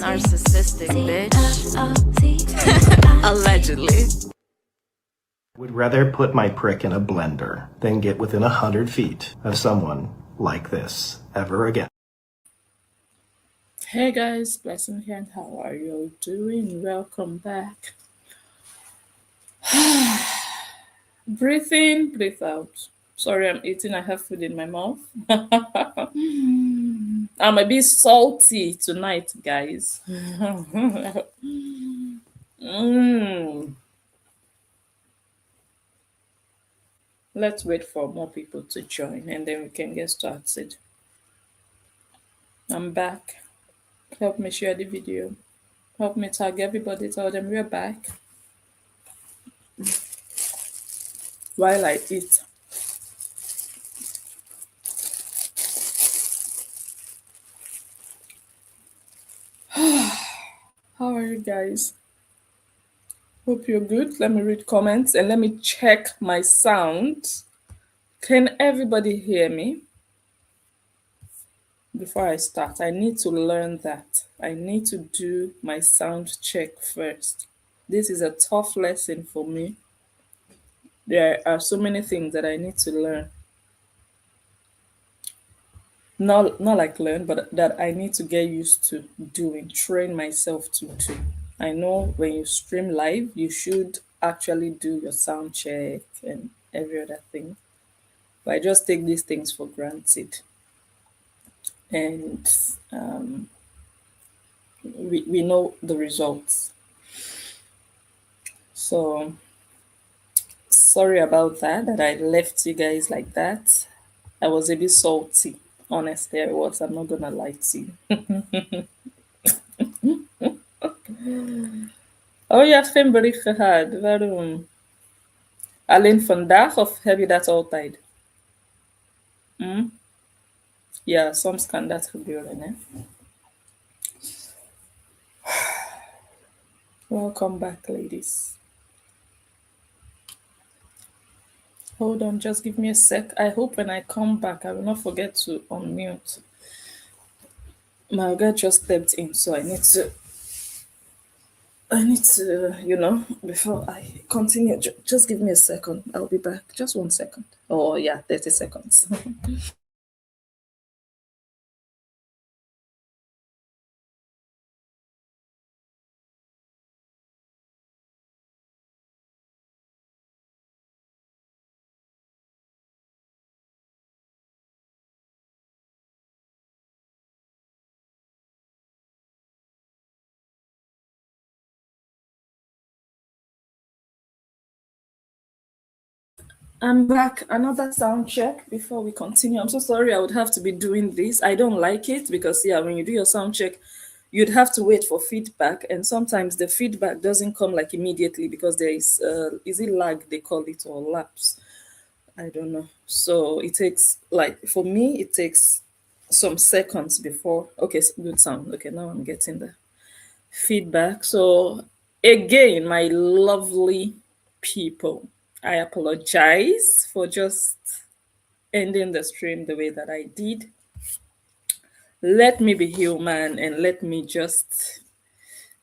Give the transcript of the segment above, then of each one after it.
narcissistic, bitch. Allegedly. Would rather put my prick in a blender than get within 100 feet of someone like this ever again. Hey guys, Blessing here, and how are you all doing? Welcome back. Breathe in, breathe out. Sorry, I'm eating. I have food in my mouth. I'm a bit salty tonight, guys. Mm. Let's wait for more people to join and then we can get started. I'm back. Help me share the video. Help me tag everybody, tell them we're back while I eat. How are you guys? Hope you're good. Let me read comments and let me check my sound. Can everybody hear me? Before I start, I need to learn that. I need to do my sound check first. This is a tough lesson for me. There are so many things that I need to learn. Not like learn, but that I need to get used to doing, train myself to do. I know when you stream live, you should actually do your sound check and every other thing. But I just take these things for granted. And we know the results. So sorry about that I left you guys like that. I was a bit salty. Honestly, I was. I'm not gonna lie to you. Oh ja, geen bericht gehad. Waarom? Alleen vandaag of heb je dat altijd? Ja, soms kan dat gebeuren, hè? Welcome back, ladies. Hold on, just give me a sec. I hope when I come back, I will not forget to unmute. My guy just stepped in, so I need to, before I continue, just give me a second. I'll be back. Just 1 second. Oh, yeah, 30 seconds. I'm back. Another sound check before we continue. I'm so sorry I would have to be doing this. I don't like it because, yeah, when you do your sound check, you'd have to wait for feedback. And sometimes the feedback doesn't come like immediately because there is it lag, they call it, or lapse? I don't know. So it takes, like, for me, it takes some seconds before. Okay, good sound. Okay, now I'm getting the feedback. So, again, my lovely people, I apologize for just ending the stream the way that I did. Let me be human and let me just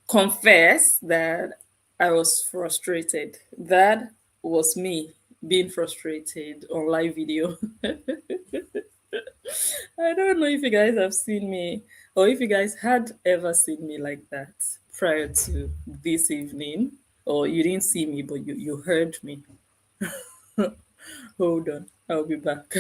confess that I was frustrated. That was me being frustrated on live video. I don't know if you guys have seen me or if you guys had ever seen me like that prior to this evening, or you didn't see me, but you heard me. Hold on, I'll be back.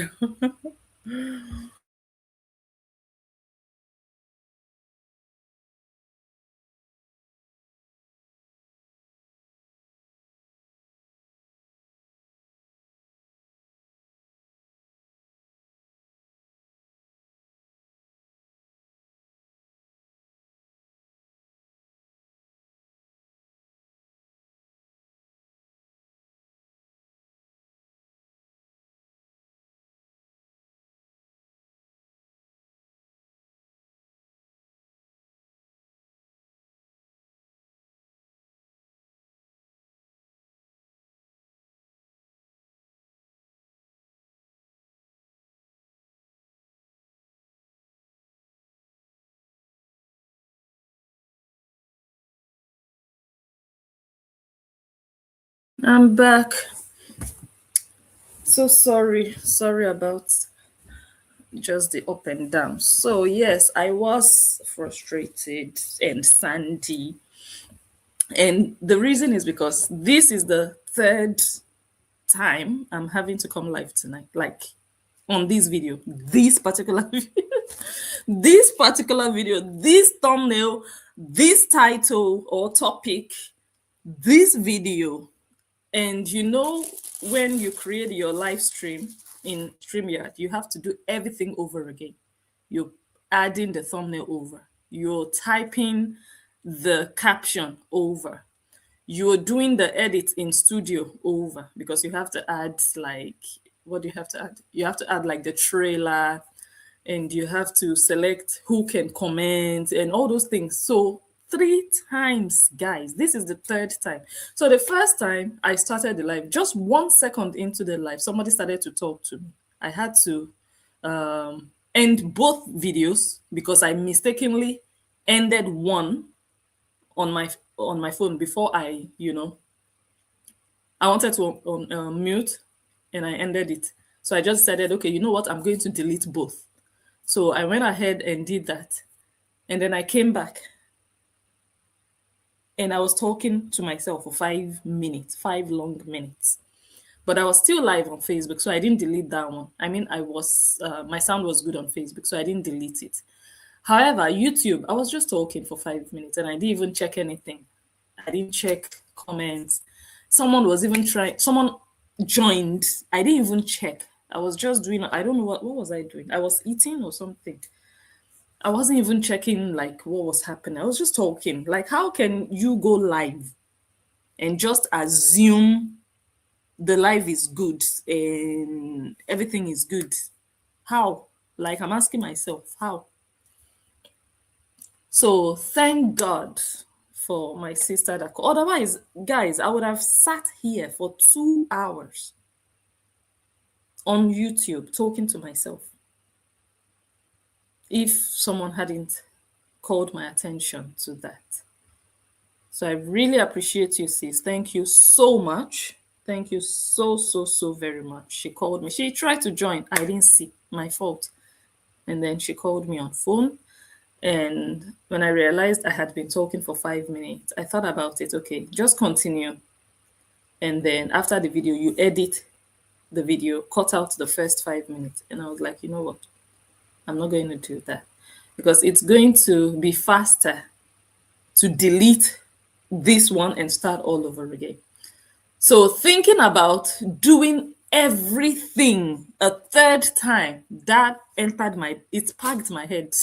I'm back. So sorry about just the up and down. So yes, I was frustrated and sandy, and the reason is because this is the third time I'm having to come live tonight. Like on this video, this particular video, this particular video, this thumbnail, this title or topic, this video. And you know, when you create your live stream in StreamYard, you have to do everything over again. You're adding the thumbnail over, you're typing the caption over, you're doing the edit in studio over, because you have to add, like, what do you have to add? You have to add like the trailer, and you have to select who can comment and all those things. So 3 times, guys. This is the third time. So the first time I started the live, just 1 second into the live, somebody started to talk to me. I had to end both videos because I mistakenly ended one on my phone before I wanted to mute, and I ended it. So I just decided, okay, you know what? I'm going to delete both. So I went ahead and did that. And then I came back and I was talking to myself for 5 minutes, 5 long minutes. But I was still live on Facebook, so I didn't delete that one. I mean, my sound was good on Facebook, so I didn't delete it. However, YouTube, I was just talking for 5 minutes and I didn't even check anything. I didn't check comments. Someone joined. I didn't even check. I was just doing, I don't know what was I doing? I was eating or something. I wasn't even checking like what was happening. I was just talking. Like, how can you go live and just assume the live is good and everything is good? How? Like, I'm asking myself, how? So thank God for my sister that called. Otherwise, guys, I would have sat here for 2 hours on YouTube talking to myself if someone hadn't called my attention to that. So I really appreciate you, sis. Thank you so much. Thank you so very much. She called me. She tried to join. I didn't see. My fault. And then she called me on phone. And when I realized I had been talking for 5 minutes, I thought about it. Okay, just continue. And then after the video, you edit the video, cut out the first 5 minutes. And I was like, you know what? I'm not going to do that, because it's going to be faster to delete this one and start all over again. So thinking about doing everything a third time, that it sparked my head.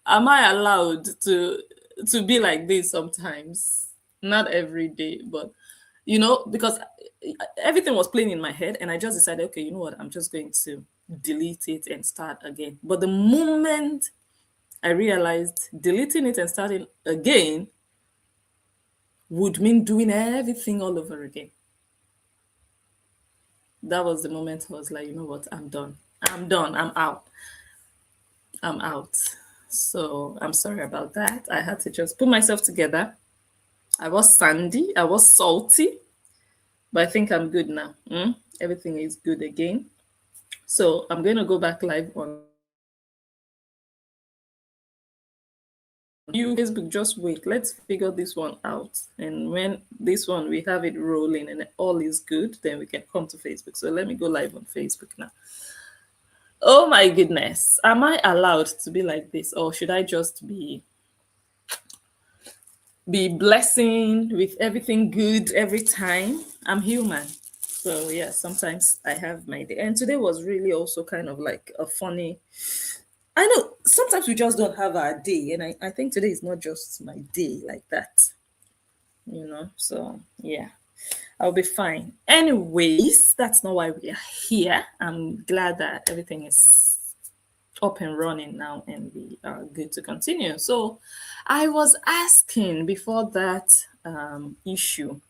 Am I allowed to be like this sometimes? Not every day, but because everything was playing in my head, and I just decided, okay, you know what? I'm just going to delete it and start again. But the moment I realized deleting it and starting again would mean doing everything all over again. That was the moment I was like, you know what, I'm done. I'm done. I'm out. I'm out. So I'm sorry about that. I had to just put myself together. I was sandy. I was salty. But I think I'm good now. Everything is good again. So I'm going to go back live on you, Facebook. Just wait. Let's figure this one out. And when this one, we have it rolling and all is good, then we can come to Facebook. So let me go live on Facebook now. Oh my goodness. Am I allowed to be like this? Or should I just be blessing with everything good every time? I'm human. So yeah, sometimes I have my day. And today was really also kind of like a funny. I know sometimes we just don't have our day. And I think today is not just my day like that. So yeah. I'll be fine. Anyways, that's not why we are here. I'm glad that everything is up and running now and we are good to continue. So I was asking before that issue.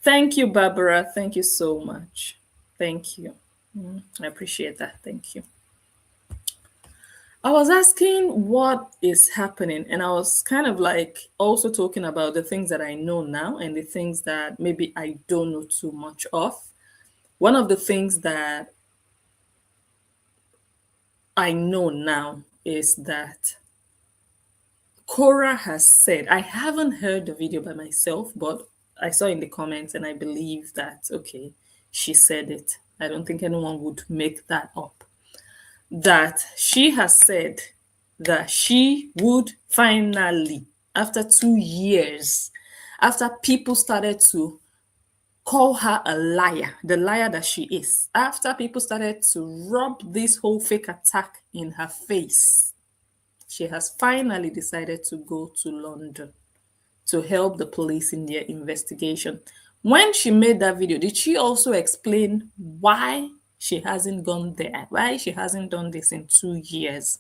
Thank you, Barbara. Thank you so much. Thank you. I appreciate that. Thank you. I was asking what is happening, and I was kind of like also talking about the things that I know now and the things that maybe I don't know too much of. One of the things that I know now is that Cora has said, I haven't heard the video by myself, but I saw in the comments and I believe that, okay, she said it. I don't think anyone would make that up. That she has said that she would finally, after 2 years, after people started to call her a liar, the liar that she is, after people started to rub this whole fake attack in her face, she has finally decided to go to London to help the police in their investigation. When she made that video, did she also explain why she hasn't gone there? Why she hasn't done this in 2 years?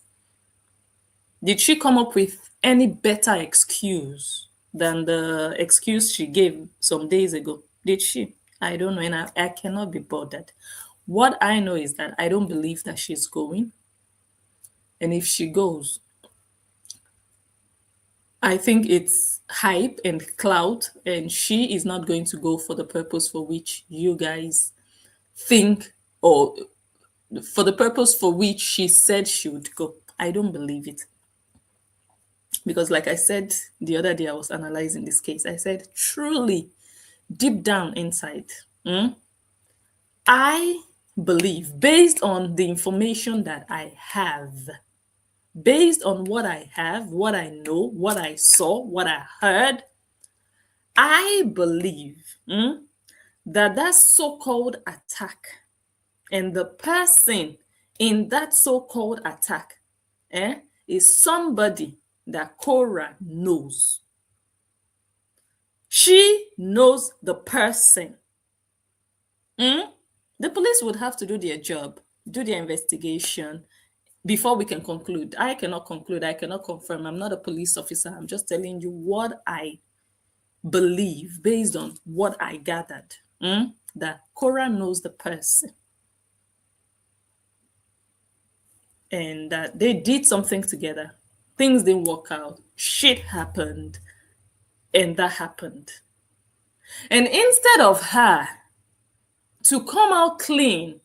Did she come up with any better excuse than the excuse she gave some days ago? Did she? I don't know, and I cannot be bothered. What I know is that I don't believe that she's going. And if she goes, I think it's hype and clout, and she is not going to go for the purpose for which you guys think, or for the purpose for which she said she would go. I don't believe it. Because, like I said the other day, I was analyzing this case. I said, truly, deep down inside, I believe, based on the information that I have, based on what I have, what I know, what I saw, what I heard, I believe that that so-called attack and the person in that so-called attack is somebody that Cora knows. She knows the person. The police would have to do their job, do their investigation before we can conclude. I cannot conclude. I cannot confirm. I'm not a police officer. I'm just telling you what I believe based on what I gathered. That Cora knows the person and that they did something together. Things didn't work out. Shit happened, and that happened. And instead of her to come out clean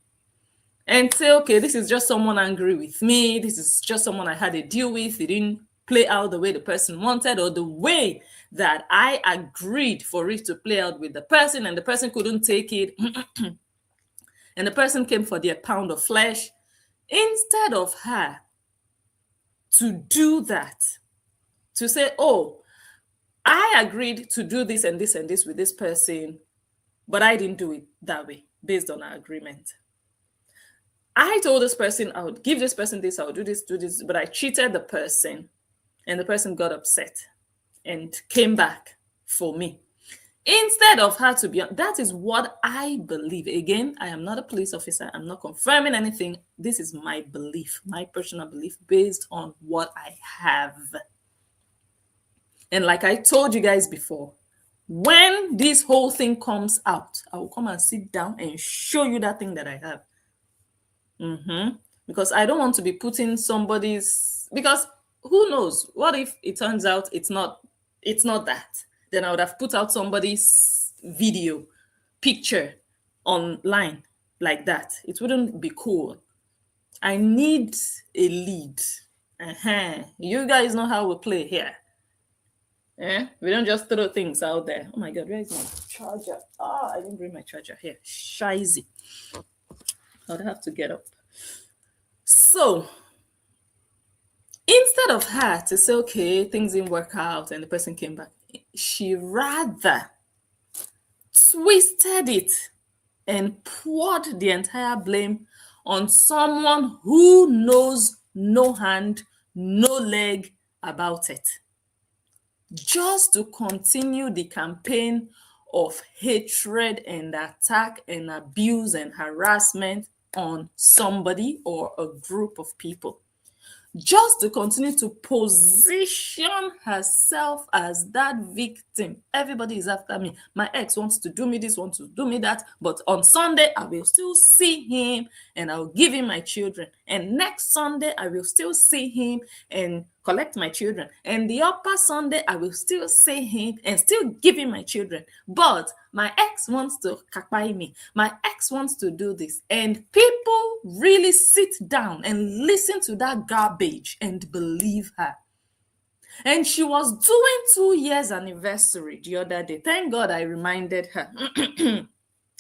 and say, okay, this is just someone angry with me, this is just someone I had a deal with, it didn't play out the way the person wanted or the way that I agreed for it to play out with the person, and the person couldn't take it, and the person came for their pound of flesh. Instead of her to do that, to say, oh, I agreed to do this and this and this with this person, but I didn't do it that way based on our agreement. I told this person I would give this person this, I would do this, but I cheated the person, and the person got upset and came back for me. Instead of her to be, that is what I believe. Again, I am not a police officer. I'm not confirming anything. This is my belief, my personal belief based on what I have. And like I told you guys before, when this whole thing comes out, I will come and sit down and show you that thing that I have. Because I don't want to be putting somebody's, because who knows, what if it turns out it's not that? Then I would have put out somebody's video, picture online like that. It wouldn't be cool. I need a lead. You guys know how we play here. We don't just throw things out there. Oh my God, where is my charger? I didn't bring my charger here. Shizy. I would have to get up. So instead of her to say, okay, things didn't work out and the person came back, she rather twisted it and poured the entire blame on someone who knows no hand, no leg about it, just to continue the campaign of hatred and attack and abuse and harassment on somebody or a group of people. just to continue to position herself as that victim. Everybody is after me. My ex wants to do me this, wants to do me that, but on Sunday I will still see him and I'll give him my children. And next Sunday I will still see him and collect my children. And the upper Sunday I will still see him and still give him my children. But my ex wants to kapai me. My ex wants to do this. And people really sit down and listen to that garbage and believe her. And she was doing 2 years anniversary the other day. Thank God I reminded her.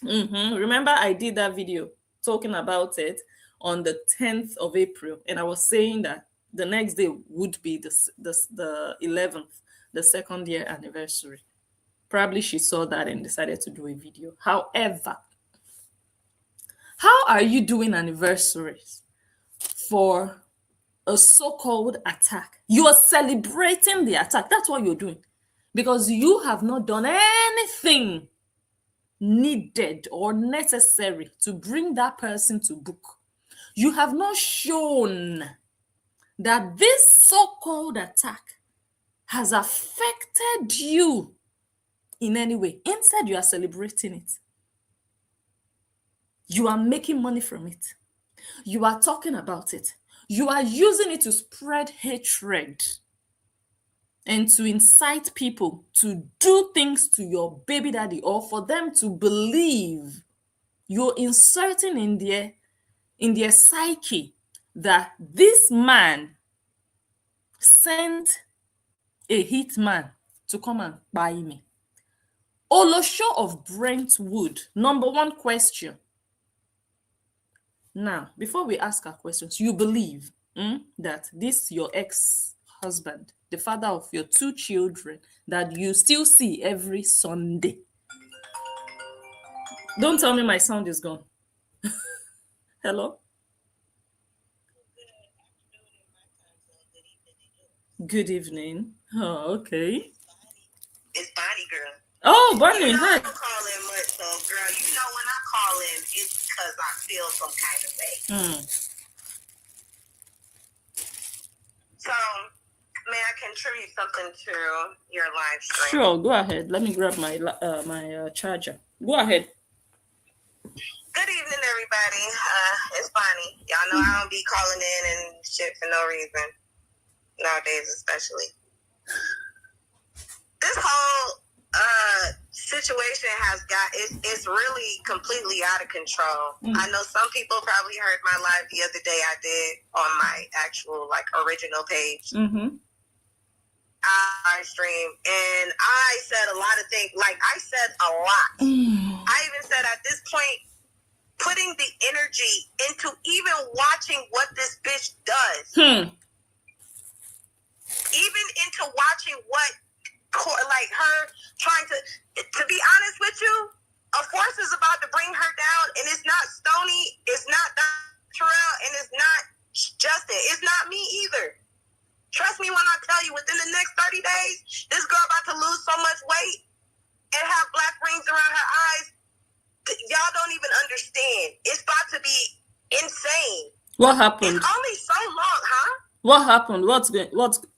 Remember I did that video talking about it on the 10th of April. And I was saying that the next day would be the 11th, the 2nd year anniversary. Probably she saw that and decided to do a video. However, how are you doing anniversaries for a so-called attack? You are celebrating the attack. That's what you're doing. Because you have not done anything needed or necessary to bring that person to book. You have not shown that this so-called attack has affected you in any way. Instead, you are celebrating it. You are making money from it. You are talking about it. You are using it to spread hatred and to incite people to do things to your baby daddy or for them to believe. You're inserting in their psyche that this man sent a hitman to come and buy me. Olosho of Brentwood, number one question. Now, before we ask our questions, you believe that this your ex-husband, the father of your 2 children, that you still see every Sunday. Don't tell me my sound is gone. Hello? Good evening. Oh, okay. It's Bonnie, girl. Oh, Bonnie, hi. I don't call in much, so girl, you know when I call in, it's because I feel some kind of way. So, may I contribute something to your live stream? Sure, go ahead. Let me grab my charger. Go ahead. Good evening, everybody. It's Bonnie. Y'all know I don't be calling in and shit for no reason. Nowadays, especially. This whole situation it's really completely out of control. I know some people probably heard my live the other day I did on my actual original page. I stream, and I said a lot of things. I said a lot. I even said at this point, putting the energy into even watching what this bitch does. Even into watching what, her trying to be honest with you, a force is about to bring her down, and it's not Stonii, it's not Terrell, and it's not Justin. It's not me either. Trust me when I tell you, within the next 30 days, this girl about to lose so much weight and have black rings around her eyes. Y'all don't even understand. It's about to be insane. What happened? It's only so long, huh? What happened? What?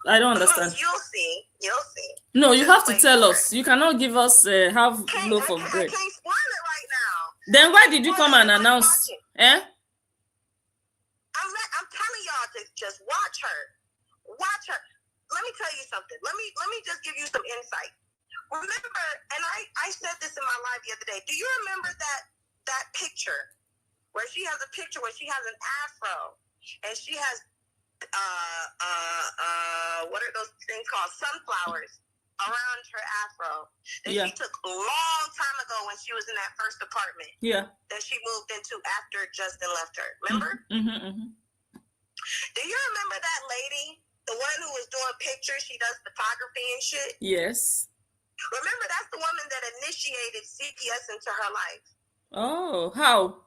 I don't understand. You'll see. No, you have to tell us. You cannot give us half loaf of bread. I can't spoil it right now. Then why did you come and announce? I'm telling y'all to just watch her. Watch her. Let me tell you something. Let me just give you some insight. Remember, and I said this in my live the other day. Do you remember that picture where she has a picture where she has an afro and she has what are those things called? Sunflowers around her afro that she took a long time ago when she was in that first apartment. Yeah. That she moved into after Justin left her. Remember? Do you remember that lady? The one who was doing pictures, she does photography and shit? Yes. Remember, that's the woman that initiated CPS into her life. Oh, how?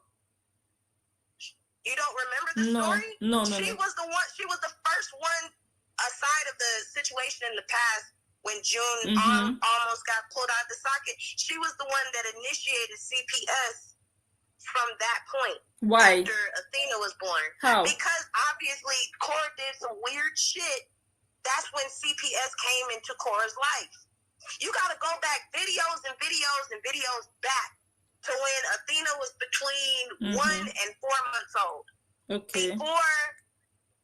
You don't remember the story? No. She was the one. She was the first one, aside of the situation in the past when June almost got pulled out of the socket. She was the one that initiated CPS from that point. Why? After Athena was born. How? Because obviously Core did some weird shit, that's when CPS came into Cora's life. You got to go back videos and videos and videos back to when Athena was between 1 and 4 months old. Okay. Before,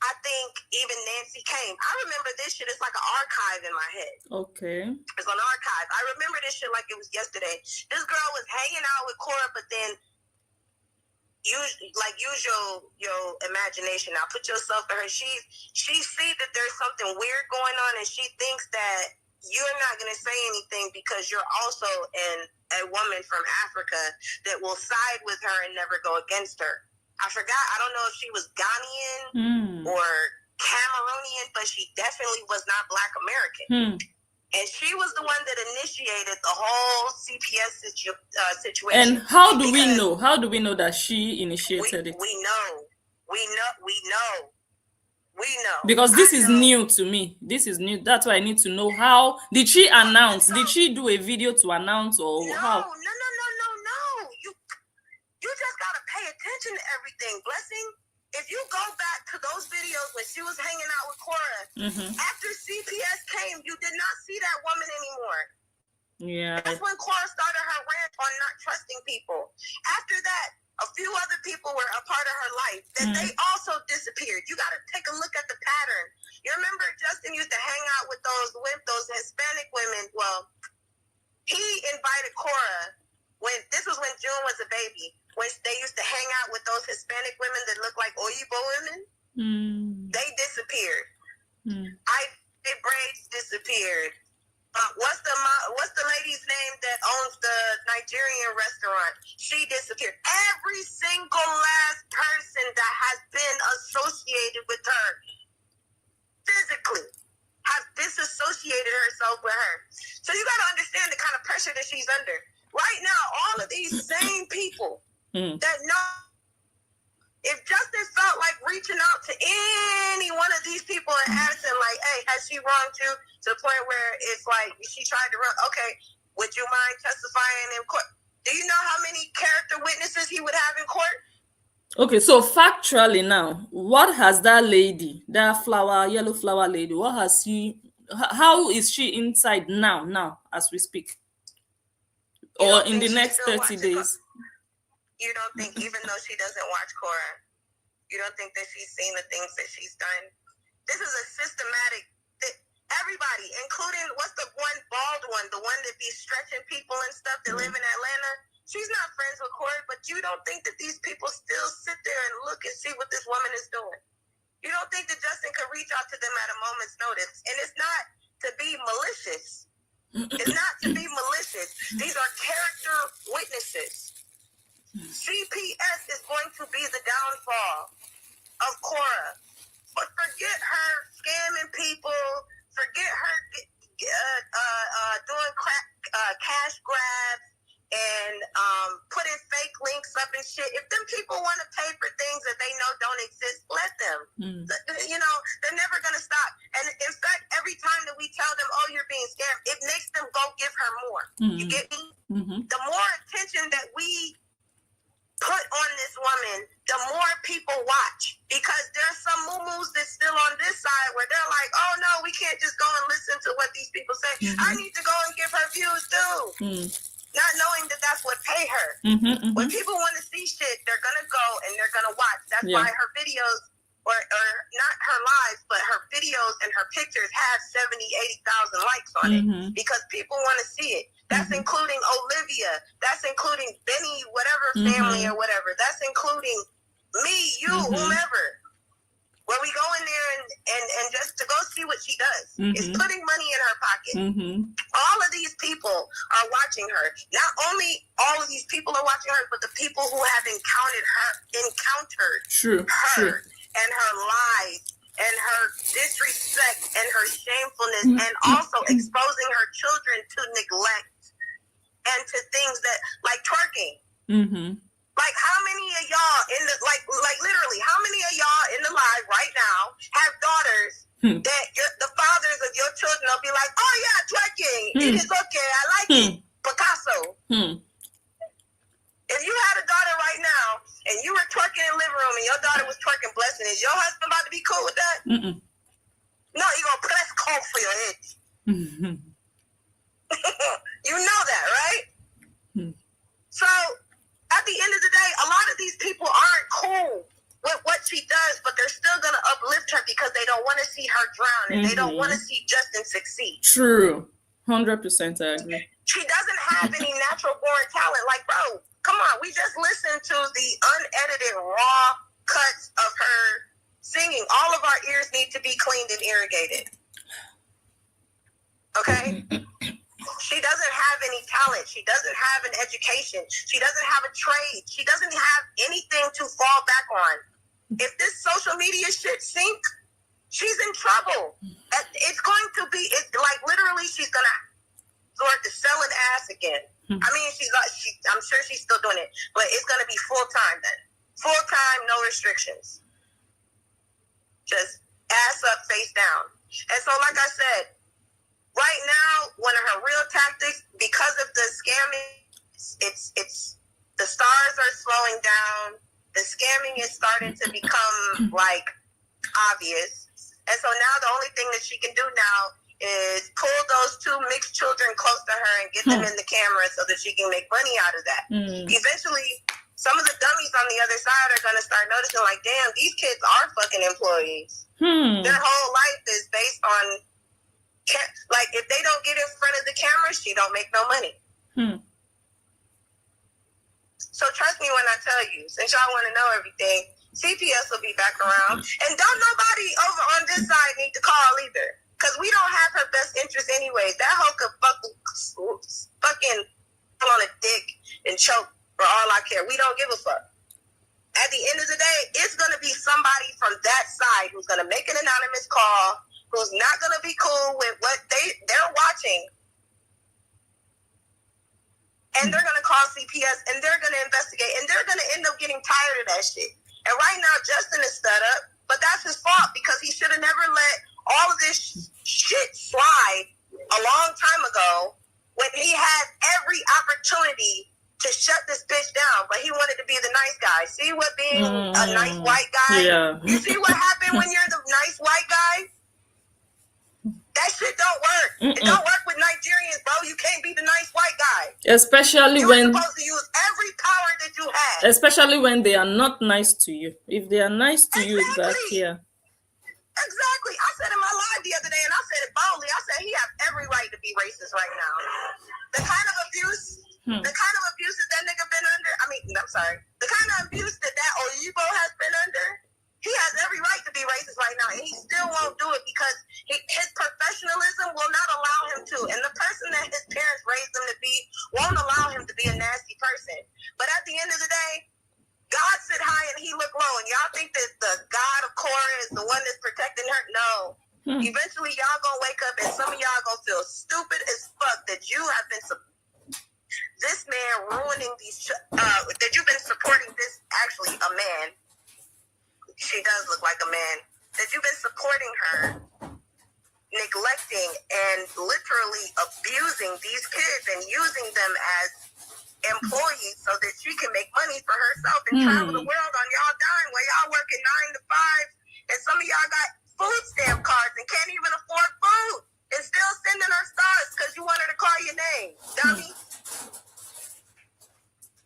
I think, even Nancy came. I remember this shit. It's like an archive in my head. Okay. It's an archive. I remember this shit like it was yesterday. This girl was hanging out with Cora, but then use your imagination. Now put yourself in her. She sees that there's something weird going on, and she thinks that you're not going to say anything because you're also a woman from Africa that will side with her and never go against her. I forgot. I don't know if she was Ghanaian or Cameroonian, but she definitely was not Black American. And she was the one that initiated the whole CPS situation. And how do we know? How do we know that she initiated it? We know. Because this is new to me. This is new. That's why I need to know how. Did she announce? Did she do a video to announce or how? No. You just got to pay attention to everything. Blessing, if you go back to those videos when she was hanging out with Cora, after CPS came, you did not see that woman anymore. Yeah. That's when Cora started her rant on not trusting people. After that, a few other people were a part of her life that they also disappeared. You got to take a look at the pattern. You remember Justin used to hang out with those Hispanic women. Well, he invited Cora this was when June was a baby. When they used to hang out with those Hispanic women that look like Oyibo women, they disappeared. Their braids disappeared. What's the lady's name that owns the Nigerian restaurant? She disappeared. Every single last person that has been associated with her physically has disassociated herself with her. So you got to understand the kind of pressure that she's under. Right now, all of these same people that know, if Justin felt like reaching out to any one of these people and asking, like, hey, has she wronged you, to the point where it's like she tried to run, okay, would you mind testifying in court? Do you know how many character witnesses he would have in court? Okay, so factually now, what has that lady, that yellow flower lady, how is she inside now, as we speak? Or in the next 30 days? You don't think, even though she doesn't watch Cora, you don't think that she's seen the things that she's done? This is a systematic, everybody, including, what's the one bald one, the one that be stretching people and stuff that live in Atlanta? She's not friends with Cora, but you don't think that these people still sit there and look and see what this woman is doing? You don't think that Justin could reach out to them at a moment's notice? And it's not to be malicious. It's not to be malicious. These are character witnesses. CPS is going to be the downfall of Cora. But forget her scamming people. Forget her doing cash grabs and putting fake links up and shit. If them people want to pay for things that they know don't exist, let them. You know, they're never going to stop. And in fact, every time that we tell them, oh, you're being scammed, it makes them go give her more. You get me? The more attention that we put on this woman, the more people watch. Because there's some moo-moos that's still on this side where they're like, oh, no, we can't just go and listen to what these people say. I need to go and give her views, too. Not knowing that that's what pay her. When people want to see shit, they're going to go and they're going to watch. That's why her videos, or not her lives, but her videos and her pictures have 70, 80,000 likes on it. Because people want to see it. That's including Olivia. That's including Benny, whatever family or whatever. That's including me, you, whomever. Where we go in there and just to go see what she does. It's putting money in her pocket. All of these people are watching her. Not only all of these people are watching her, but the people who have encountered her and her lies and her disrespect and her shamefulness and also exposing her children to neglect and to things that, like twerking. Like, how many of y'all in the, like literally, how many of y'all in the live right now have daughters that the fathers of your children will be like, oh yeah, twerking, it is okay, I like it, Picasso. If you had a daughter right now and you were twerking in the living room and your daughter was twerking blessing, is your husband about to be cool with that? Mm-mm. No, you're going to press coke for your head. Mm-hmm. You know that, right? Hmm. So at the end of the day, a lot of these people aren't cool with what she does, but they're still going to uplift her because they don't want to see her drown and they don't want to see Justin succeed. True. 100% I agree. She doesn't have any natural born talent. Like, bro, come on. We just listened to the unedited raw cuts of her singing. All of our ears need to be cleaned and irrigated. Okay? She doesn't have any talent. She doesn't have an education. She doesn't have a trade. She doesn't have anything to fall back on. If this social media shit sink, she's in trouble. It's going to be, like literally she's going to start to selling ass again. I mean, I'm sure she's still doing it, but it's going to be full-time then. Full-time, no restrictions. Just ass up, face down. And so, like I said, right now, one of her real tactics, because of the scamming, it's the stars are slowing down. The scamming is starting to become like obvious, and so now the only thing that she can do now is pull those two mixed children close to her and get them in the camera so that she can make money out of that. Eventually, some of the dummies on the other side are going to start noticing, like, damn, these kids are fucking employees. Their whole life is based on, like, if they don't get in front of the camera, she don't make no money. So trust me when I tell you, since y'all want to know everything, CPS will be back around. And don't nobody over on this side need to call either. Because we don't have her best interest anyways. That hoe could fucking pull on a dick and choke for all I care. We don't give a fuck. At the end of the day, it's going to be somebody from that side who's going to make an anonymous call, who's not going to be cool with what they're watching. And they're going to call CPS, and they're going to investigate, and they're going to end up getting tired of that shit. And right now, Justin is set up, but that's his fault because he should have never let all of this shit slide a long time ago when he had every opportunity to shut this bitch down, but he wanted to be the nice guy. See what being a nice white guy? Yeah. You see what happened when you're the nice white guy? That shit don't work. It don't work with Nigerians, bro. You can't be the nice white guy. Especially You're when supposed to use every power that you have. especially when they are not nice to you. If they are nice to you back here. Exactly. I said in my live the other day, and I said it boldly, I said he has every right to be racist right now. The kind of abuse that nigga been under, the kind of abuse that Oyibo has been under, he has every right to be racist right now, and he still won't do it because his professionalism will not allow him to, and the person that his parents raised him to be won't allow him to be a nasty person. But at the end of the day, God sit high and he look low, and y'all think that the God of Korah is the one that's protecting her? No. Eventually, y'all gonna wake up, and some of y'all gonna feel stupid as fuck that you have been this man ruining these that you've been supporting this, actually a man. She does look like a man. That you've been supporting her, neglecting and literally abusing these kids and using them as employees so that she can make money for herself and travel the world on y'all dime while y'all working 9 to 5, and some of y'all got food stamp cards and can't even afford food and still sending her stars because you want her to call your name, dummy.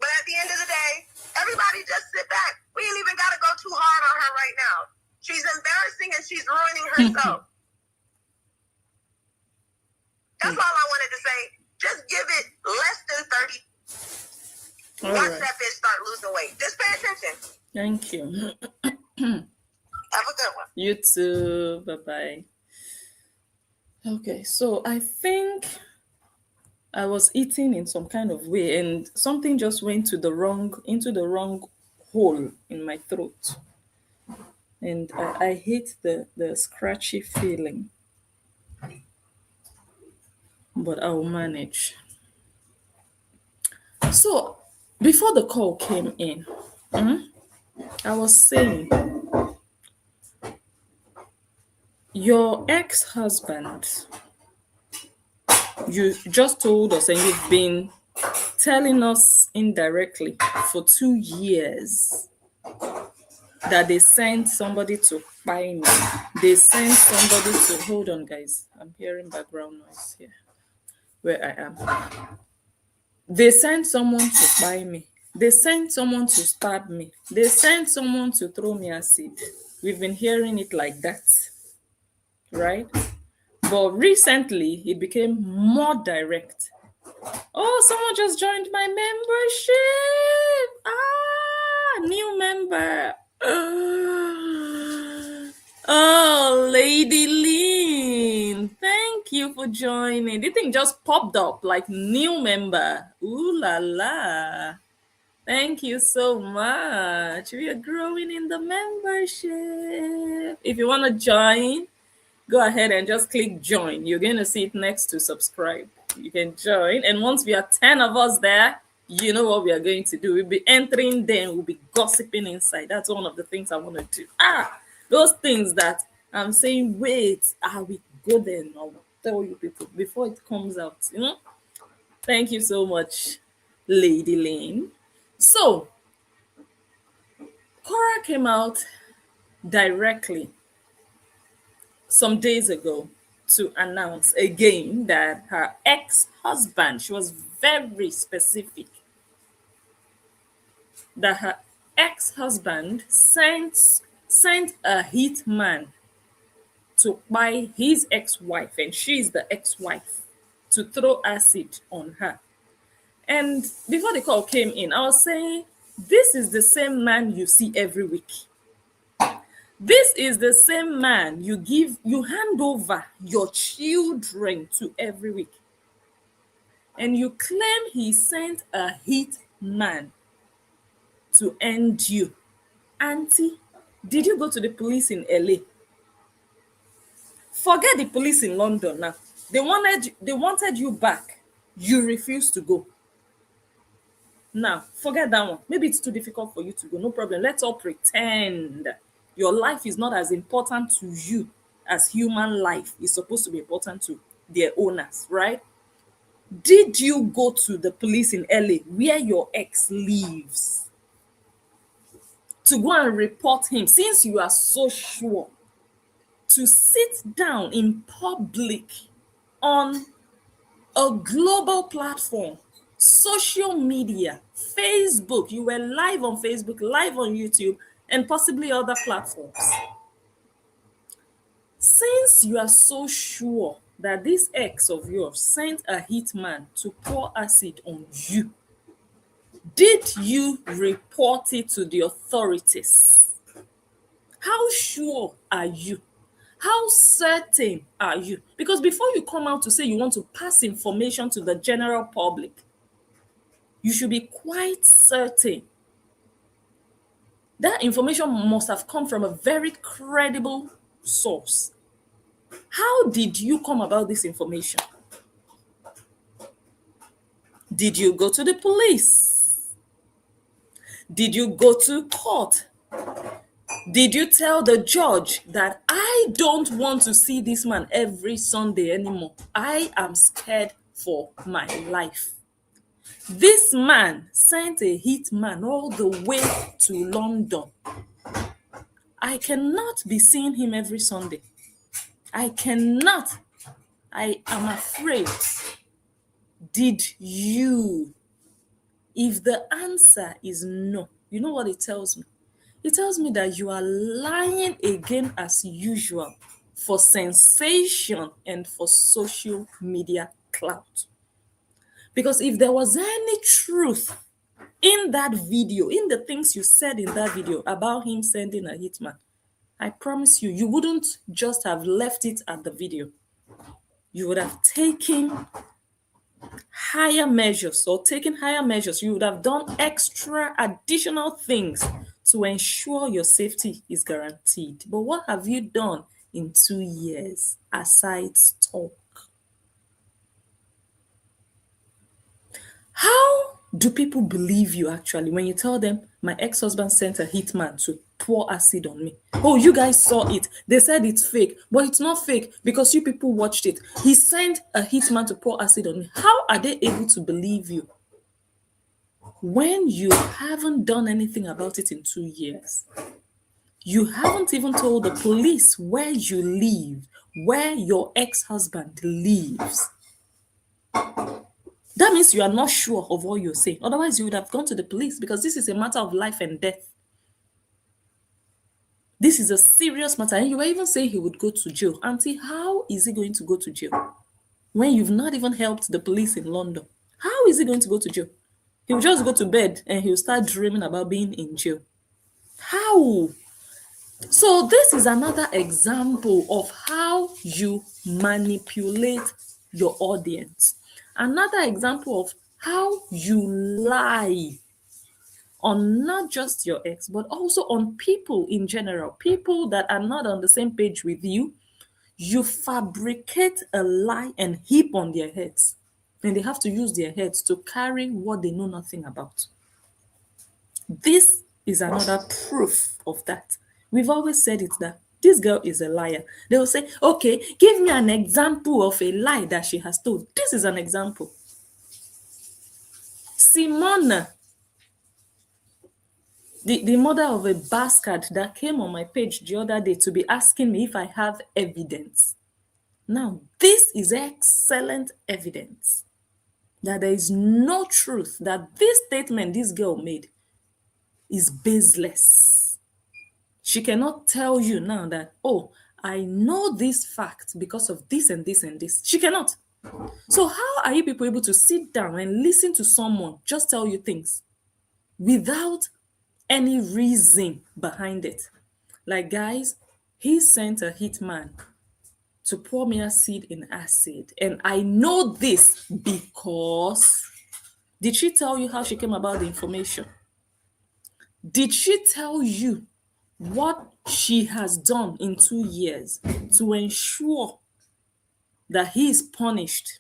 But at the end of the day, everybody just sit back. We ain't even got to go too hard on her right now. She's embarrassing and she's ruining herself. That's all I wanted to say. Just give it less than 30. Watch that bitch start losing weight. Just pay attention. Thank you. Have a good one. You too. Bye-bye. Okay, so I think I was eating in some kind of way and something just went into the wrong hole in my throat. And I hate the scratchy feeling. But I'll manage. So before the call came in, I was saying, your ex-husband, you just told us and you've been telling us indirectly for 2 years that they sent somebody to buy me. They sent somebody to, hold on guys, I'm hearing background noise here where I am. They sent someone to buy me. They sent someone to stab me. They sent someone to throw me acid. We've been hearing it like that, right? But recently, it became more direct. Oh, someone just joined my membership. New member. Oh, Lady Lean. Thank you for joining. The thing just popped up like new member. Ooh la la. Thank you so much. We are growing in the membership. If you want to join, go ahead and just click join. You're going to see it next to subscribe. You can join. And once we are 10 of us there, you know what we are going to do. We'll be entering there. We'll be gossiping inside. That's one of the things I want to do. Those things that I'm saying, wait, we go there now. Tell you people before it comes out, you know? Thank you so much, Lady Lane. So, Cora came out directly some days ago to announce again that her ex-husband, she was very specific, that her ex-husband sent a hitman to buy his ex-wife, and she's the ex-wife, to throw acid on her. And before the call came in, I was saying, this is the same man you see every week. This is the same man you hand over your children to every week. And you claim he sent a hit man to end you. Auntie, did you go to the police in LA? Forget the police in London now. They wanted you back. You refused to go. Now, forget that one. Maybe it's too difficult for you to go. No problem. Let's all pretend your life is not as important to you as human life is supposed to be important to their owners, right? Did you go to the police in LA where your ex lives to go and report him, since you are so sure, to sit down in public on a global platform, social media, Facebook? You were live on Facebook, live on YouTube, and possibly other platforms. Since you are so sure that this ex of yours sent a hitman to pour acid on you, did you report it to the authorities? How sure are you? How certain are you? Because before you come out to say you want to pass information to the general public, you should be quite certain that information must have come from a very credible source. How did you come about this information? Did you go to the police? Did you go to court? Did you tell the judge that I don't want to see this man every Sunday anymore? I am scared for my life. This man sent a hitman all the way to London. I cannot be seeing him every Sunday. I cannot. I am afraid. Did you? If the answer is no, you know what it tells me? It tells me that you are lying again as usual for sensation and for social media clout. Because if there was any truth in that video, in the things you said in that video about him sending a hitman, I promise you, you wouldn't just have left it at the video. You would have taken higher measures You would have done extra additional things to ensure your safety is guaranteed. But what have you done in 2 years aside talk? How do people believe you actually when you tell them my ex-husband sent a hitman to pour acid on me? Oh, you guys saw it. They said it's fake, but it's not fake because you people watched it. He sent a hitman to pour acid on me. How are they able to believe you when you haven't done anything about it in 2 years? You haven't even told the police where you live, where your ex-husband lives. That means you are not sure of what you're saying. Otherwise, you would have gone to the police, because this is a matter of life and death. This is a serious matter. And you were even saying he would go to jail. Auntie, how is he going to go to jail when you've not even helped the police in London? How is he going to go to jail? He'll just go to bed and he'll start dreaming about being in jail. How? So this is another example of how you manipulate your audience. Another example of how you lie on not just your ex, but also on people in general, people that are not on the same page with you. You fabricate a lie and heap on their heads, and they have to use their heads to carry what they know nothing about. This is another proof of that. We've always said it, that this girl is a liar. They will say, okay, give me an example of a lie that she has told. This is an example. Simona, the mother of a bastard that came on my page the other day to be asking me if I have evidence. Now, this is excellent evidence that there is no truth, that this statement this girl made is baseless. She cannot tell you now that, oh, I know this fact because of this and this and this. She cannot. So how are you people able to sit down and listen to someone just tell you things without any reason behind it? Like, guys, he sent a hitman to pour me acid in acid. And I know this because, did she tell you how she came about the information? Did she tell you what she has done in 2 years to ensure that he is punished?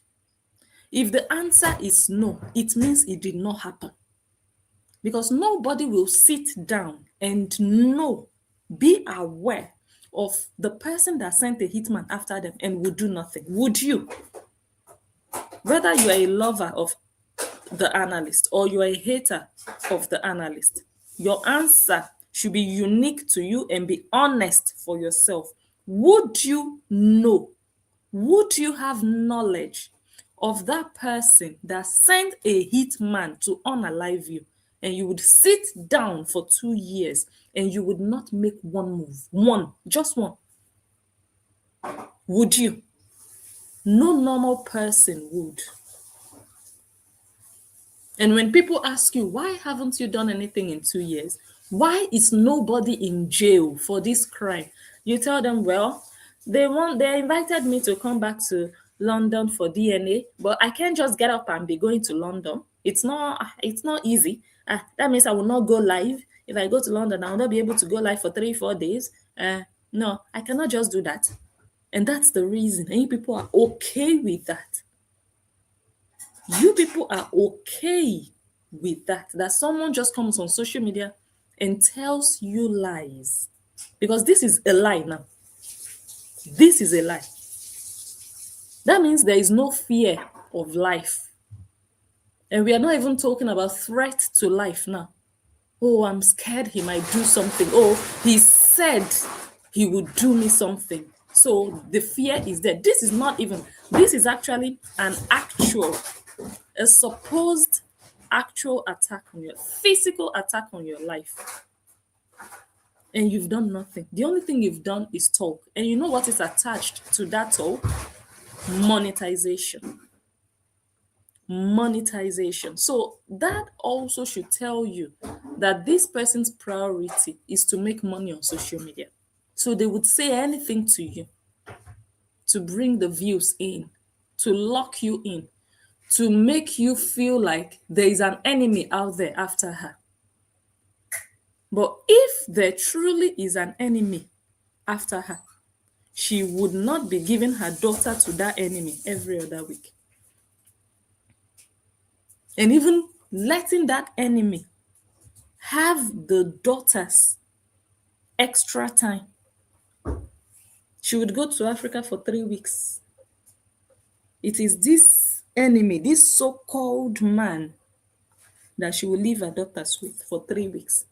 If the answer is no, it means it did not happen. Because nobody will sit down and know, be aware of the person that sent a hitman after them and would do nothing. Would you? Whether you are a lover of the analyst or you are a hater of the analyst, your answer should be unique to you and be honest for yourself. Would you know? Would you have knowledge of that person that sent a hitman to unalive you, and you would sit down for 2 years and you would not make one move? One, just one. Would you? No normal person would. And when people ask you, why haven't you done anything in 2 years? Why is nobody in jail for this crime? You tell them, well, they invited me to come back to London for DNA, but I can't just get up and be going to London. It's not easy. That means I will not go live. If I go to London, I will not be able to go live for 3-4 days. No, I cannot just do that. And that's the reason. And you people are okay with that. You people are okay with that. That someone just comes on social media and tells you lies. Because this is a lie now. This is a lie. That means there is no fear of life. And we are not even talking about threat to life now. Oh, I'm scared he might do something. Oh, he said he would do me something. So the fear is there. This is actually an actual, a supposed actual attack on your, physical attack on your life. And you've done nothing. The only thing you've done is talk. And you know what is attached to that talk? Monetization. Monetization. So that also should tell you that this person's priority is to make money on social media. So they would say anything to you to bring the views in, to lock you in, to make you feel like there is an enemy out there after her. But if there truly is an enemy after her, she would not be giving her daughter to that enemy every other week. And even letting that enemy have the daughter's extra time. She would go to Africa for 3 weeks. It is this enemy, this so-called man, that she will leave her daughters with for 3 weeks.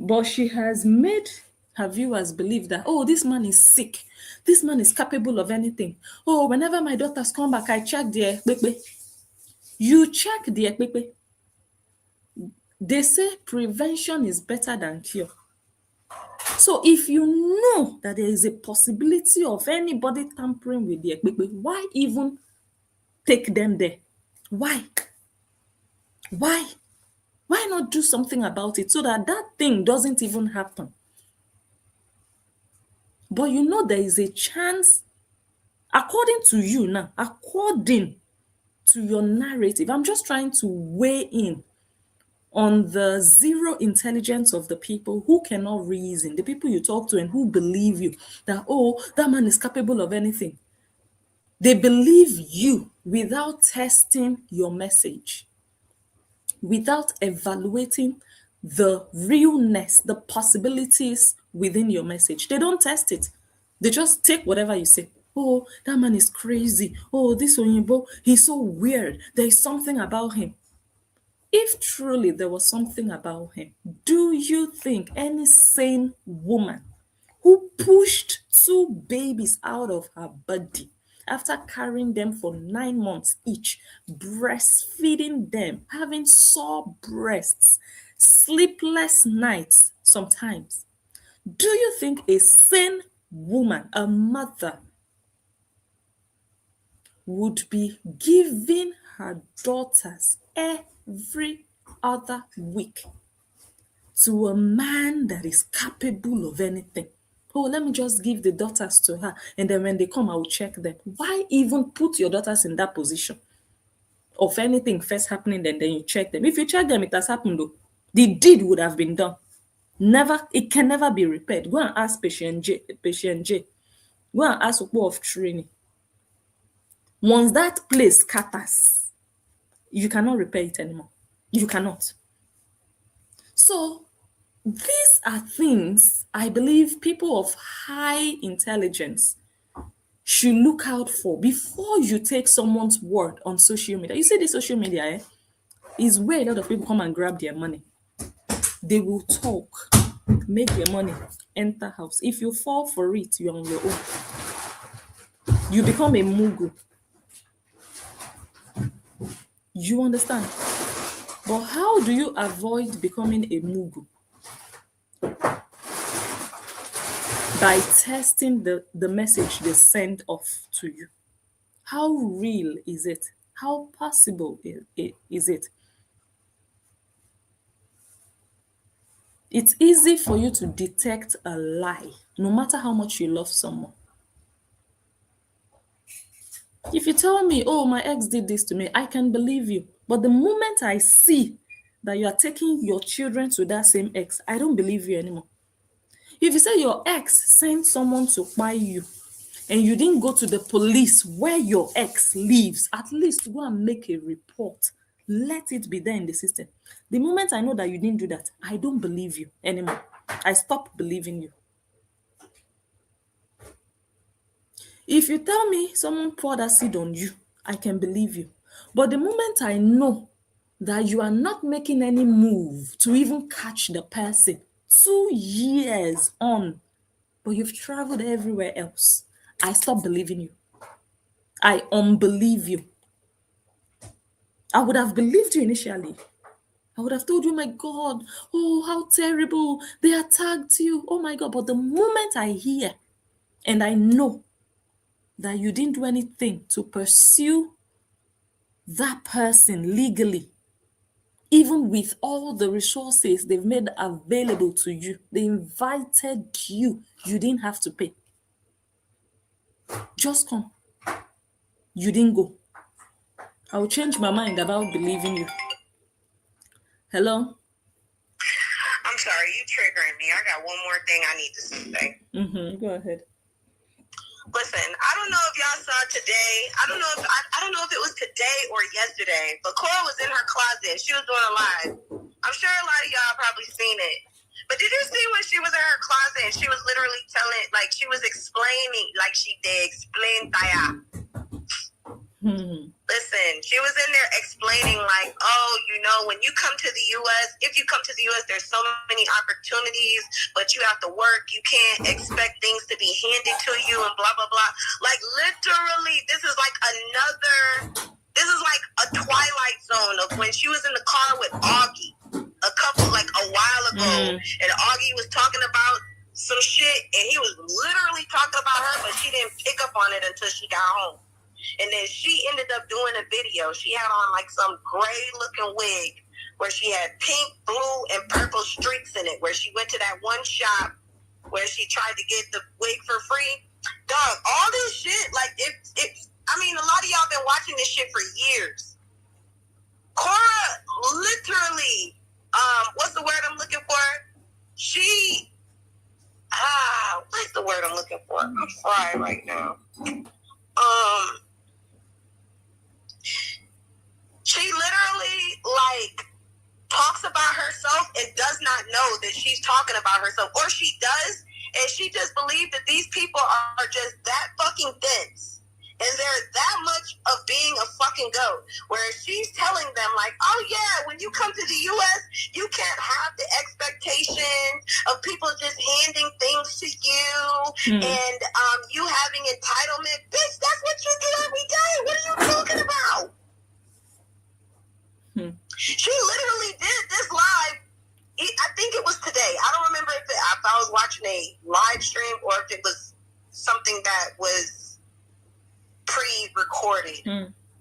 But she has made her viewers believe that, oh, this man is sick. This man is capable of anything. Oh, whenever my daughters come back, I check their ekpekpe. You check the ekpekpe. They say prevention is better than cure. So if you know that there is a possibility of anybody tampering with the ekpekpe, why even take them there? Why? Why? Why not do something about it so that that thing doesn't even happen? But you know there is a chance, according to you now, according to your narrative, I'm just trying to weigh in on the zero intelligence of the people who cannot reason, the people you talk to and who believe you that, oh, that man is capable of anything. They believe you without testing your message, without evaluating the realness, the possibilities within your message. They don't test it. They just take whatever you say. Oh, that man is crazy. Oh, this Oyinbo, he's so weird. There is something about him. If truly there was something about him, do you think any sane woman who pushed two babies out of her body after carrying them for 9 months each, breastfeeding them, having sore breasts, sleepless nights sometimes, do you think a sane woman, a mother, would be giving her daughters every other week to a man that is capable of anything? Oh, let me just give the daughters to her, and then when they come, I will check them. Why even put your daughters in that position of anything first happening, then you check them? If you check them, it has happened though. The deed would have been done. Never, it can never be repaired. Go and ask Patient J. Go and ask Okpo of Training. Once that place scatters, you cannot repair it anymore. You cannot. So these are things I believe people of high intelligence should look out for before you take someone's word on social media. You see, the social media is where a lot of people come and grab their money. They will talk, make their money, enter house. If you fall for it, you're on your own. You become a mugu. You understand? But how do you avoid becoming a mugu? By testing the message they send off to you. How real is it? How possible is it? It's easy for you to detect a lie, no matter how much you love someone. If you tell me, oh, my ex did this to me, I can believe you. But the moment I see that you are taking your children to that same ex, I don't believe you anymore. If you say your ex sent someone to buy you and you didn't go to the police where your ex lives, at least go and make a report. Let it be there in the system. The moment I know that you didn't do that, I don't believe you anymore. I stop believing you. If you tell me someone poured acid on you, I can believe you. But the moment I know that you are not making any move to even catch the person 2 years on, but you've traveled everywhere else, I stop believing you. I unbelieve you. I would have believed you initially. I would have told you, my God, oh, how terrible. They attacked you. Oh my God. But the moment I hear and I know that you didn't do anything to pursue that person legally, even with all the resources they've made available to you, they invited you, you didn't have to pay. Just come. You didn't go. I will change my mind about believing you. Hello? I'm sorry, you triggering me. I got one more thing I need to say. Go ahead. Listen, I don't know if y'all saw today. I don't know if it was today or yesterday, but Cora was in her closet. She was doing a live. I'm sure a lot of y'all probably seen it. But did you see when she was in her closet and she was literally telling, like she was explaining, like she did explain Taya. Listen, she was in there explaining like, oh, you know, when you come to the U.S., if you come to the U.S., there's so many opportunities, but you have to work. You can't expect things to be handed to you and blah, blah, blah. Like, literally, this is like a Twilight Zone of when she was in the car with Augie a while ago, and Augie was talking about some shit, and he was literally talking about her, but she didn't pick up on it until she got home. And then she ended up doing a video. She had on like some gray looking wig where she had pink, blue, and purple streaks in it, where she went to that one shop where she tried to get the wig for free. Dog, all this shit, like, I mean, a lot of y'all been watching this shit for years. Cora literally, what's the word I'm looking for? What's the word I'm looking for? I'm fried right now. She literally, like, talks about herself and does not know that she's talking about herself. Or she does, and she just believes that these people are just that fucking dense. And they're that much of being a fucking goat. Whereas she's telling them, like, oh, yeah, when you come to the U.S., you can't have the expectation of people just handing things to you and you having entitlement. Bitch, that's what you do every day. What are you talking about? She literally did this live. I think it was today. I don't remember if I was watching a live stream or if it was something that was pre-recorded.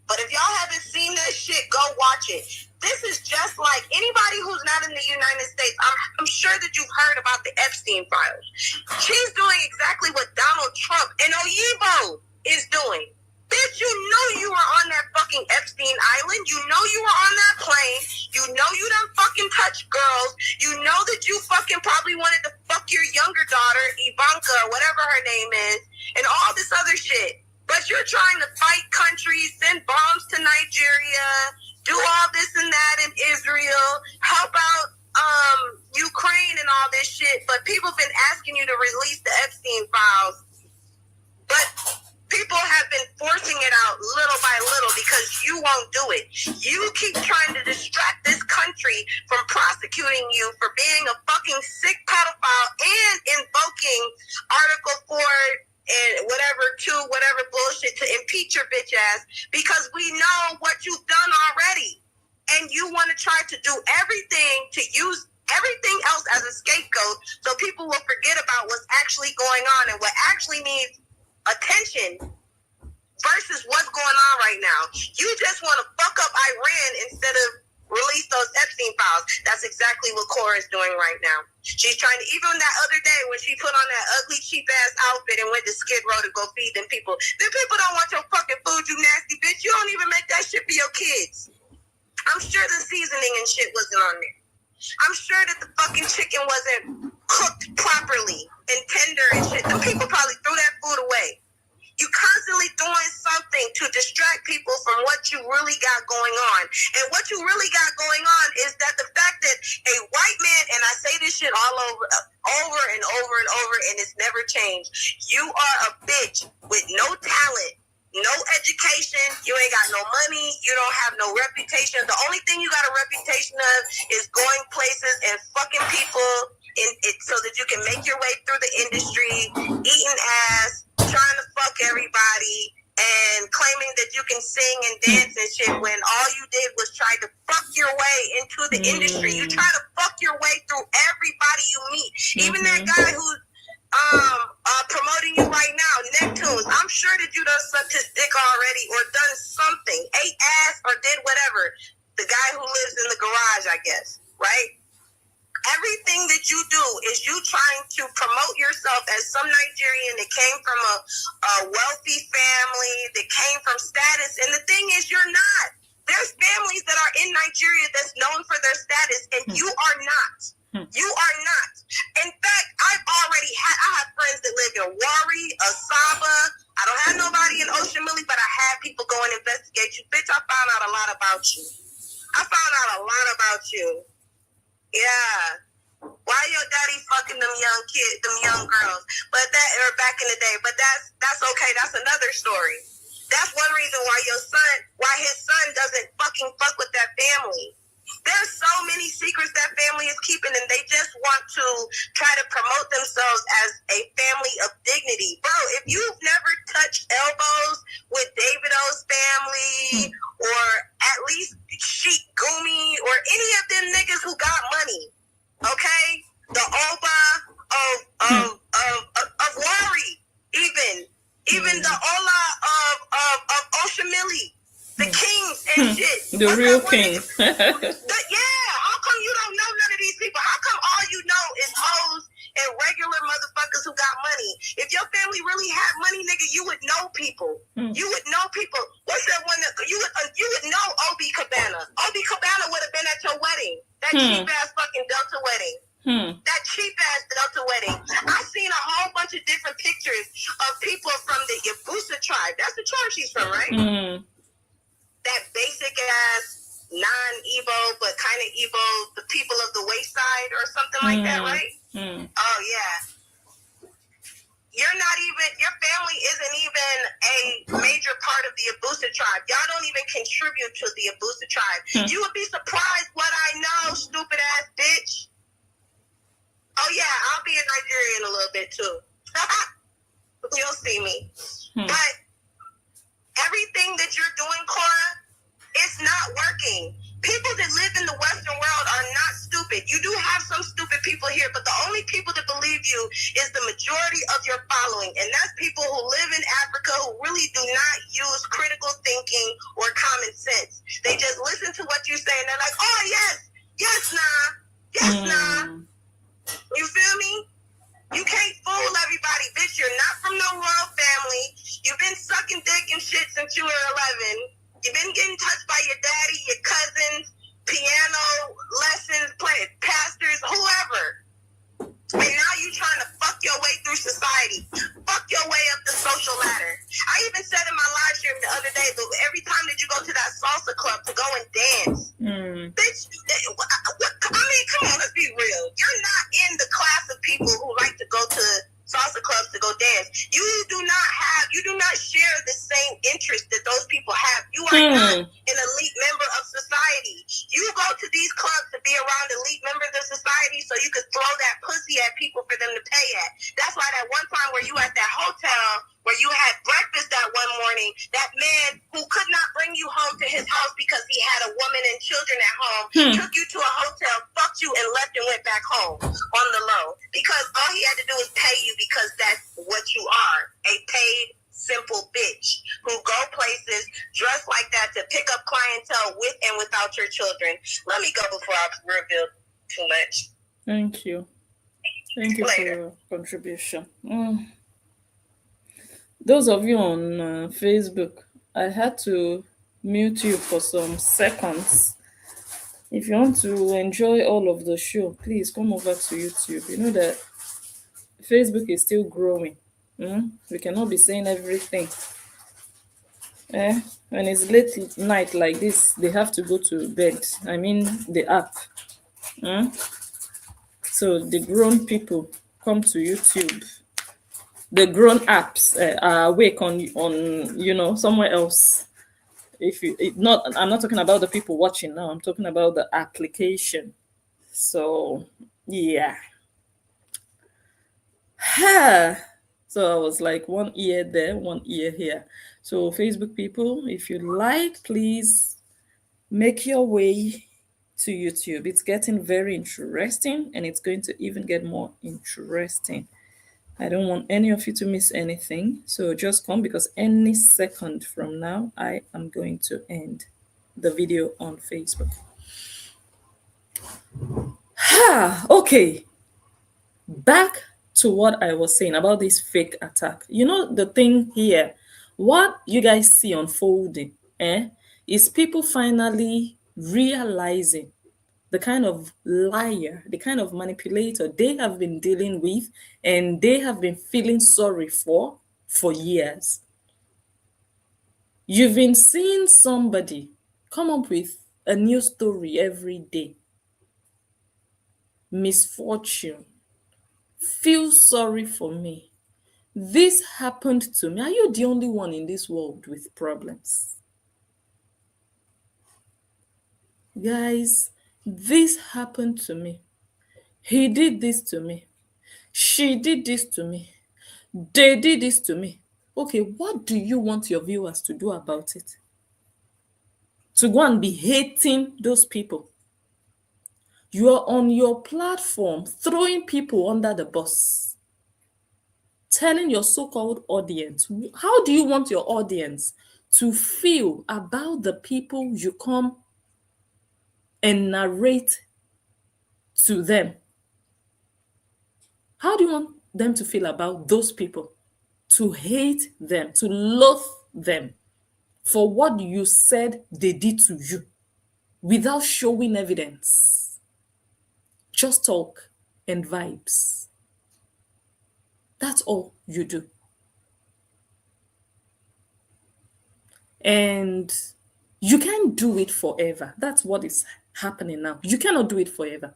But if y'all haven't seen that shit, go watch it. This is just like anybody who's not in the United States. I'm sure that you've heard about the Epstein files. She's doing exactly what Donald Trump and Oyibo is doing. Bitch, you know you were on that fucking Epstein Island. You know you were on that plane. You know you done fucking touched girls. You know that you fucking probably wanted to fuck your younger daughter, Ivanka, or whatever her name is, and all this other shit. But you're trying to fight countries, send bombs to Nigeria, do all this and that in Israel, help out Ukraine and all this shit. But people have been asking you to release the Epstein files. But people have been forcing it out little by little because you won't do it. You keep trying to distract this country from prosecuting you for being a fucking sick pedophile and invoking Article 4 and whatever bullshit to impeach your bitch ass because we know what you've done already. And you want to try to do everything to use everything else as a scapegoat so people will forget about what's actually going on and what actually needs attention versus what's going on right now. You just want to fuck up Iran instead of release those Epstein files. That's exactly what Cora is doing right now. She's trying to, even that other day when she put on that ugly cheap ass outfit and went to Skid Row to go feed them people don't want your fucking food, you nasty bitch. You don't even make that shit for your kids. I'm sure the seasoning and shit wasn't on there. I'm sure that the fucking chicken wasn't cooked properly and tender and shit. Them people probably threw that food away. You constantly doing something to distract people from what you really got going on. And what you really got going on is that the fact that a white man, and I say this shit all over and over and over, and it's never changed. You are a bitch with no talent, no education, you ain't got no money, you don't have no reputation. The only thing you got a reputation of is going places and fucking people so that you can make your way through the industry, eating ass, trying to fuck everybody, and claiming that you can sing and dance and shit when all you did was try to fuck your way into the industry. You try to fuck your way through everybody you meet. Even that guy who's promoting you right now, Neptunes, I'm sure that you done sucked his dick already or done something, ate ass or did whatever. The guy who lives in the garage, I guess, right? Everything that you do is you trying to promote yourself as some Nigerian that came from a wealthy family, that came from status. And the thing is, you're not. There's families that are in Nigeria that's known for their status, and you are not. You are not. In fact, I have friends that live in Wari, Asaba. I don't have nobody in Ocean Millie, but I had people go and investigate you. Bitch, I found out a lot about you. Yeah. Why your daddy fucking them young kids, them young girls? But that, or back in the day, but that's okay. That's another story. That's one reason why his son doesn't fucking fuck with that family. There's so many secrets that family is keeping, and they just want to try to promote themselves as a family of dignity. Bro, if you've never touched elbows with David O's family, or at least Sheik Gumi, or any of them niggas who got money, okay? The Oba of Wari, even the Ola of Oshamili, the kings and shit. The real kings. Yeah, how come you don't know none of these people? How come all you know is hoes and regular motherfuckers who got money? If your family really had money, nigga, you would know people. You would know people. What's that one that you would know? Obi Cabana. Obi Cabana would have been at your wedding. That cheap ass fucking Delta wedding. That cheap ass Delta wedding. I seen a whole bunch of different pictures of people from the Yabusa tribe. That's the tribe she's from, right? That basic ass non-Igbo but kind of Igbo, the people of the wayside or something like that, right? Oh yeah. Your family isn't even a major part of the Abusa tribe. Y'all don't even contribute to the Abusa tribe. You would be surprised what I know, stupid ass bitch. Oh yeah, I'll be in Nigeria in a little bit too. You'll see me. But everything that you're doing, Cora, it's not working. People that live in the Western world are not stupid. You do have some stupid people here, but the only people that believe you is the majority of your following. And that's people who live in Africa who really do not use critical thinking or common sense. They just listen to what you say and they're like, oh, yes, nah, yes, nah. You feel me? You can't fool everybody, bitch. You're not from no royal family. You've been sucking dick and shit since you were 11. You've been getting touched by your daddy, your cousins, piano lessons, pastors, whoever. And now you trying to fuck your way through society. Fuck your way up the social ladder. I even said in my live stream the other day, but every time that you go to that salsa club to go and dance, bitch, I mean, come on, let's be real. You're not in the class of people who like to go to salsa clubs to go dance. You do not share the same interest that those people have. You are not an elite member of society. You go to these clubs to be around elite members of society so you could throw that pussy at people for them to pay at. That's why that one time where you at that hotel where you had breakfast that one morning, that man who could not bring you home to his house because he had a woman and children at home, took you to a hotel, fucked you, and left and went back home on the low. Because all he had to do was pay you because that's what you are, a paid, simple bitch who go places dressed like that to pick up clientele with and without your children. Let me go before I reveal too much. Thank you. Thank you for your contribution. Those of you on Facebook, I had to mute you for some seconds. If you want to enjoy all of the show, please come over to YouTube. You know that Facebook is still growing. We cannot be saying everything. When it's late night like this, they have to go to bed. I mean, the app. So the grown people come to YouTube. The grown apps are awake on somewhere else. I'm not talking about the people watching now. I'm talking about the application. So yeah. So I was like one ear there, one ear here. So Facebook people, if you like, please make your way to YouTube. It's getting very interesting, and it's going to even get more interesting. I don't want any of you to miss anything. So just come, because any second from now, I am going to end the video on Facebook. Okay. Back to what I was saying about this fake attack. You know, the thing here, what you guys see unfolding, is people finally realizing the kind of liar, the kind of manipulator they have been dealing with and they have been feeling sorry for years. You've been seeing somebody come up with a new story every day. Misfortune. Feel sorry for me. This happened to me. Are you the only one in this world with problems? Guys, this happened to me. He did this to me. She did this to me. They did this to me. Okay, what do you want your viewers to do about it? To go and be hating those people. You are on your platform throwing people under the bus, telling your so-called audience, how do you want your audience to feel about the people you come and narrate to them? How do you want them to feel about those people? To hate them, to loathe them for what you said they did to you without showing evidence. Just talk and vibes. That's all you do. And you can't do it forever. That's what is happening now. You cannot do it forever.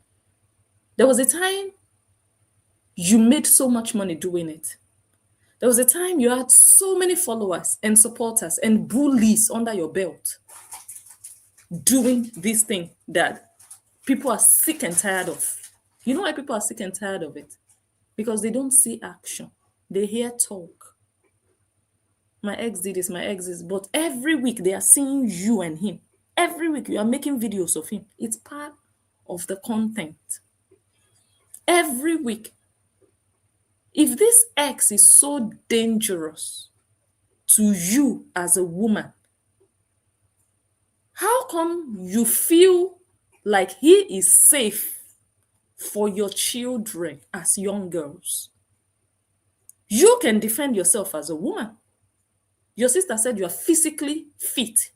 There was a time you made so much money doing it. There was a time you had so many followers and supporters and bullies under your belt doing this thing that people are sick and tired of. You know why people are sick and tired of it? Because they don't see action. They hear talk. My ex did this, my ex is, but every week they are seeing you and him. Every week you are making videos of him. It's part of the content. Every week. If this ex is so dangerous to you as a woman, how come you feel like he is safe for your children as young girls? You can defend yourself as a woman. Your sister said you are physically fit.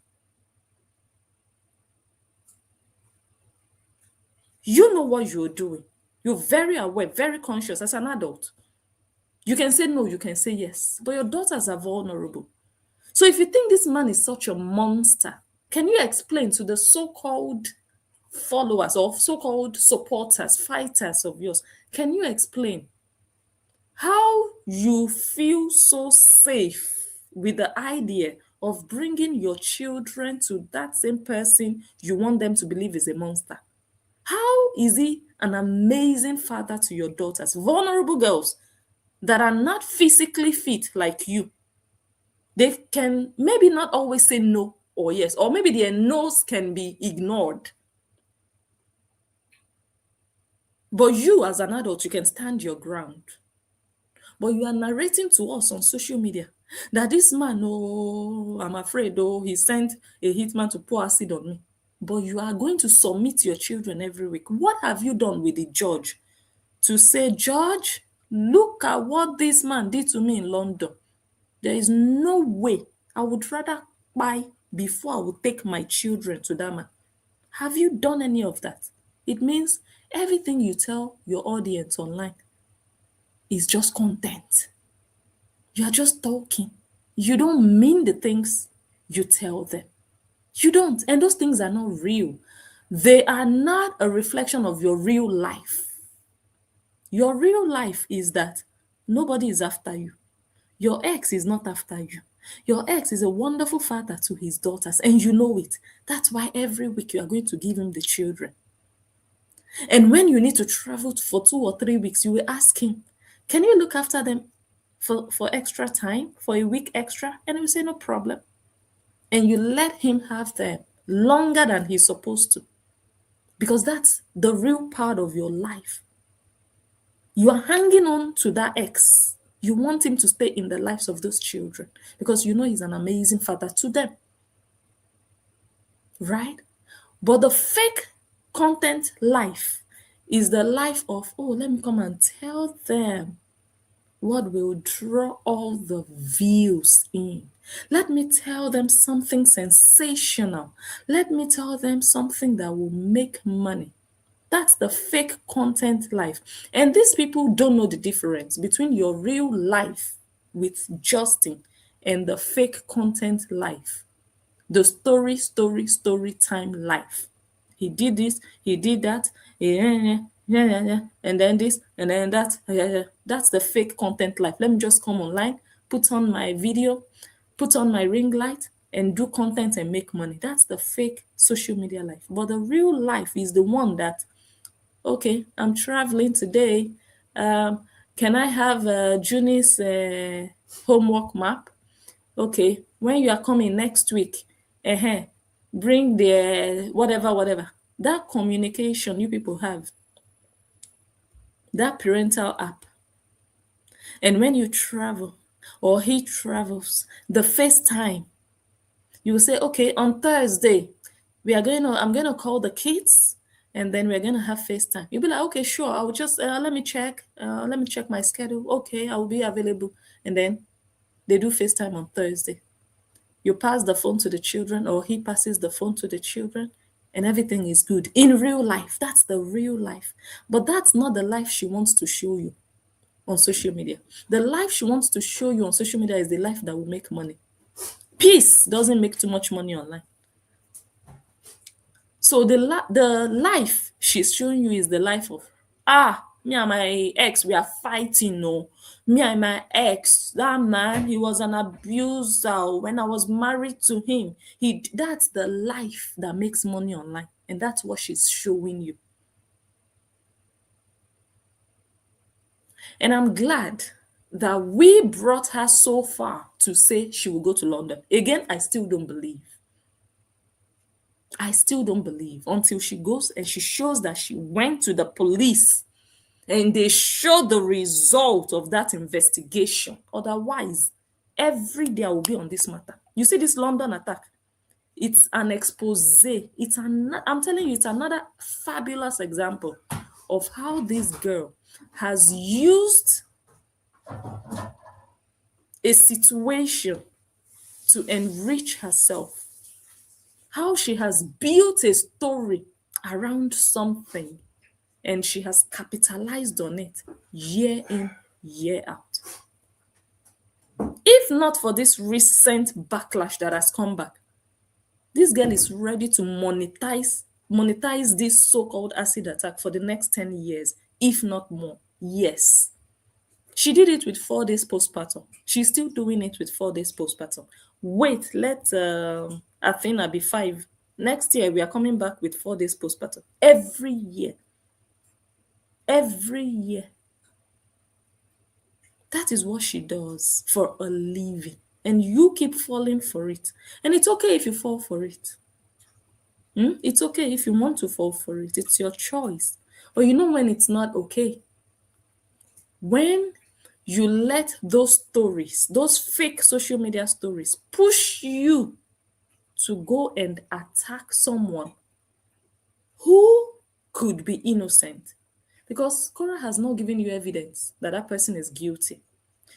You know what you're doing. You're very aware, very conscious as an adult. You can say no, you can say yes, but your daughters are vulnerable. So if you think this man is such a monster, can you explain to the so-called followers or so-called supporters, fighters of yours, can you explain how you feel so safe with the idea of bringing your children to that same person you want them to believe is a monster? How is he an amazing father to your daughters, vulnerable girls that are not physically fit like you? They can maybe not always say no or yes, or maybe their no's can be ignored. But you as an adult, you can stand your ground. But you are narrating to us on social media that this man, oh, I'm afraid, oh, he sent a hitman to pour acid on me. But you are going to submit your children every week. What have you done with the judge to say, Judge, look at what this man did to me in London? There is no way. I would rather buy before I would take my children to that man. Have you done any of that? It means everything you tell your audience online is just content. You are just talking. You don't mean the things you tell them. You don't. And those things are not real. They are not a reflection of your real life. Your real life is that nobody is after you. Your ex is not after you. Your ex is a wonderful father to his daughters, and you know it. That's why every week you are going to give him the children. And when you need to travel for 2 or 3 weeks, you will ask him, can you look after them for extra time, for a week extra? And he will say, no problem. And you let him have them longer than he's supposed to, because that's the real part of your life. You are hanging on to that ex. You want him to stay in the lives of those children because you know he's an amazing father to them. Right? But the fake content life is the life of, oh, let me come and tell them what will draw all the views in. Let me tell them something sensational. Let me tell them something that will make money. That's the fake content life. And these people don't know the difference between your real life with Justin and the fake content life. The story time life. He did this, he did that. Yeah. And then this, and then that. Yeah. That's the fake content life. Let me just come online, put on my video, put on my ring light, and do content and make money. That's the fake social media life. But the real life is the one that, okay, I'm traveling today. Um, can I have Juni's homework map? Okay, when you are coming next week, bring the whatever. That communication you people have, that parental app. And when you travel or he travels, the first time you will say, okay, on Thursday, I'm gonna call the kids and then we're gonna have FaceTime. You'll be like, okay, sure, I'll just let me check my schedule. Okay, I'll be available. And then they do FaceTime on Thursday. You pass the phone to the children, or he passes the phone to the children, and everything is good. In real life, that's the real life. But that's not the life she wants to show you on social media. The life she wants to show you on social media is the life that will make money. Peace doesn't make too much money online. So the life she's showing you is the life of, me and my ex, we are fighting. No, me and my ex, that man, he was an abuser. When I was married to him, that's the life that makes money online, and that's what she's showing you. And I'm glad that we brought her so far to say she will go to London. Again, I still don't believe. I still don't believe until she goes and she shows that she went to the police and they show the result of that investigation. Otherwise, every day I will be on this matter. You see this London attack? It's an expose. I'm telling you, it's another fabulous example of how this girl has used a situation to enrich herself. How she has built a story around something and she has capitalized on it year in, year out. If not for this recent backlash that has come back, this girl is ready to monetize this so-called acid attack for the next 10 years, if not more. Yes. She did it with 4 days postpartum. She's still doing it with 4 days postpartum. Wait, let Athena be 5. Next year, we are coming back with 4 days postpartum. Every year. Every year. That is what she does for a living. And you keep falling for it. And it's okay if you fall for it. It's okay if you want to fall for it. It's your choice. But you know when it's not okay? When you let those stories, those fake social media stories, push you to go and attack someone who could be innocent. Because Cora has not given you evidence that that person is guilty.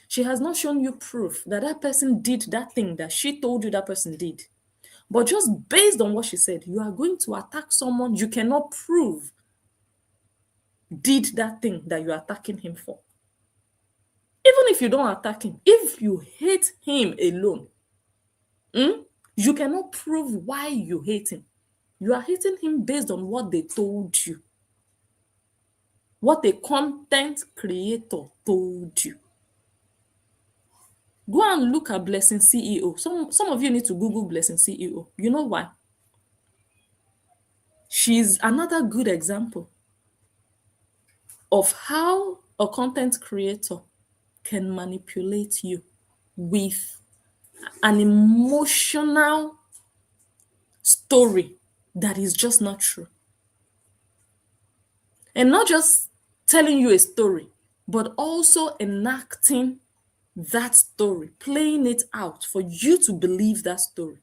She has not shown you proof that that person did that thing that she told you that person did. But just based on what she said, you are going to attack someone you cannot prove did that thing that you're attacking him for. Even if you don't attack him, if you hate him alone, you cannot prove why you hate him. You are hating him based on what they told you, what a content creator told you. Go and look at Blessing CEO. Some of you need to Google Blessing CEO. You know why? She's another good example of how a content creator can manipulate you with an emotional story that is just not true. And not just telling you a story, but also enacting that story, playing it out for you to believe that story.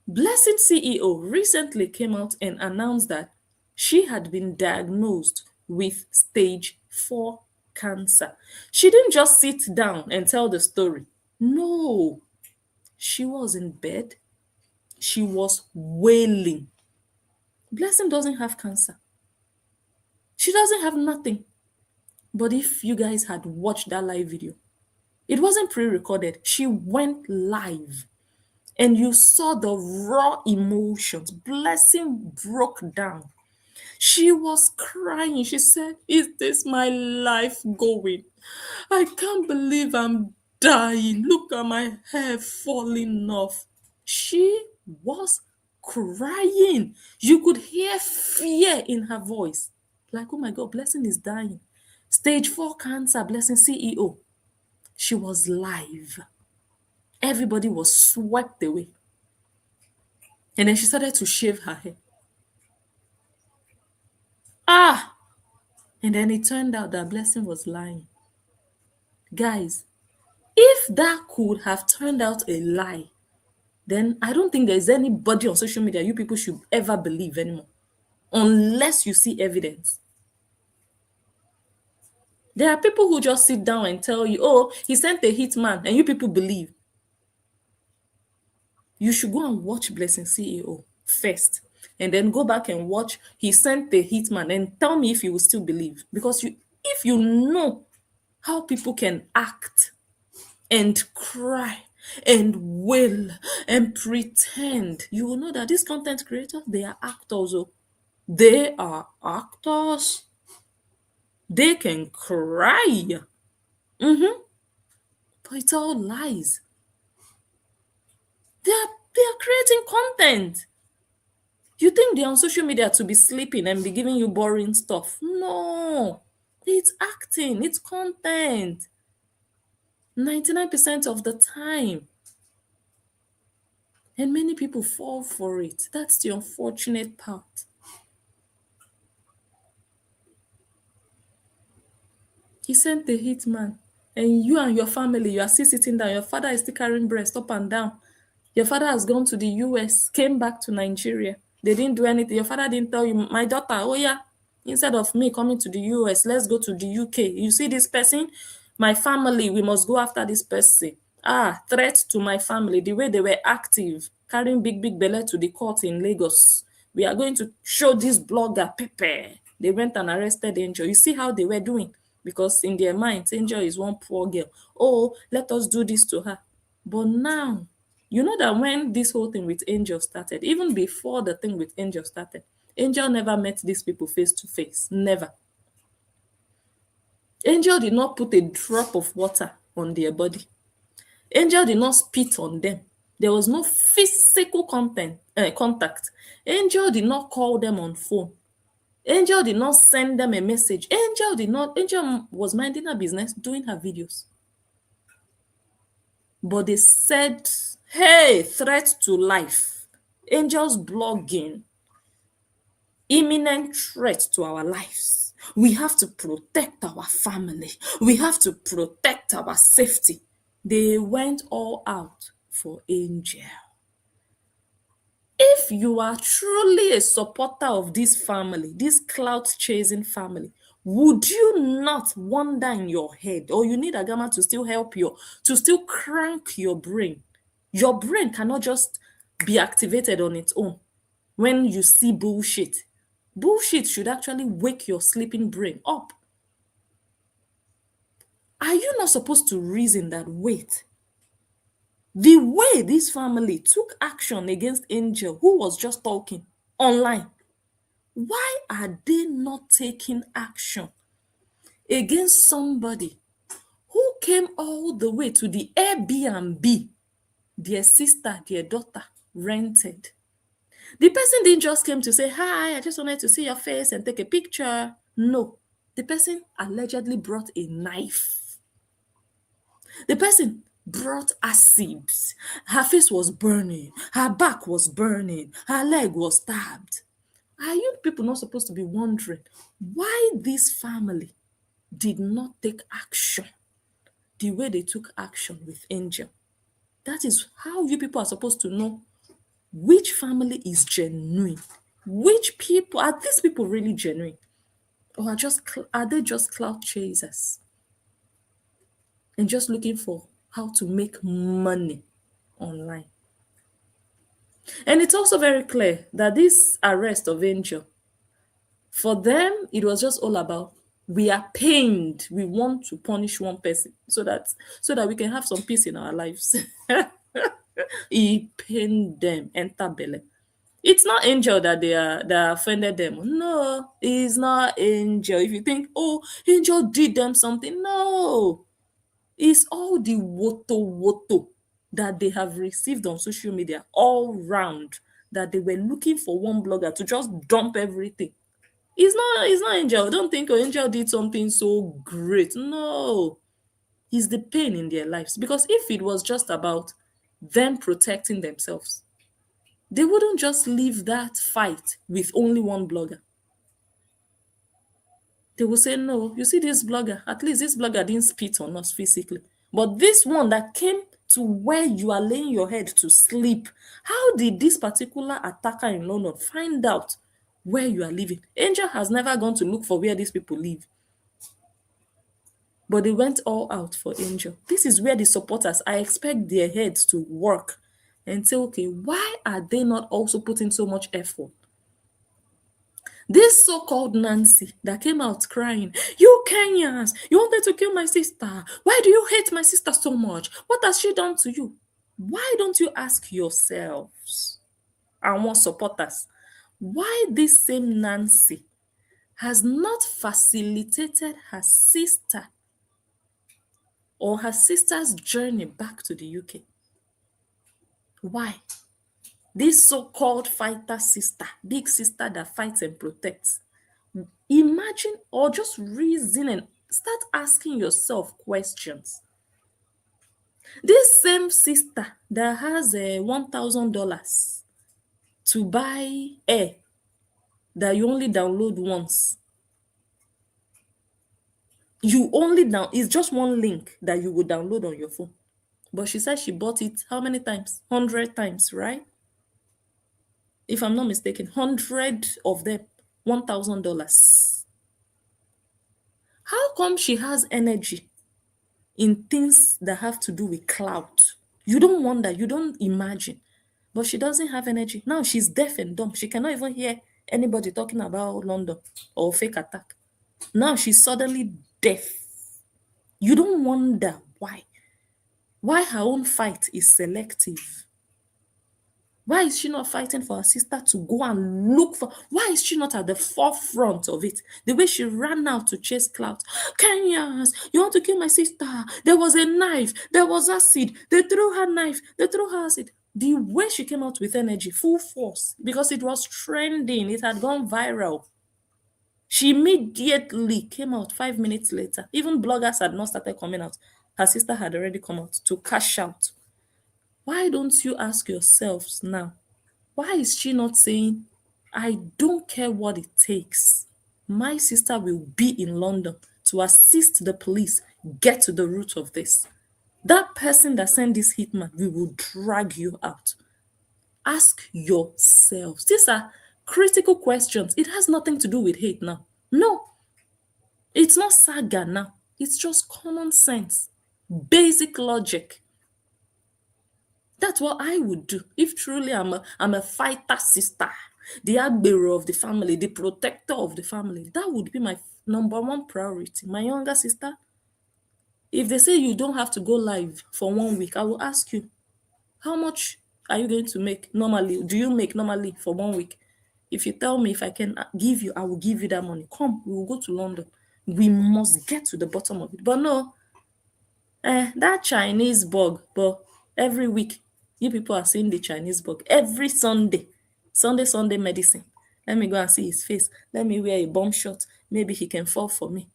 Blessing CEO recently came out and announced that she had been diagnosed with stage 4 cancer. She didn't just sit down and tell the story. No, she was in bed. She was wailing. Blessing doesn't have cancer. She doesn't have nothing. But if you guys had watched that live video, it wasn't pre-recorded. She went live and you saw the raw emotions. Blessing broke down. She was crying. She said, "Is this my life going? I can't believe I'm dying. Look at my hair falling off." She was crying. You could hear fear in her voice. Like, oh my God, Blessing is dying. Stage 4 cancer, Blessing CEO. She was live. Everybody was swept away. And then she started to shave her hair. Ah! And then it turned out that Blessing was lying. Guys, if that could have turned out a lie, then I don't think there's anybody on social media you people should ever believe anymore. Unless you see evidence. There are people who just sit down and tell you, oh, he sent a hitman, and you people believe. You should go and watch Blessing CEO first, and then go back and watch he sent the hitman, and tell me if you will still believe. Because if you know how people can act and cry and wail and pretend, you will know that these content creators, they are actors. Oh. They are actors. They can cry. But it's all lies. They are creating content. You think they're on social media to be sleeping and be giving you boring stuff? No. It's acting. It's content. 99% of the time. And many people fall for it. That's the unfortunate part. He sent the hitman, and you and your family, you are still sitting down. Your father is still carrying breast up and down. Your father has gone to the US, came back to Nigeria. They didn't do anything. Your father didn't tell you, my daughter, oh yeah, instead of me coming to the US, let's go to the UK. You see this person? My family, we must go after this person. Threat to my family, the way they were active, carrying big belly to the court in Lagos. We are going to show this blogger, Pepe. They went and arrested Angel. You see how they were doing? Because in their minds, Angel is one poor girl. Oh, let us do this to her. But now, you know that when this whole thing with Angel started, even before the thing with Angel started, Angel never met these people face to face. Never. Angel did not put a drop of water on their body. Angel did not spit on them. There was no physical contact. Angel did not call them on phone. Angel did not send them a message. Angel was minding her business, doing her videos. But they said, hey, threat to life. Angel's blogging. Imminent threat to our lives. We have to protect our family. We have to protect our safety. They went all out for Angel. If you are truly a supporter of this family, this clout-chasing family, would you not wonder in your head, or you need Agama to still help you, to still crank your brain? Your brain cannot just be activated on its own when you see bullshit. Bullshit should actually wake your sleeping brain up. Are you not supposed to reason that, wait, the way this family took action against Angel, who was just talking online, why are they not taking action against somebody who came all the way to the Airbnb their sister, their daughter rented? The person didn't just come to say, hi, I just wanted to see your face and take a picture. No, the person allegedly brought a knife. The person brought acid. Her face was burning. Her back was burning. Her leg was stabbed. Are you people not supposed to be wondering why this family did not take action the way they took action with Angel? That is how you people are supposed to know which family is genuine. Which people, are these people really genuine? Or are they just clout chasers? And just looking for how to make money online. And it's also very clear that this arrest of Angel, for them, it was just all about, we are pained. We want to punish one person so that we can have some peace in our lives. He pained them, enter belly. It's not Angel that offended them. No, it's not Angel. If you think, oh, Angel did them something, no. It's all the woto that they have received on social media all round, that they were looking for one blogger to just dump everything. It's not Angel. Don't think, oh, Angel did something so great. No. It's the pain in their lives. Because if it was just about them protecting themselves, they wouldn't just leave that fight with only one blogger. They will say, no, you see this blogger, at least this blogger didn't spit on us physically. But this one that came to where you are laying your head to sleep, how did this particular attacker in London find out where you are living? Angel has never gone to look for where these people live. But they went all out for Angel. This is where the supporters, I expect their heads to work and say, okay, why are they not also putting so much effort? This so-called Nancy that came out crying, you Kenyans, you wanted to kill my sister. Why do you hate my sister so much? What has she done to you? Why don't you ask yourselves, our supporters, why this same Nancy has not facilitated her sister or her sister's journey back to the UK? Why? This so-called fighter sister, big sister that fights and protects. Imagine, or just reason and start asking yourself questions. This same sister that has $1,000 to buy air that you only download once. It's just one link that you would download on your phone. But she said she bought it how many times? 100 times, right? If I'm not mistaken, 100 of them, $1,000. How come she has energy in things that have to do with clout? You don't wonder, you don't imagine. But she doesn't have energy. Now she's deaf and dumb. She cannot even hear anybody talking about London or fake attack. Now she's suddenly deaf. You don't wonder why. Why her own fight is selective. Why is she not fighting for her sister to go and look for? Why is she not at the forefront of it? The way she ran out to chase clout. Kenyans, you want to kill my sister? There was a knife. There was acid. They threw her knife. They threw her acid. The way she came out with energy, full force, because it was trending. It had gone viral. She immediately came out 5 minutes later. Even bloggers had not started coming out. Her sister had already come out to cash out. Why don't you ask yourselves now, why is she not saying, I don't care what it takes. My sister will be in London to assist the police get to the root of this. That person that sent this hitman, we will drag you out. Ask yourselves. These are critical questions. It has nothing to do with hate now. No, it's not saga now. It's just common sense, basic logic. That's what I would do if truly I'm a fighter sister, the agbero of the family, the protector of the family. That would be my number one priority. My younger sister, if they say you don't have to go live for 1 week, I will ask you, how much are you going to make normally? Do you make normally for 1 week? If you tell me if I can give you, I will give you that money. Come, we will go to London. We must get to the bottom of it. But no, that Chinese bug, but every week, you people are seeing the Chinese bug. Every Sunday, Sunday medicine. Let me go and see his face. Let me wear a bomb shot. Maybe he can fall for me.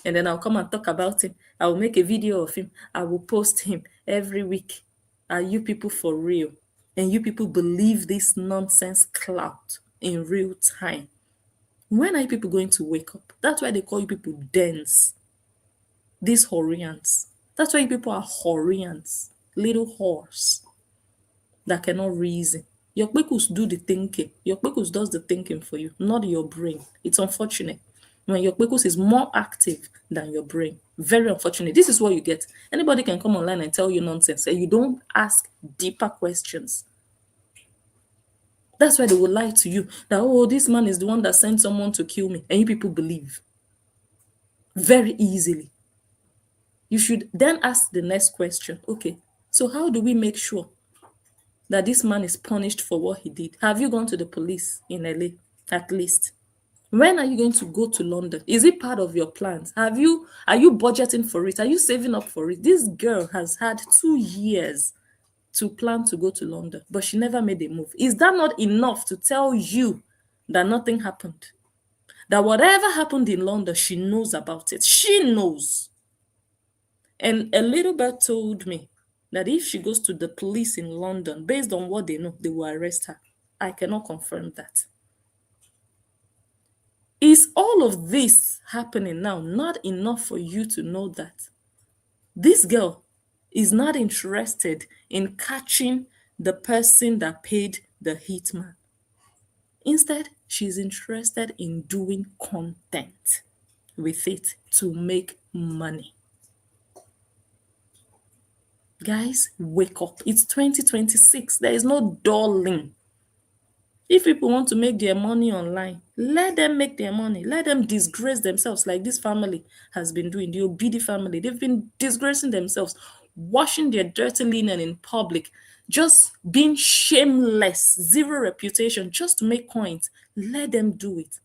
And then I'll come and talk about him. I will make a video of him. I will post him every week. Are you people for real? And you people believe this nonsense clout in real time. When are you people going to wake up? That's why they call you people dense. These Horians. That's why you people are Horians. Little horse that cannot reason. Your Kpekus do the thinking. Your Kpekus does the thinking for you, not your brain. It's unfortunate when your Kpekus is more active than your brain. Very unfortunate. This is what you get. Anybody can come online and tell you nonsense, and you don't ask deeper questions. That's why they will lie to you that, oh, this man is the one that sent someone to kill me, and you people believe very easily. You should then ask the next question. Okay, so how do we make sure that this man is punished for what he did? Have you gone to the police in LA at least? When are you going to go to London? Is it part of your plans? Are you budgeting for it? Are you saving up for it? This girl has had 2 years to plan to go to London, but she never made a move. Is that not enough to tell you that nothing happened? That whatever happened in London, she knows about it. She knows. And a little bit told me that if she goes to the police in London, based on what they know, they will arrest her. I cannot confirm that. Is all of this happening now not enough for you to know that this girl is not interested in catching the person that paid the hitman? Instead, she's interested in doing content with it to make money. Guys, wake up. It's 2026. There is no dulling. If people want to make their money online, let them make their money. Let them disgrace themselves like this family has been doing, the Obidi family. They've been disgracing themselves, washing their dirty linen in public, just being shameless, zero reputation, just to make coins. Let them do it.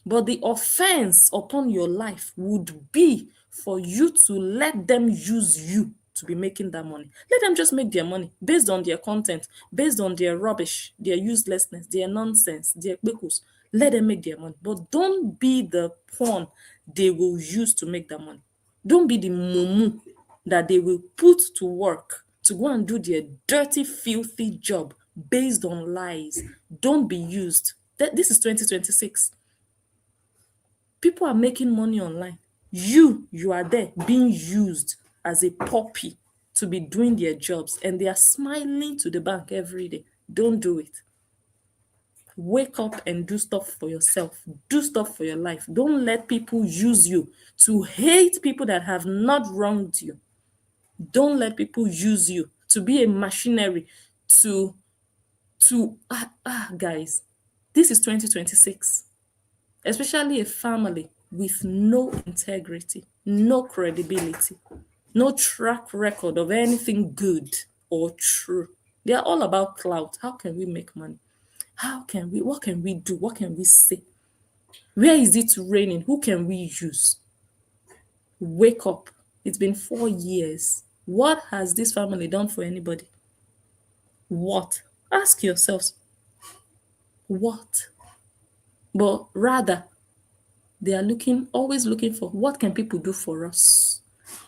But the offense upon your life would be for you to let them use you to be making that money. Let them just make their money based on their content, based on their rubbish, their uselessness, their nonsense, their kpekos. Let them make their money. But don't be the pawn they will use to make that money. Don't be the mumu that they will put to work to go and do their dirty, filthy job based on lies. Don't be used. This is 2026. People are making money online. You are there being used as a puppy to be doing their jobs, and they are smiling to the bank every day. Don't do it. Wake up and do stuff for yourself. Do stuff for your life. Don't let people use you to hate people that have not wronged you. Don't let people use you to be a machinery guys, this is 2026. Especially a family with no integrity, no credibility, no track record of anything good or true. They are all about clout. How can we make money? What can we do? What can we say? Where is it raining? Who can we use? Wake up. It's been 4 years. What has this family done for anybody? What? Ask yourselves. What? But rather, they are always looking for what can people do for us?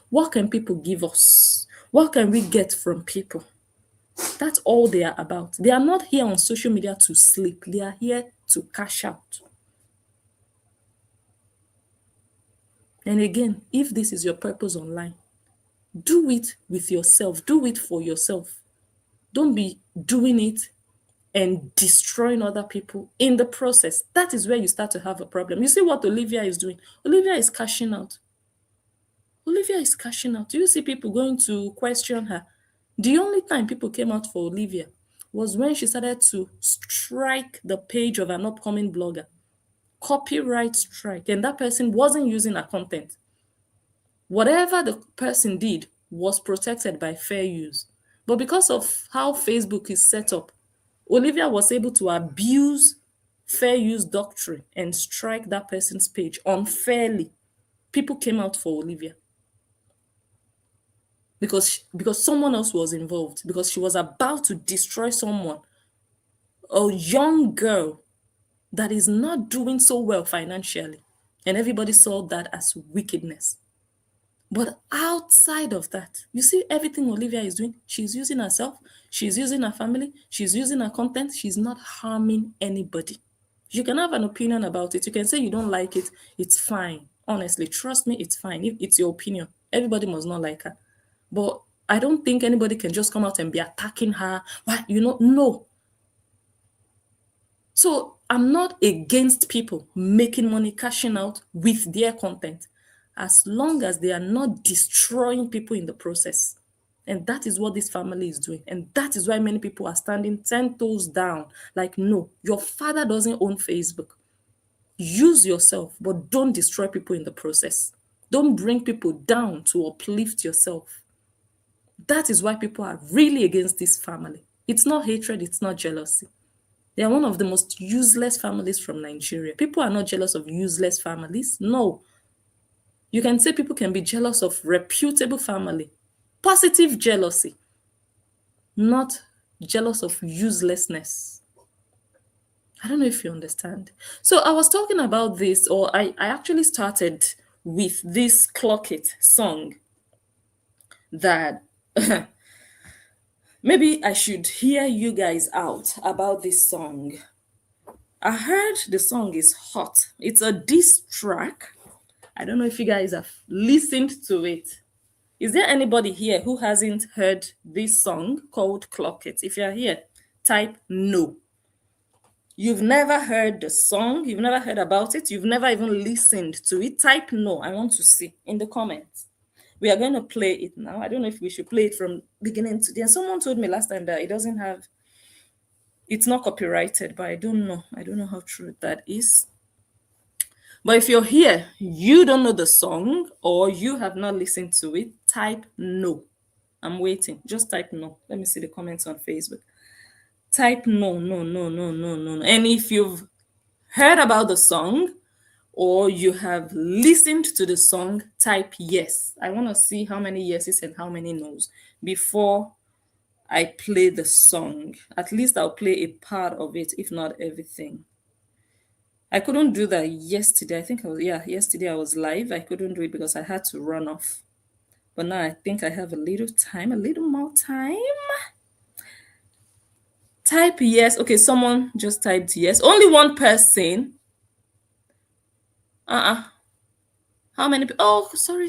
What can people give us? What can we get from people? That's all they are about. They are not here on social media to sleep. They are here to cash out. And again, if this is your purpose online, do it with yourself. Do it for yourself. Don't be doing it and destroying other people in the process. That is where you start to have a problem. You see what Olivia is doing? Olivia is cashing out. Olivia is cashing out. Do you see people going to question her? The only time people came out for Olivia was when she started to strike the page of an upcoming blogger. Copyright strike. And that person wasn't using her content. Whatever the person did was protected by fair use. But because of how Facebook is set up, Olivia was able to abuse fair use doctrine and strike that person's page unfairly. People came out for Olivia because someone else was involved, because she was about to destroy someone, a young girl that is not doing so well financially. And everybody saw that as wickedness. But outside of that, you see everything Olivia is doing, she's using herself, she's using her family, she's using her content, she's not harming anybody. You can have an opinion about it. You can say you don't like it. It's fine. Honestly, trust me, it's fine. If it's your opinion, everybody must not like her. But I don't think anybody can just come out and be attacking her. Why? No. So I'm not against people making money, cashing out with their content, as long as they are not destroying people in the process. And that is what this family is doing. And that is why many people are standing 10 toes down. Like, no, your father doesn't own Facebook. Use yourself, but don't destroy people in the process. Don't bring people down to uplift yourself. That is why people are really against this family. It's not hatred, it's not jealousy. They are one of the most useless families from Nigeria. People are not jealous of useless families. No. You can say people can be jealous of reputable family. Positive jealousy, not jealous of uselessness. I don't know if you understand. So I was talking about this, or I actually started with this Clock It song that maybe I should hear you guys out about this song. I heard the song is hot. It's a diss track. I don't know if you guys have listened to it. Is there anybody here who hasn't heard this song called Clock It? If you're here, type no. You've never heard the song, you've never heard about it, you've never even listened to it, type no. I want to see in the comments. We are going to play it now. I don't know if we should play it from beginning to the end. Someone told me last time that it doesn't have, it's not copyrighted, but I don't know. I don't know how true that is. But if you're here, you don't know the song or you have not listened to it, type no. I'm waiting. Just type no. Let me see the comments on Facebook. Type no, no, no, no, no, no. And if you've heard about the song or you have listened to the song, type yes. I want to see how many yeses and how many no's before I play the song. At least I'll play a part of it, if not everything. I couldn't do that yesterday. I think yesterday I was live. I couldn't do it because I had to run off. But now I think I have a little more time. Type yes. Okay, someone just typed yes. Only one person. How many people? Oh, sorry.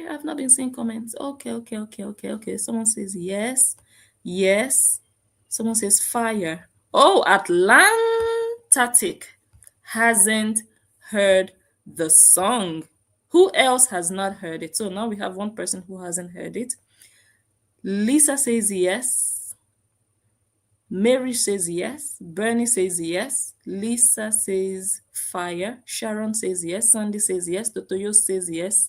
I've not been seeing comments. Okay. Someone says yes. Yes. Someone says fire. Oh, Atlantic hasn't heard the song. Who else has not heard it? So now we have one person who hasn't heard it. Lisa says yes. Mary says yes. Bernie says yes. Lisa says fire. Sharon says yes. Sandy says yes. Totoyo says yes.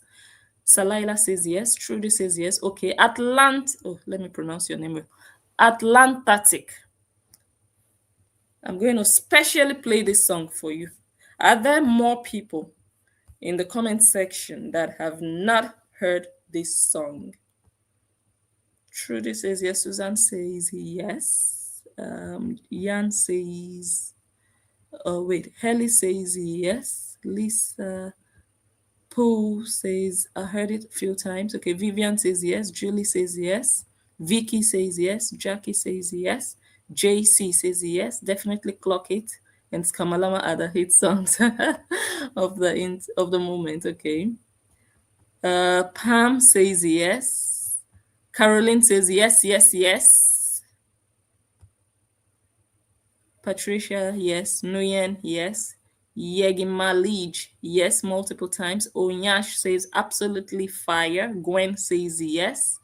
Salaila says yes. Trudy says yes. Okay. Let me pronounce your name. Atlantic. I'm going to specially play this song for you. Are there more people in the comment section that have not heard this song? Trudy says yes. Susan says yes. Jan says, Helly says yes. Lisa Pooh says, I heard it a few times. Okay, Vivian says yes. Julie says yes. Vicky says yes. Jackie says yes. JC says yes. Definitely Clock It. And Skamalama are the hit songs of the moment. Okay. Pam says yes. Caroline says yes. Patricia, yes. Nguyen, yes. Yegimalij, yes, multiple times. Onyash says absolutely fire. Gwen says yes.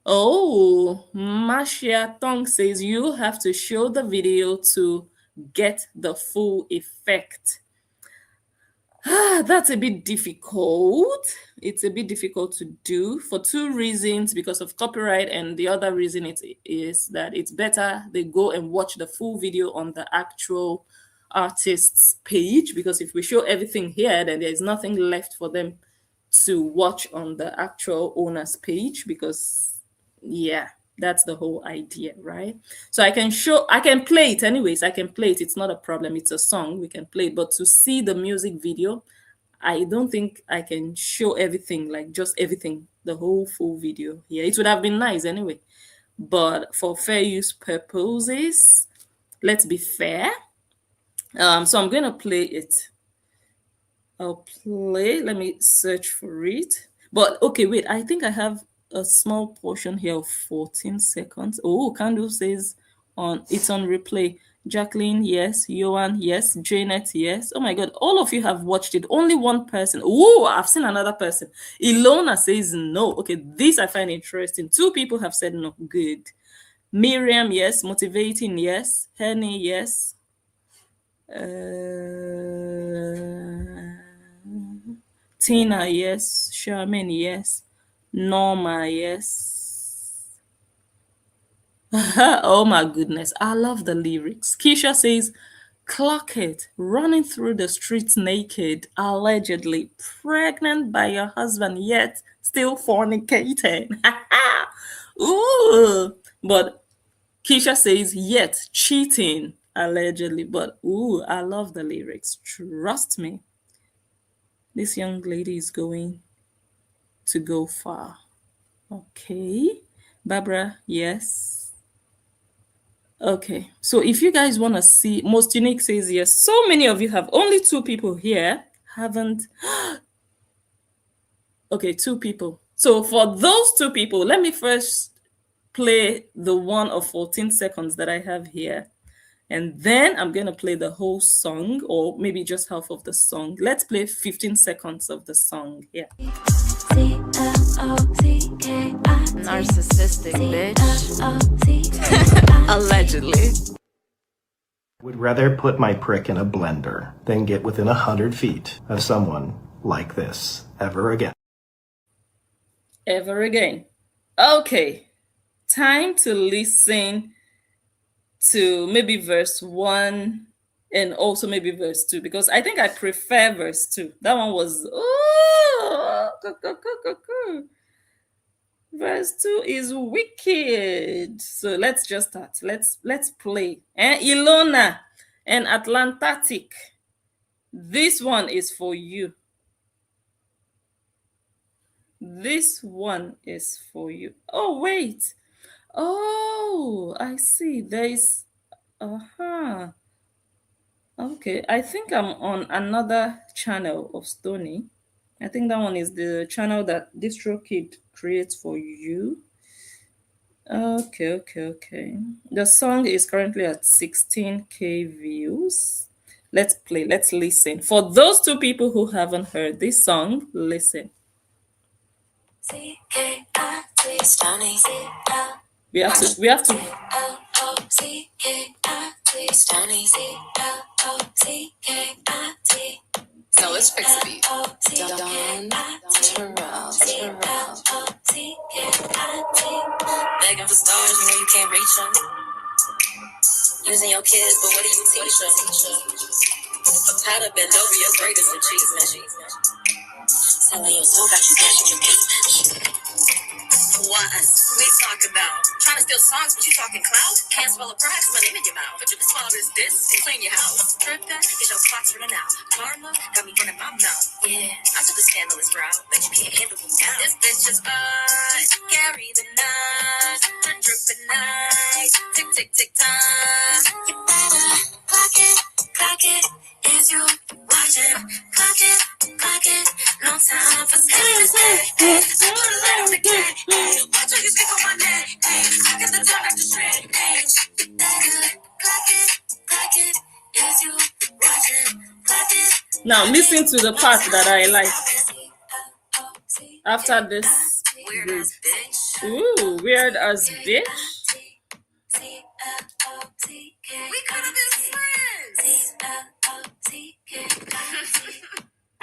Oh, Mashia Tong says you have to show the video to get the full effect. That's a bit difficult. It's a bit difficult to do for two reasons, because of copyright, and the other reason is that it's better they go and watch the full video on the actual artist's page, because if we show everything here, then there's nothing left for them to watch on the actual owner's page, because that's the whole idea, right? So I can play it anyways. I can play it. It's not a problem. It's a song. We can play it. But to see the music video, I don't think I can show everything, like just everything, the whole full video here. It would have been nice anyway. But for fair use purposes, let's be fair. So I'm going to play it. Let me search for it. But okay, wait, I think I have a small portion here of 14 seconds. Oh, Candle says it's on replay. Jacqueline, yes. Johan, yes. Janet, yes. Oh my God, all of you have watched it. Only one person. Oh, I've seen another person. Ilona says no. Okay, this I find interesting. 2 people have said no. Good. Miriam, yes. Motivating, yes. Henny, yes. Tina, yes. Charmaine, yes. Norma, yes. Oh my goodness. I love the lyrics. Keisha says, clock it, running through the streets naked, allegedly pregnant by your husband, yet still fornicating. Ooh. But Keisha says, yet cheating, allegedly. But ooh, I love the lyrics. Trust me. This young lady is going to go far. Okay. Barbara, yes. Okay. So if you guys want to see, most unique says yes. So many of you have, only two people here haven't. Okay, two people. So for those two people, let me first play the one of 14 seconds that I have here. And then I'm going to play the whole song, or maybe just half of the song. Let's play 15 seconds of the song here. Narcissistic bitch. Allegedly. Would rather put my prick in a blender than get within 100 feet of someone like this ever again. Ever again. Okay. Time to listen to maybe verse 1 and also maybe verse 2, because I think I prefer verse 2. That one was verse 2 is wicked. So let's just start. Let's play. Ilona and Atlantic. This one is for you. This one is for you. Oh, wait. Oh, I see. There is okay, I think I'm on another channel of Stonii. I think that one is the channel that Distro Kid creates for you. Okay. The song is currently at 16k views. Let's play, let's listen. For those two people who haven't heard this song, listen. We have to No, it's fixed to be. Don Terrell. Begging for stars, you know you can't reach them. Using your kids, but what do you teach them? How to bend over your greatest achievement. Selling your soul, got you cashing your feet. What? We talk about trying to steal songs, but you talking clout? Can't swallow pride, cause my name in your mouth. But you can swallow this and clean your house. Trip that, get your clocks running out. Karma got me running my mouth. Yeah, I took a scandalous route, but you can't handle me now. This bitch is us, carry the knife, dripping nice, tick, tick, tick, time. You better clock it, is you watching? Clock it, no time for scandalous. Put a light on the cat. Watch how you speak on my neck. I get the time after shred. Clock it, is you watching? Clock it. now listen to the part that I like. After this, Weird ass bitch. ooh, weird as bitch. We could have been friends.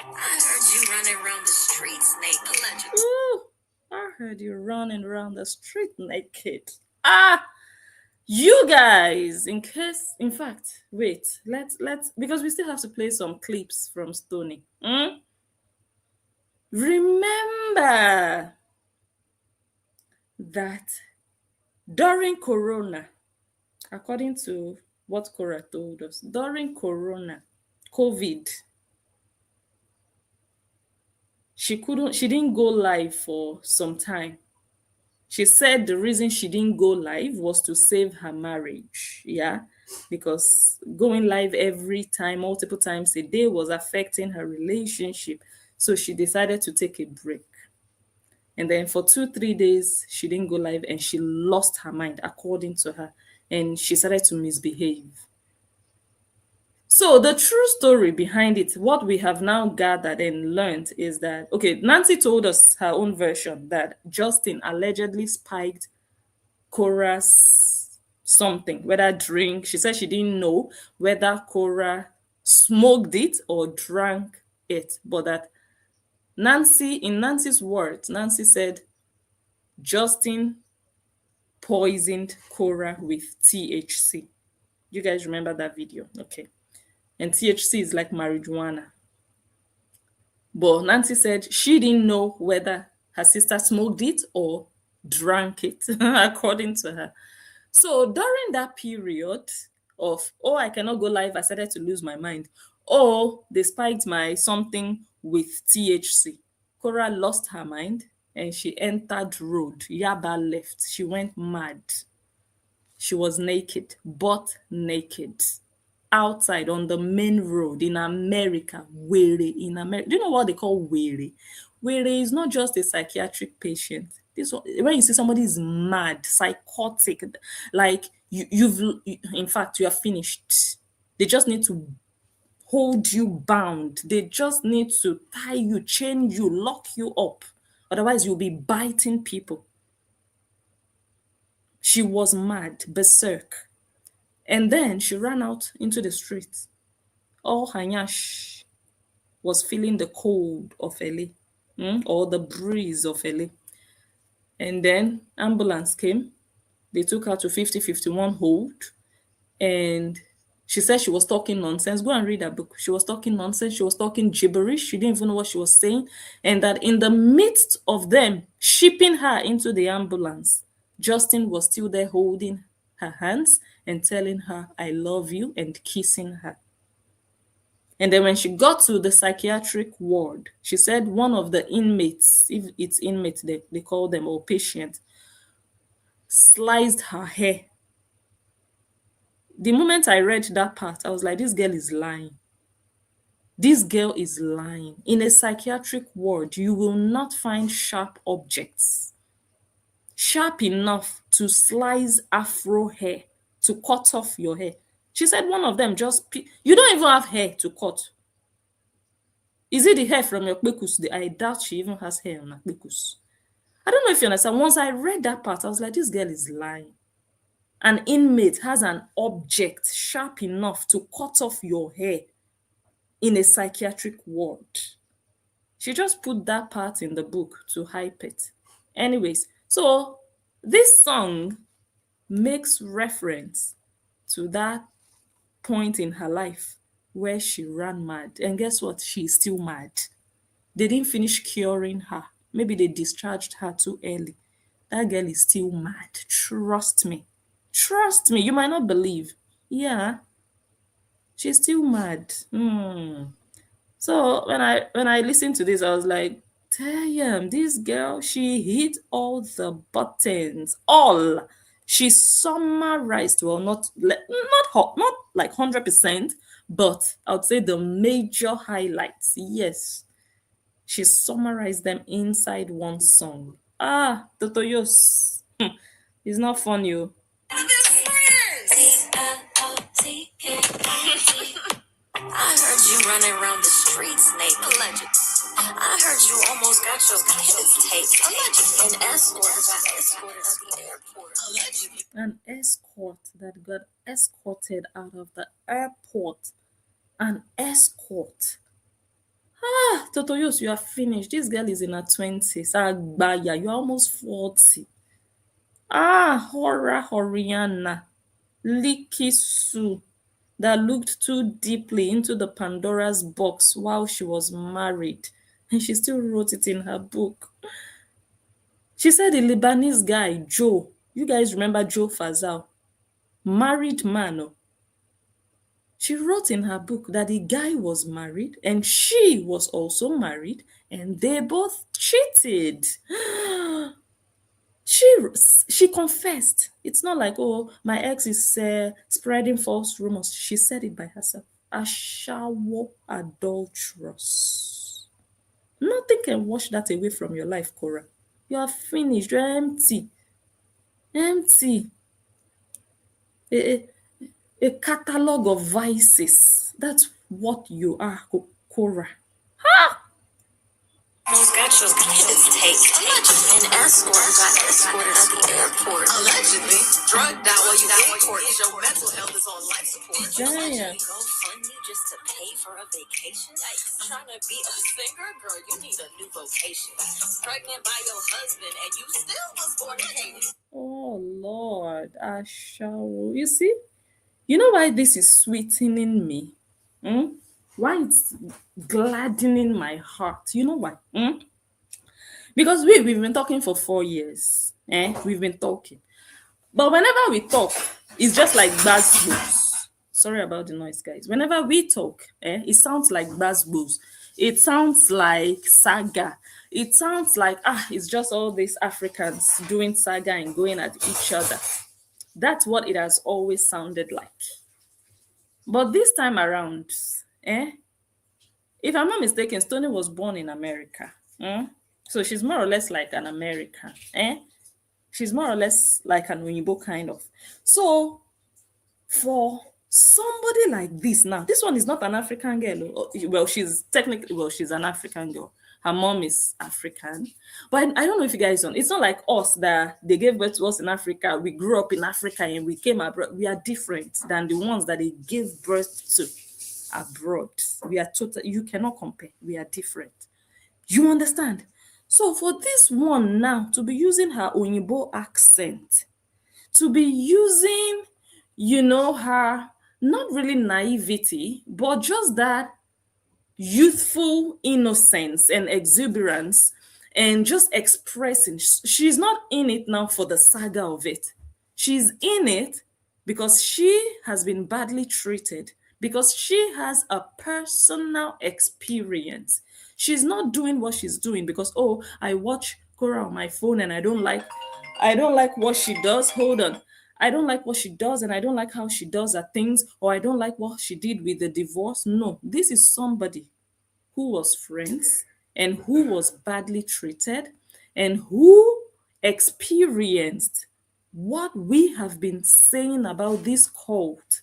I heard you running around the streets naked. Allegedly. Ooh, I heard you running around the street naked. You guys, in fact, wait, let's because we still have to play some clips from Stonii. Remember that during Corona, according to what Cora told us, during Corona, COVID, she didn't go live for some time. She said the reason she didn't go live was to save her marriage. Yeah, because going live every time, multiple times a day, was affecting her relationship. So she decided to take a break. And then for 2-3 days, she didn't go live and she lost her mind, according to her. And she started to misbehave. So the true story behind it, what we have now gathered and learned is that, okay, Nancy told us her own version that Justin allegedly spiked Cora's something, whether drink. She said she didn't know whether Cora smoked it or drank it, but that in Nancy's words, Nancy said Justin poisoned Cora with THC. You guys remember that video? Okay. And THC is like marijuana. But Nancy said she didn't know whether her sister smoked it or drank it, according to her. So during that period of, oh, I cannot go live, I started to lose my mind. Oh, they spiked my something with THC. Cora lost her mind and she entered road. Yaba left. She went mad. She was naked, butt naked, outside on the main road in America. Were in America. Do you know what they call were? Were is not just a psychiatric patient. This one, when you see somebody is mad, psychotic, like in fact, you are finished. They just need to hold you bound. They just need to tie you, chain you, lock you up. Otherwise, you'll be biting people. She was mad, berserk. And then she ran out into the street. All Hanyash was feeling the cold of LA, or the breeze of LA. And then ambulance came. They took her to 5051 hold. And she said she was talking nonsense. Go and read her book. She was talking nonsense. She was talking gibberish. She didn't even know what she was saying. And that in the midst of them shipping her into the ambulance, Justin was still there holding her hands and telling her, I love you, and kissing her. And then when she got to the psychiatric ward, she said one of the inmates, if it's inmates, they call them, or patient, sliced her hair. The moment I read that part, I was like, this girl is lying. This girl is lying. In a psychiatric ward, you will not find sharp objects. Sharp enough to slice afro hair, to cut off your hair. She said one of them just, you don't even have hair to cut. Is it the hair from your kpekus? I doubt she even has hair on her kpekus. I don't know if you understand. Once I read that part, I was like, this girl is lying. An inmate has an object sharp enough to cut off your hair in a psychiatric ward. She just put that part in the book to hype it. Anyways, so this song makes reference to that point in her life where she ran mad. And guess what? She's still mad. They didn't finish curing her. Maybe they discharged her too early. That girl is still mad. Trust me. Trust me. You might not believe. Yeah. She's still mad. So when I listened to this, I was like, damn, this girl, she hit all the buttons. All. She summarized, well, not like 100%, but I would say the major highlights. Yes. She summarized them inside one song. Totoyos. It's not fun, you. I heard you running around the streets naked. Alleged. I heard you almost got your kids taken. An escort got escorted at the airport. Allegedly. An escort that got escorted out of the airport. An escort. Totoyos, you are finished. This girl is in her 20s. Agbaya, you're almost 40. Horiana. Likisu. That looked too deeply into the Pandora's box while she was married. And she still wrote it in her book. She said the Lebanese guy, Joe, you guys remember Joe Fazal? Married man. She wrote in her book that the guy was married and she was also married and they both cheated. She confessed. It's not like, oh, my ex is spreading false rumors. She said it by herself. Ashawo adulterous. Nothing can wash that away from your life, Cora. You are finished. You're empty. Empty. A catalog of vices. That's what you are, Cora. Almost got your kids taken. An escort got escorted at the airport. Allegedly. Drugged out while you in court. Your mental health is on life support. Damn. Go fund you just to pay for a vacation. Trying to be a singer, girl, you need a new vocation. Pregnant by your husband and you still was fornicating. Oh, God. Ashawo. You see? You know why this is sweetening me? Why it's gladdening my heart? You know why? Because we've been talking for 4 years. We've been talking. But whenever we talk, it's just like buzzwords. Sorry about the noise, guys. Whenever we talk, it sounds like buzzwords. It sounds like saga. It sounds like, it's just all these Africans doing saga and going at each other. That's what it has always sounded like. But this time around, if I'm not mistaken, Stoney was born in America. So she's more or less like an American. She's more or less like an Uyibo kind of. So for somebody like this now, this one is not an African girl. Well, she's an African girl. Her mom is African. But I don't know if you guys know. It's not like us that they gave birth to us in Africa. We grew up in Africa and we came abroad. We are different than the ones that they gave birth to abroad. We are you cannot compare. We are different. You understand? So for this one now to be using her Oyibo accent, to be using, her not really naivety, but just that youthful innocence and exuberance and just expressing. She's not in it now for the saga of it. She's in it because she has been badly treated, because she has a personal experience. She's not doing what she's doing because, I watch Cora on my phone and I don't like what she does. Hold on. I don't like what she does and I don't like how she does her things, or I don't like what she did with the divorce. No, this is somebody who was friends and who was badly treated and who experienced what we have been saying about this cult.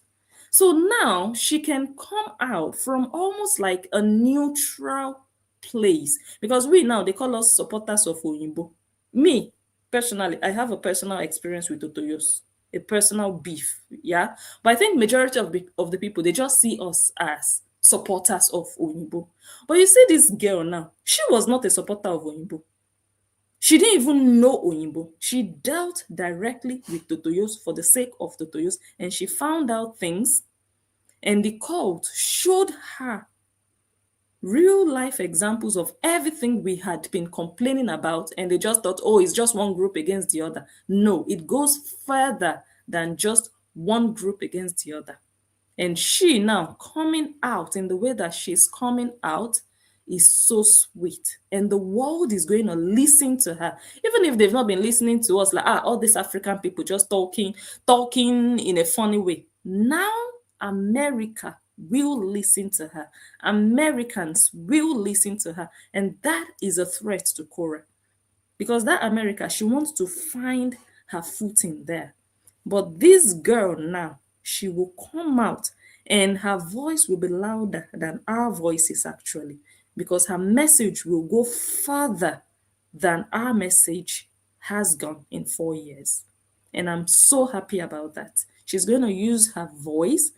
So now she can come out from almost like a neutral place, because they call us supporters of Oyinbo. Me, personally, I have a personal experience with Otoyos, a personal beef, yeah. But I think majority of the people, they just see us as supporters of Oyinbo. But you see this girl now, she was not a supporter of Oyinbo. She didn't even know Oyinbo. She dealt directly with Totoyos for the sake of Totoyos, and she found out things, and the cult showed her real life examples of everything we had been complaining about, and they just thought, it's just one group against the other. No, it goes further than just one group against the other. And she now coming out in the way that she's coming out is so sweet. And the world is going to listen to her. Even if they've not been listening to us, like, all these African people just talking in a funny way. Now, America will listen to her. Americans will listen to her. And that is a threat to Cora. Because that America, she wants to find her footing there. But this girl now, she will come out and her voice will be louder than our voices actually, because her message will go further than our message has gone in 4 years. And I'm so happy about that. She's going to use her voice.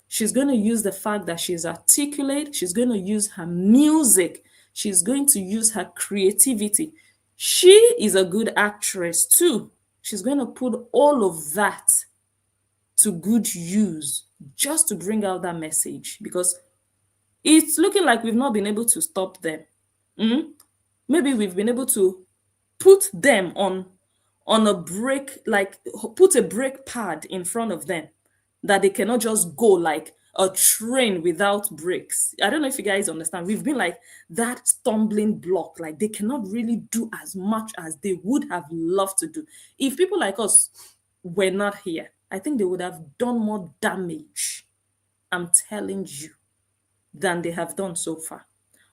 She's going to use the fact that she's articulate. She's going to use her music. She's going to use her creativity. She is a good actress too. She's going to put all of that to good use just to bring out that message, because it's looking like we've not been able to stop them. Maybe we've been able to put them on a break, like put a brake pad in front of them, that they cannot just go like a train without brakes. I don't know if you guys understand. We've been like that stumbling block, like they cannot really do as much as they would have loved to do. If people like us were not here, I think they would have done more damage, I'm telling you, than they have done so far.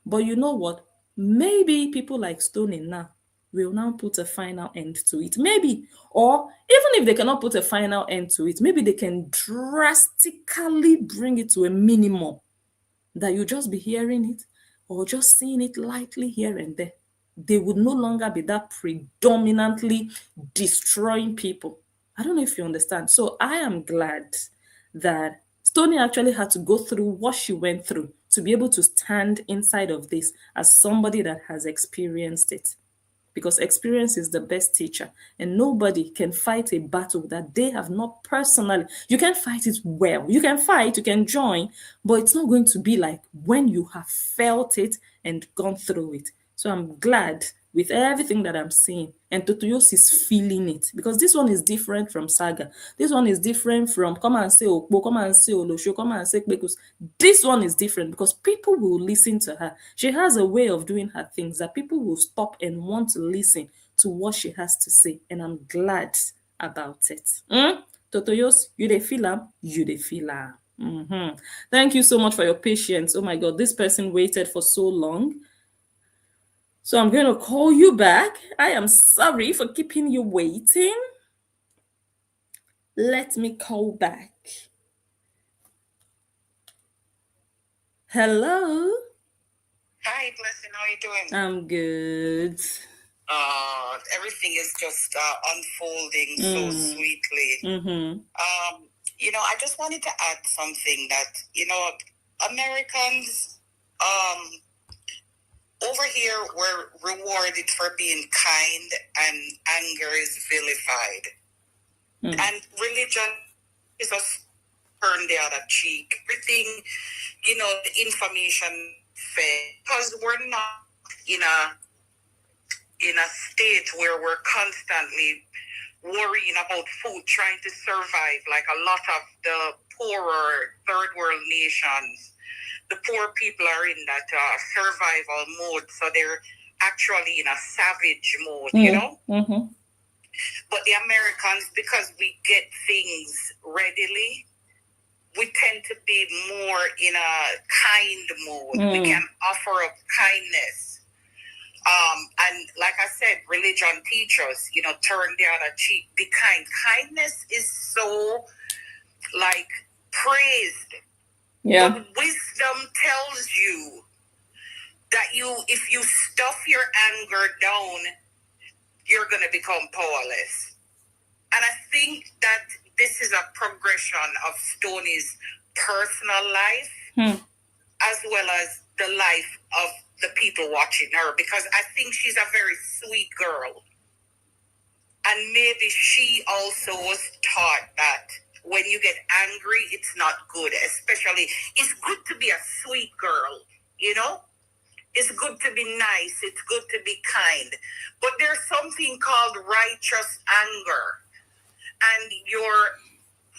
But you know what? Maybe people like Stoney now will now put a final end to it. Maybe. Or even if they cannot put a final end to it, maybe they can drastically bring it to a minimum, that you just be hearing it or just seeing it lightly here and there. They would no longer be that predominantly destroying people. I don't know if you understand. So I am glad that Stoney actually had to go through what she went through to be able to stand inside of this as somebody that has experienced it. because experience is the best teacher, and nobody can fight a battle that they have not personally. You can fight it well. You can fight, you can join, but it's not going to be like when you have felt it and gone through it. So I'm glad with everything that I'm seeing, and Totoyos is feeling it, because this one is different from Saga. This one is different from come and say Okpo, come and say Olosho, come and say Kpekus. This one is different because people will listen to her. She has a way of doing her things that people will stop and want to listen to what she has to say, and I'm glad about it. Totoyos, you dey feel am, you dey feel am. Thank you so much for your patience. Oh my God, this person waited for so long. So I'm going to call you back. I am sorry for keeping you waiting. Let me call back. Hello? Hi, Blessing. How are you doing? I'm good. Everything is just unfolding so sweetly. I just wanted to add something that, Americans, over here, we're rewarded for being kind, and anger is vilified. And religion is a turn the other cheek. Everything, the information fed, because we're not in a state where we're constantly worrying about food, trying to survive, like a lot of the poorer third world nations. The poor people are in that survival mode, so they're actually in a savage mode, But the Americans, because we get things readily, we tend to be more in a kind mode. We can offer up kindness. And like I said, religion teaches, turn the other cheek, be kind. Kindness is so, praised. Yeah. But wisdom tells you that if you stuff your anger down, you're going to become powerless. And I think that this is a progression of Stonii's personal life, as well as the life of the people watching her, because I think she's a very sweet girl. And maybe she also was taught that when you get angry, it's not good. Especially, it's good to be a sweet girl, It's good to be nice. It's good to be kind. But there's something called righteous anger. And your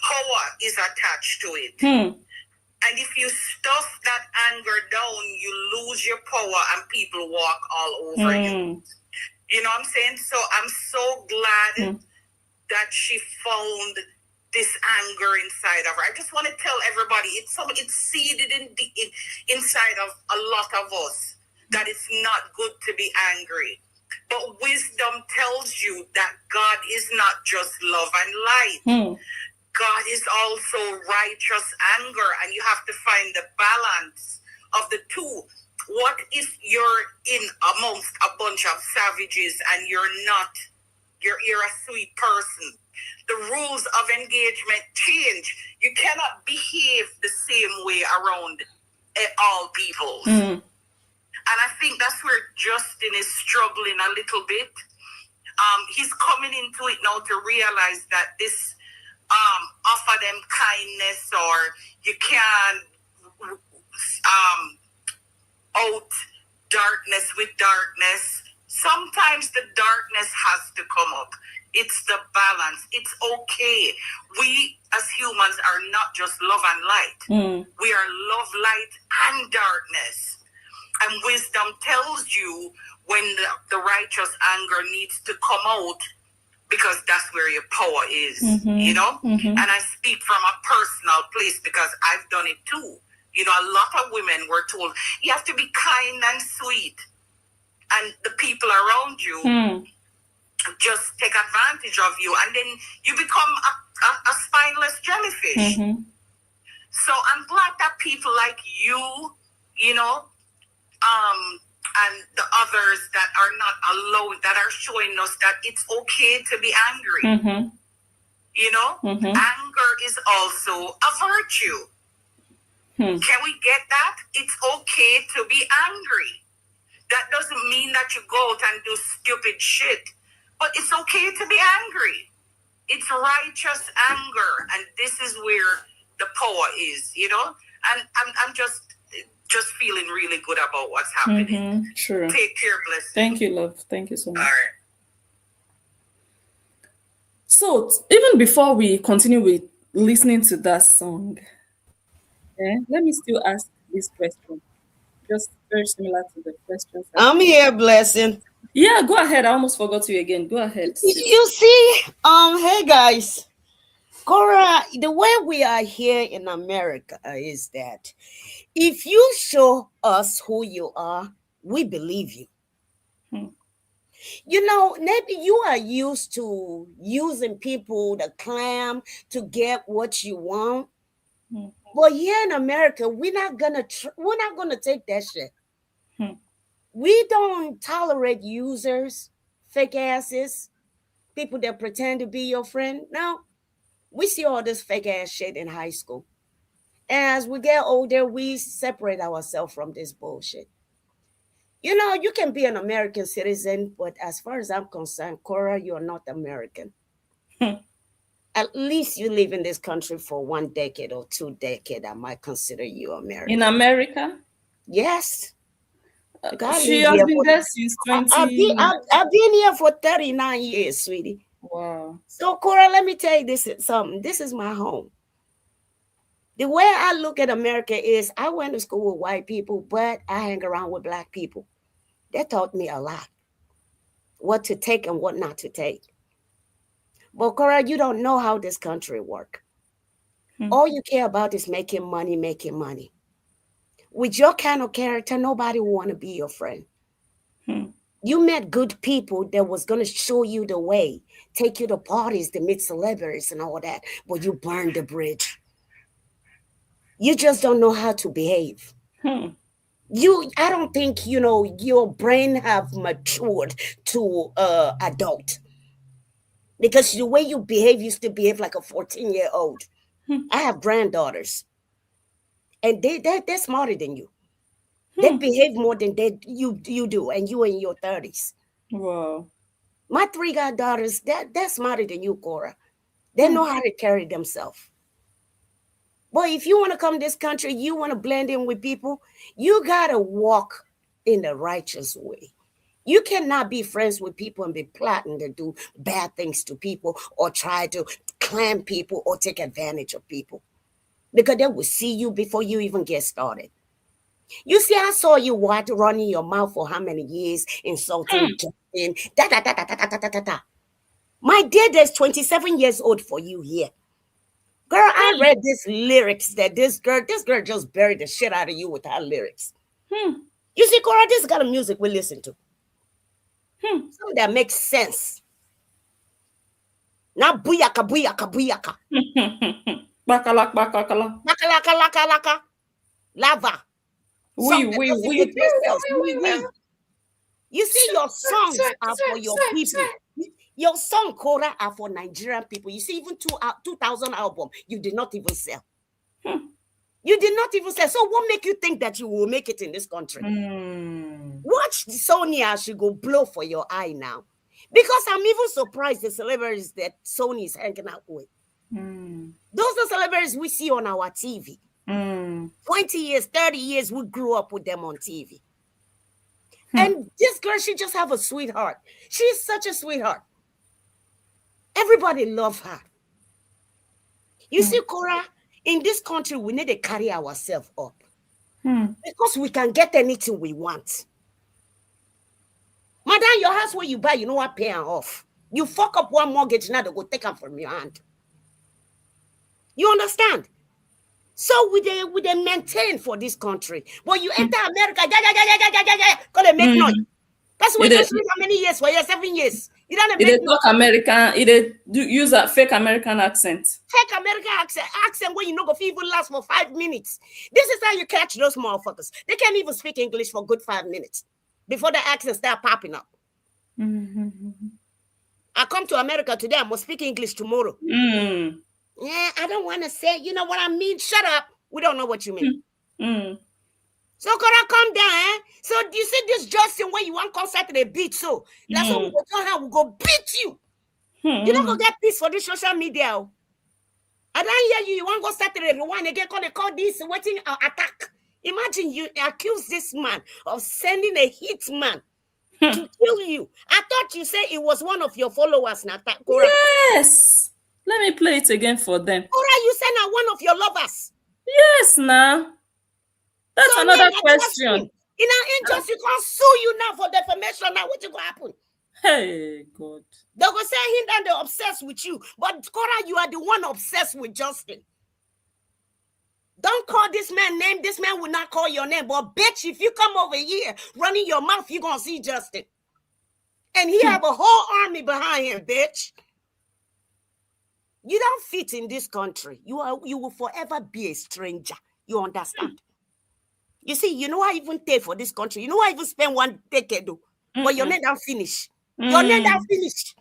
power is attached to it. And if you stuff that anger down, you lose your power and people walk all over you. You know what I'm saying? So I'm so glad that she found this anger inside of her. I just want to tell everybody, it's seeded inside of a lot of us that it's not good to be angry. But wisdom tells you that God is not just love and light. God is also righteous anger, and you have to find the balance of the two. What if you're in amongst a bunch of savages and you're a sweet person? The rules of engagement change. You cannot behave the same way around all peoples. And I think that's where Justin is struggling a little bit. He's coming into it now to realize that this offer them kindness, or you can out darkness with darkness. Sometimes the darkness has to come up. It's the balance. It's okay. We as humans are not just love and light. We are love, light, and darkness. And wisdom tells you when the righteous anger needs to come out, because that's where your power is, And I speak from a personal place because I've done it too. A lot of women were told, you have to be kind and sweet. And the people around you just take advantage of you. And then you become a spineless jellyfish. So I'm glad that people like you, and the others that are not alone, that are showing us that it's okay to be angry. Anger is also a virtue. Can we get that? It's okay to be angry. That doesn't mean that you go out and do stupid shit. But it's okay to be angry. It's righteous anger, and this is where the power is, you know. And I'm just feeling really good about what's happening. Sure. Take care, bless. Thank you, love. Thank you so much. All right. So even before we continue with listening to that song, let me still ask this question, just very similar to the questions. I'm here, blessing. Yeah, go ahead. I almost forgot you again. Go ahead. You see, hey guys, Cora, the way we are here in America is that if you show us who you are, we believe you. You know, maybe you are used to using people to clam to get what you want. But here in America, we're not gonna take that shit. We don't tolerate users, fake asses, people that pretend to be your friend. Now, we see all this fake ass shit in high school. As we get older, we separate ourselves from this bullshit. You know, you can be an American citizen, but as far as I'm concerned, Cora, you're not American. At least you live in this country for 1 decade or 2 decades, I might consider you American. In America? Yes. She has been there since 20. I've been here for 39 years, sweetie. Wow. So, Cora, let me tell you something. This is my home. The way I look at America is I went to school with white people, but I hang around with black people. That taught me a lot. What to take and what not to take. But Cora, you don't know how this country works. All you care about is making money, making money. With your kind of character, nobody will want to be your friend. You met good people that was going to show you the way, take you to parties to meet celebrities and all that, but you burned the bridge. You just don't know how to behave. I don't think, you know, your brain have matured to adult. Because the way you behave used to behave like a 14-year-old. I have granddaughters. And they're smarter than you. They behave more than you do, and you in your 30s. Wow. My 3 goddaughters, they're smarter than you, Cora. They know how to carry themselves. But if you want to come to this country, you want to blend in with people, you got to walk in the righteous way. You cannot be friends with people and be plotting to do bad things to people or try to clam people or take advantage of people. Because they will see you before you even get started. You see, I saw you running your mouth for how many years, insulting, My dad is 27 years old for you here. Girl, I read these lyrics that this girl just buried the shit out of you with her lyrics. You see, Cora, this is the kind of music we listen to. Something that makes sense. Now, booyaka, booyaka, booyaka. Bakalak, bakalak. Laka, laka, laka. Lava. We. You see, your songs are for your people. Your song, Cora, are for Nigerian people. You see, even 2000 album, you did not even sell. You did not even sell. So what make you think that you will make it in this country? Watch Stonii, she go blow for your eye now. Because I'm even surprised the celebrities that Stonii is hanging out with. Those are celebrities we see on our TV. 20 years, 30 years, we grew up with them on TV. And this girl, she just have a sweetheart. She's such a sweetheart. Everybody love her. You see, Cora, in this country, we need to carry ourselves up. Because we can get anything we want. Madam, your house where you buy, you know what, pay them off. You fuck up one mortgage, now they go take them from your hand. You understand? So we they maintain for this country. But you enter America, gonna make noise. That's what you do how many years for you? 7 years. You don't make talk American, do use a fake American accent. Fake American accent where you know go even last for 5 minutes. This is how you catch those motherfuckers. They can't even speak English for good 5 minutes before the accent start popping up. I come to America today, I must speak English tomorrow. Yeah, I don't want to say, you know what I mean? Shut up. We don't know what you mean. So Cora, calm down, eh? So you see this Justin where you want concert the beat, so that's what we go tell her, we go beat you. You don't go get peace for this social media. Oh. I don't hear you. You want to go start the one again? They call this waiting attack. Imagine you accuse this man of sending a hit man to kill you. I thought you said it was one of your followers, Nata. Cora. Yes. Let me play it again for them. Cora, you said now one of your lovers. Yes, now. That's so another question. In our injustice, you can't sue you now for defamation. Now, what you gonna happen? Hey, God. They're going to say him that they're obsessed with you. But, Cora, you are the one obsessed with Justin. Don't call this man name. This man will not call your name. But, bitch, if you come over here running your mouth, you're going to see Justin. And he have a whole army behind him, bitch. You don't fit in this country. You will forever be a stranger. You understand? You see, you know I even pay for this country. You know I even spend one decade, though. But your name don't finish. Your name don't finish.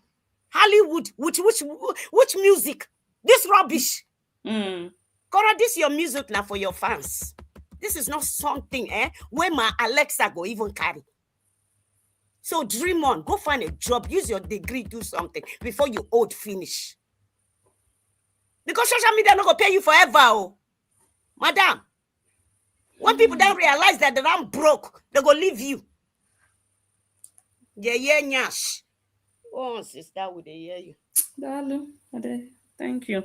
Hollywood, which music? This rubbish. Cora, this is your music now for your fans. This is not something, where my Alexa go even carry. So dream on. Go find a job. Use your degree. Do something before you old finish. Because social media not going to pay you forever, oh. Madam. When people don't realize that I'm broke, they go leave you. Yeah, nyash. Oh, sister, would they hear you? Darling, thank you.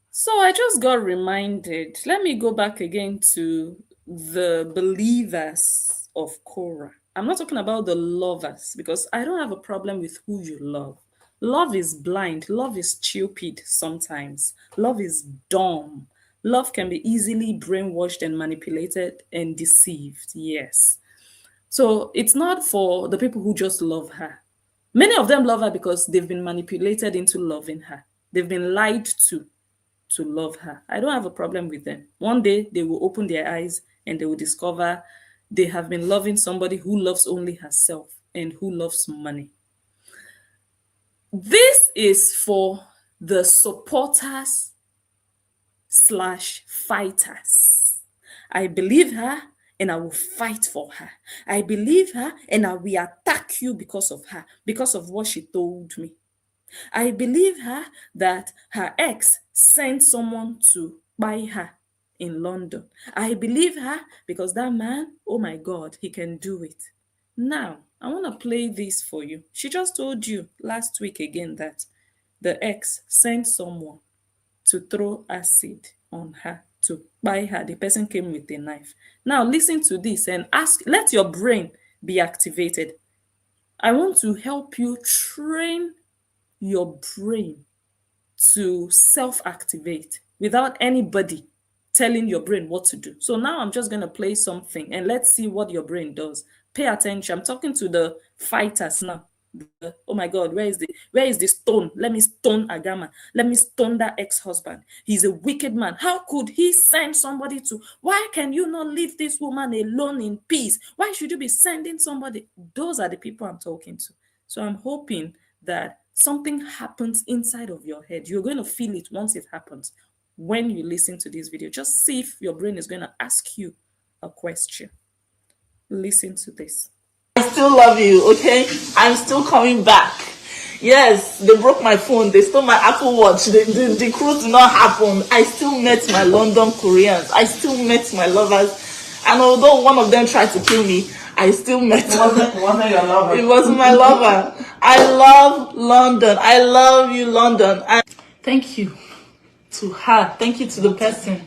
So I just got reminded. Let me go back again to the believers of Korah. I'm not talking about the lovers because I don't have a problem with who you love. Love is blind. Love is stupid sometimes. Love is dumb. Love can be easily brainwashed and manipulated and deceived. Yes. So it's not for the people who just love her. Many of them love her because they've been manipulated into loving her. They've been lied to love her. I don't have a problem with them. One day they will open their eyes and they will discover they have been loving somebody who loves only herself and who loves money. This is for the supporters / fighters. I believe her and I will fight for her. I believe her and I will attack you because of her, because of what she told me. I believe her that her ex sent someone to buy her in London. I believe her because that man, oh my God, he can do it. Now, I want to play this for you. She just told you last week again that the ex sent someone to throw acid on her, to buy her. The person came with a knife. Now, listen to this and let your brain be activated. I want to help you train your brain to self-activate without anybody telling your brain what to do. So now I'm just going to play something and let's see what your brain does. Pay attention. I'm talking to the fighters now. Oh my God, where is the stone? Let me stone Agama. Let me stone that ex-husband. He's a wicked man. How could he send somebody to? Why can you not leave this woman alone in peace? Why should you be sending somebody? Those are the people I'm talking to. So I'm hoping that something happens inside of your head. You're going to feel it once it happens. When you listen to this video, just see if your brain is going to ask you a question. Listen to this. I still love you, okay? I'm still coming back. Yes, they broke my phone. They stole my Apple Watch. The cruise did not happen. I still met my London Koreans. I still met my lovers. And although one of them tried to kill me, I still met them. Wasn't your lover? It was my lover. I love London. I love you, London. And thank you to her. Thank you to the person.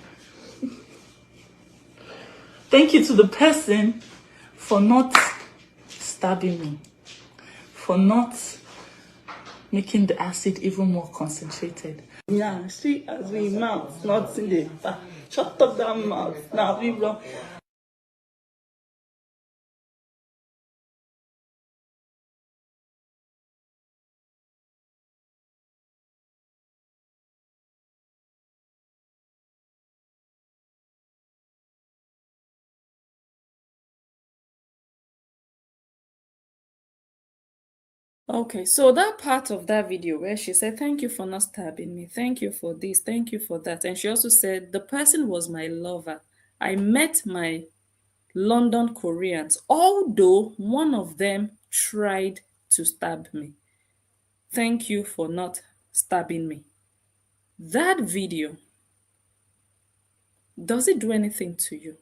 Thank you to the person for not stabbing me, for not making the acid even more concentrated. Yeah, she has been mouth, not in the back. Shut up that mouth. Now, we wrong. Okay, so that part of that video where she said, thank you for not stabbing me, thank you for this, thank you for that. And she also said, the person was my lover. I met my London Koreans, although one of them tried to stab me. Thank you for not stabbing me. That video, does it do anything to you?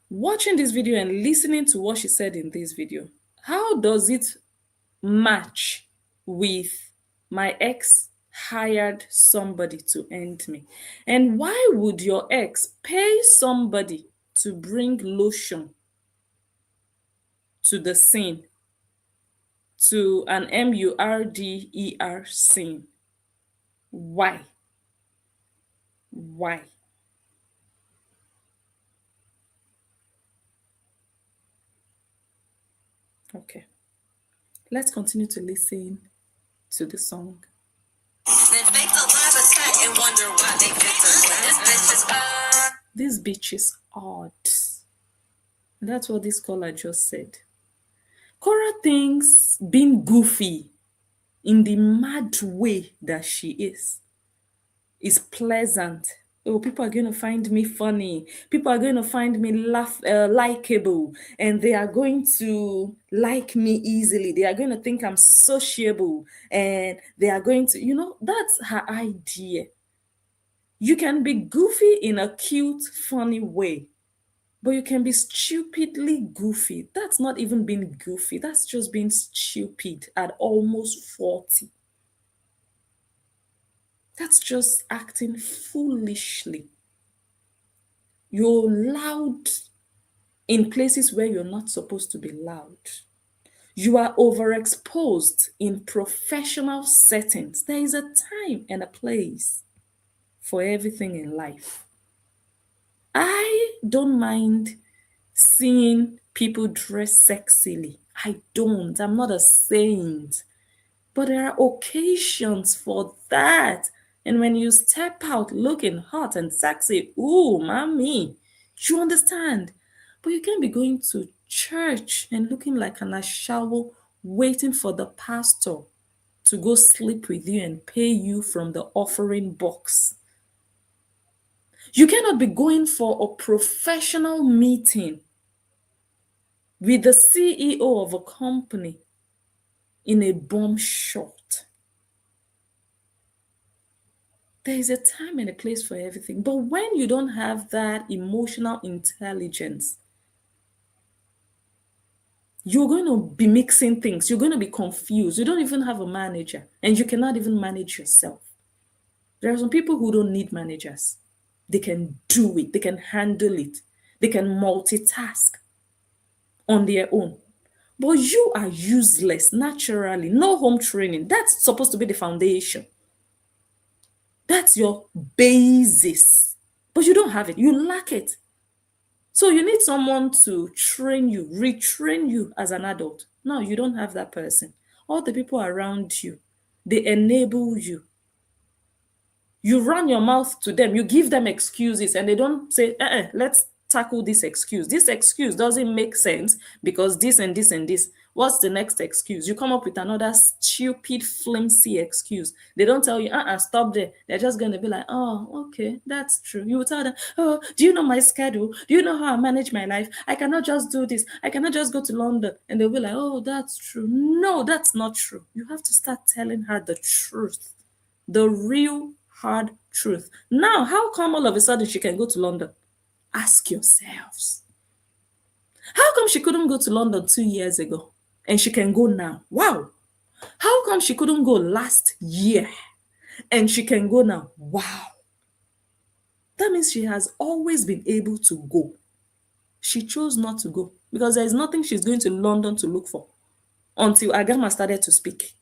Watching this video and listening to what she said in this video, how does it match with my ex hired somebody to end me? And why would your ex pay somebody to bring lotion to the scene, to an MURDER scene? Why? Why? Okay. Let's continue to listen to the song. Then fake a live attack and wonder why they victims when this bitch is This bitch is odd. That's what this caller just said. Cora thinks being goofy in the mad way that she is pleasant. Oh, people are going to find me funny. People are going to find me likable, and they are going to like me easily. They are going to think I'm sociable, and they are going to, that's her idea. You can be goofy in a cute, funny way, but you can be stupidly goofy. That's not even being goofy. That's just being stupid at almost 40. That's just acting foolishly. You're loud in places where you're not supposed to be loud. You are overexposed in professional settings. There is a time and a place for everything in life. I don't mind seeing people dress sexily. I don't. I'm not a saint. But there are occasions for that. And when you step out looking hot and sexy, ooh, mommy, you understand. But you can't be going to church and looking like an ashawo, waiting for the pastor to go sleep with you and pay you from the offering box. You cannot be going for a professional meeting with the CEO of a company in a bomb short. There is a time and a place for everything. But when you don't have that emotional intelligence, you're going to be mixing things. You're going to be confused. You don't even have a manager, and you cannot even manage yourself. There are some people who don't need managers. They can do it. They can handle it. They can multitask on their own. But you are useless naturally. No home training. That's supposed to be the foundation. That's your basis. But you don't have it. You lack it. So you need someone to train you, retrain you as an adult. No, you don't have that person. All the people around you, they enable you. You run your mouth to them, you give them excuses, and they don't say, let's tackle this excuse. This excuse doesn't make sense because this and this and this. What's the next excuse? You come up with another stupid, flimsy excuse. They don't tell you, stop there. They're just going to be like, oh, okay, that's true. You will tell them, oh, do you know my schedule? Do you know how I manage my life? I cannot just do this. I cannot just go to London. And they'll be like, oh, that's true. No, that's not true. You have to start telling her the truth, the real hard truth. Now, how come all of a sudden she can go to London? Ask yourselves. How come she couldn't go to London 2 years ago and she can go now? Wow. How come she couldn't go last year and she can go now? Wow. That means she has always been able to go. She chose not to go because there is nothing she's going to London to look for until Agama started to speak.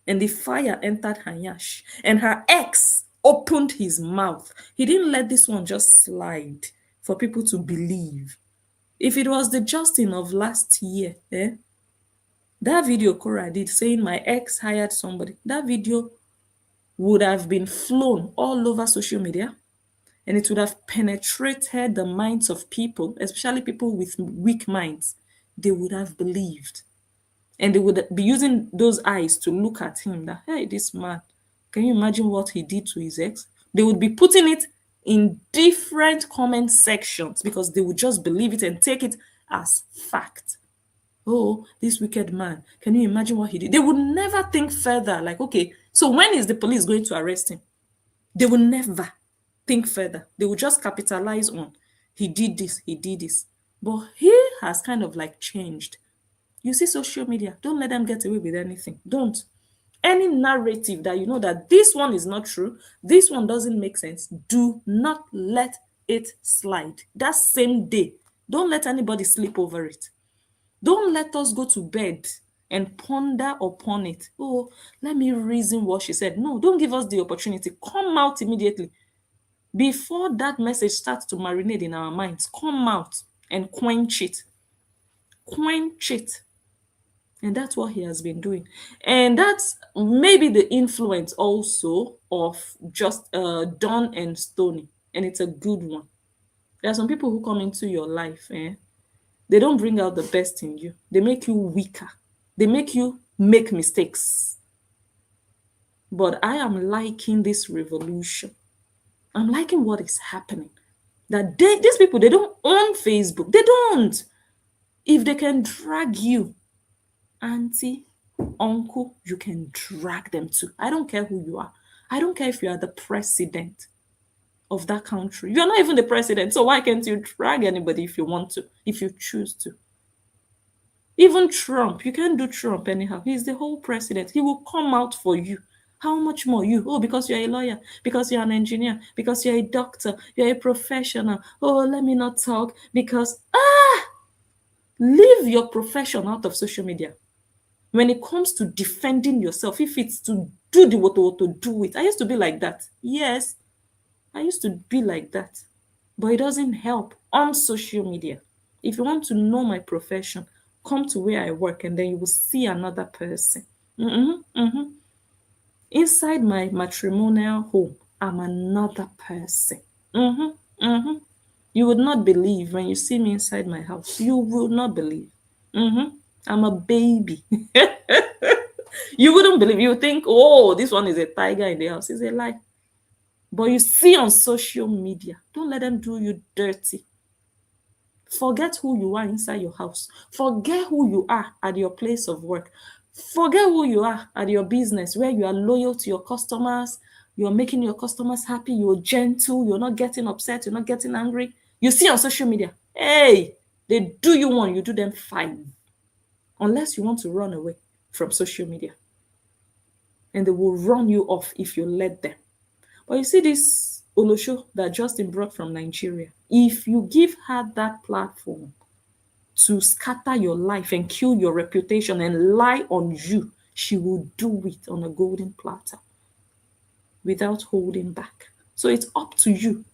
And the fire entered her yash. And her ex opened his mouth. He didn't let this one just slide for people to believe. If it was the Justin of last year, that video Cora did saying my ex hired somebody, that video would have been flown all over social media, and it would have penetrated the minds of people, especially people with weak minds. They would have believed. And they would be using those eyes to look at him that, hey, this man, can you imagine what he did to his ex? They would be putting it in different comment sections because they would just believe it and take it as fact. Oh, this wicked man. Can you imagine what he did? They would never think further. Like, okay, so when is the police going to arrest him? They will never think further. They will just capitalize on he did this, he did this. But he has kind of like changed. You see social media, don't let them get away with anything. Don't. Any narrative that you know that this one is not true, this one doesn't make sense, do not let it slide. That same day, don't let anybody sleep over it. Don't let us go to bed and ponder upon it. Oh, let me reason what she said. No, don't give us the opportunity. Come out immediately. Before that message starts to marinate in our minds, come out and quench it. Quench it. And that's what he has been doing. And that's maybe the influence also of just Don and Stoney. And it's a good one. There are some people who come into your life, they don't bring out the best in you. They make you weaker. They make you make mistakes. But I am liking this revolution. I'm liking what is happening. That these people, they don't own Facebook. They don't. If they can drag you, auntie, uncle, you can drag them too. I don't care who you are. I don't care if you are the president of that country. You're not even the president. So why can't you drag anybody if you want to, if you choose to? Even Trump, you can't do Trump anyhow. He's the whole president. He will come out for you. How much more you? Oh, because you're a lawyer, because you're an engineer, because you're a doctor, you're a professional. Oh, let me not talk because, leave your profession out of social media. When it comes to defending yourself, if it's to do the what to do it. I used to be like that. Yes, I used to be like that. But it doesn't help on social media. If you want to know my profession, come to where I work and then you will see another person. Inside my matrimonial home, I'm another person. You would not believe when you see me inside my house. You will not believe. I'm a baby. You wouldn't believe. You think, oh, this one is a tiger in the house. It's a lie. But you see on social media, don't let them do you dirty. Forget who you are inside your house. Forget who you are at your place of work. Forget who you are at your business where you are loyal to your customers. You're making your customers happy. You're gentle. You're not getting upset. You're not getting angry. You see on social media, hey, they do you one, you do them five. Unless you want to run away from social media. And they will run you off if you let them. But you see this Olosho that Justin brought from Nigeria, if you give her that platform to scatter your life and kill your reputation and lie on you, she will do it on a golden platter without holding back. So it's up to you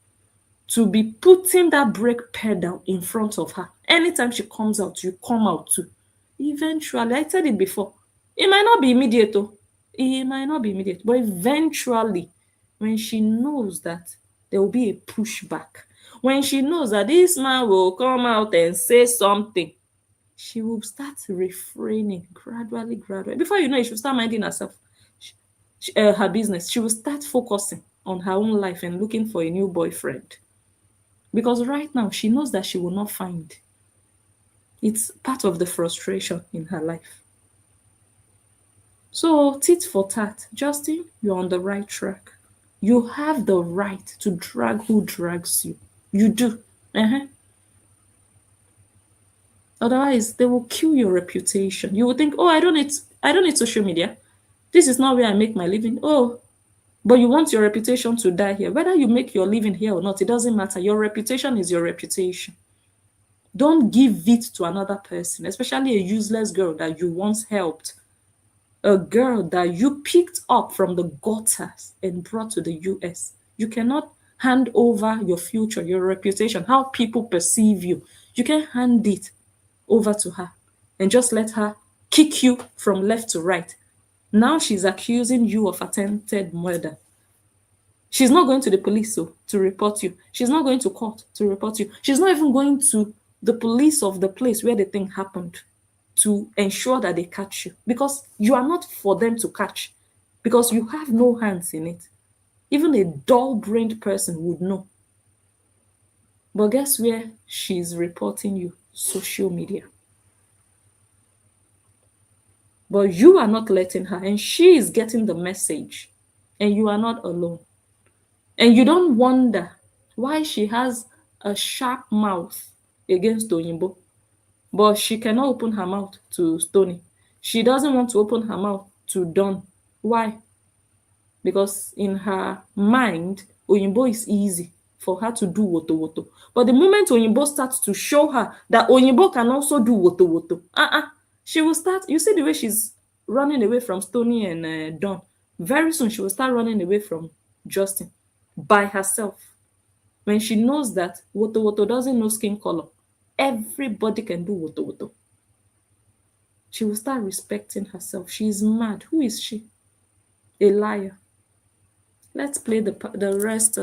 to be putting that brake pedal in front of her. Anytime she comes out, you come out too. Eventually, I said it before, it might not be immediate though. It might not be immediate, but eventually, when she knows that there will be a pushback, when she knows that this man will come out and say something, she will start refraining gradually. Before you know it, she'll start minding herself, her business. She will start focusing on her own life and looking for a new boyfriend. Because right now, she knows that she will not find. It's part of the frustration in her life. So, tit for tat, Justin, you're on the right track. You have the right to drag who drags you. You do. Otherwise, they will kill your reputation. You will think, oh, I don't need social media. This is not where I make my living. Oh, but you want your reputation to die here. Whether you make your living here or not, it doesn't matter. Your reputation is your reputation. Don't give it to another person, especially a useless girl that you once helped. A girl that you picked up from the gutters and brought to the US. You cannot hand over your future, your reputation, how people perceive you. You can hand it over to her and just let her kick you from left to right. Now she's accusing you of attempted murder. She's not going to the police to report you. She's not going to court to report you. She's not even going to the police of the place where the thing happened to ensure that they catch you, because you are not for them to catch, because you have no hands in it. Even a dull-brained person would know But guess where she's reporting you? Social media. But you are not letting her, and she is getting the message, and you are not alone. And you don't wonder why she has a sharp mouth against Oyinbo, but she cannot open her mouth to Stoney. She doesn't want to open her mouth to Don. Why? Because in her mind, Oyinbo is easy for her to do woto woto. But the moment Oyinbo starts to show her that Oyinbo can also do woto woto, she will start. You see the way she's running away from Stoney and Don. Very soon she will start running away from Justin by herself. When she knows that woto woto doesn't know skin color, everybody can do woto woto. She will start respecting herself. She is mad. Who is she? A liar. Let's play the rest.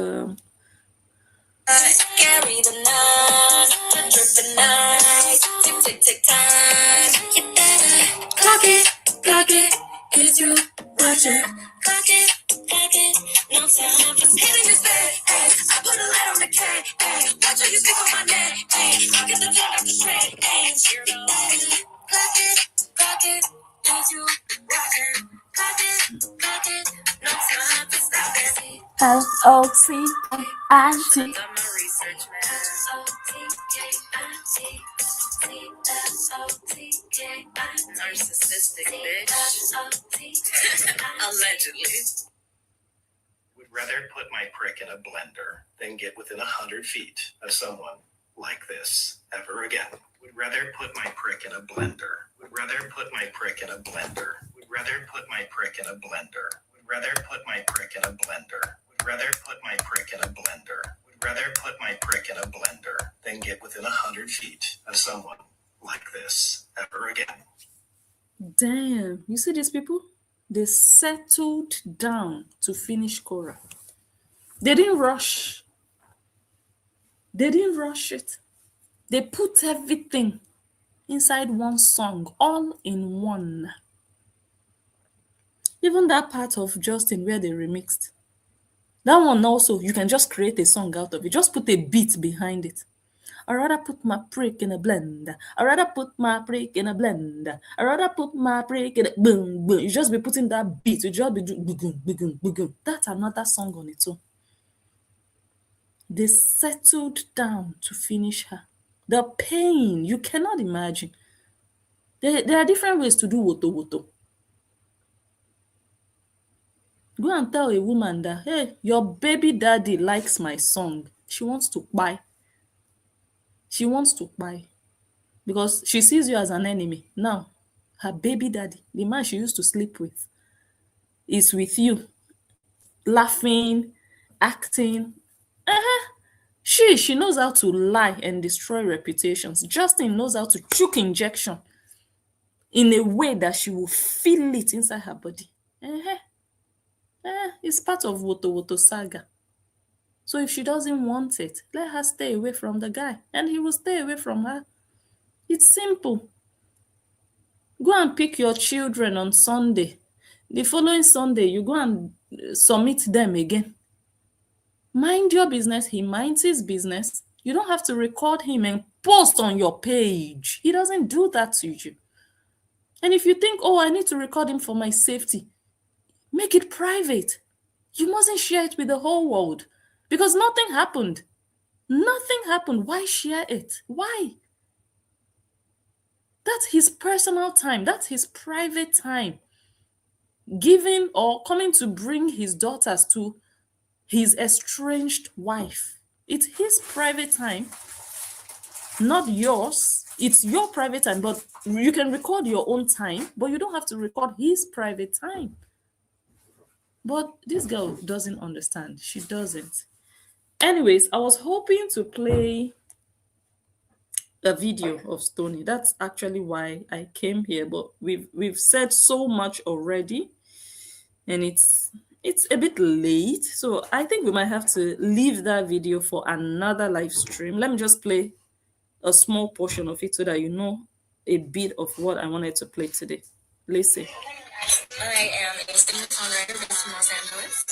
Carry the night, dripping night, tick tick tick time. You better clock it, it's you, watch it. Clock it, no time for hitting your stay. I put a light on the cake, watch how you speak on my name. I get the job off the straight, you better clock it, it's you, watch it. Clock it, no time to stop it. LOTIT. Got my research, man. Narcissistic bitch. Allegedly. Would rather put my prick in a blender than get within 100 feet of someone like this ever again. Would rather put my prick in a blender. Would rather put my prick in a blender. Would rather put my prick in a blender. Would rather put my prick in a blender. Would rather put my prick in a blender. Would rather put my prick in a blender than get within 100 feet of someone like this ever again. Damn. You see these people? They settled down to finish Korah. They didn't rush. They didn't rush it. They put everything inside one song, all in one. Even that part of Justin where they remixed. That one also, you can just create a song out of it. Just put a beat behind it. I'd rather put my prick in a blender. I'd rather put my prick in a blender. I'd rather put my prick in a boom, boom. You just be putting that beat. You just be doing boom, boom, boom. That's another song on its own. They settled down to finish her. The pain, you cannot imagine. There are different ways to do woto woto. Go and tell a woman that, hey, your baby daddy likes my song. She wants to buy. She wants to buy. Because she sees you as an enemy. Now, her baby daddy, the man she used to sleep with, is with you, laughing, acting. She knows how to lie and destroy reputations. Justin knows how to choke injection in a way that she will feel it inside her body. It's part of Woto Woto saga. So if she doesn't want it, let her stay away from the guy and he will stay away from her. It's simple. Go and pick your children on Sunday. The following Sunday, you go and submit them again. Mind your business. He minds his business. You don't have to record him and post on your page. He doesn't do that to you. And if you think, oh, I need to record him for my safety, make it private. You mustn't share it with the whole world because nothing happened. Nothing happened. Why share it? Why? That's his personal time. That's his private time. Giving or coming to bring his daughters to his estranged wife. It's his private time, not yours. It's your private time, but you can record your own time, but you don't have to record his private time. But this girl doesn't understand. She doesn't. Anyways, I was hoping to play a video of Stonii. That's actually why I came here, but we've said so much already, and it's a bit late, so I think we might have to leave that video for another live stream. Let me just play a small portion of it so that you know a bit of what I wanted to play today. Listen. I am a singer-songwriter based in Los Angeles,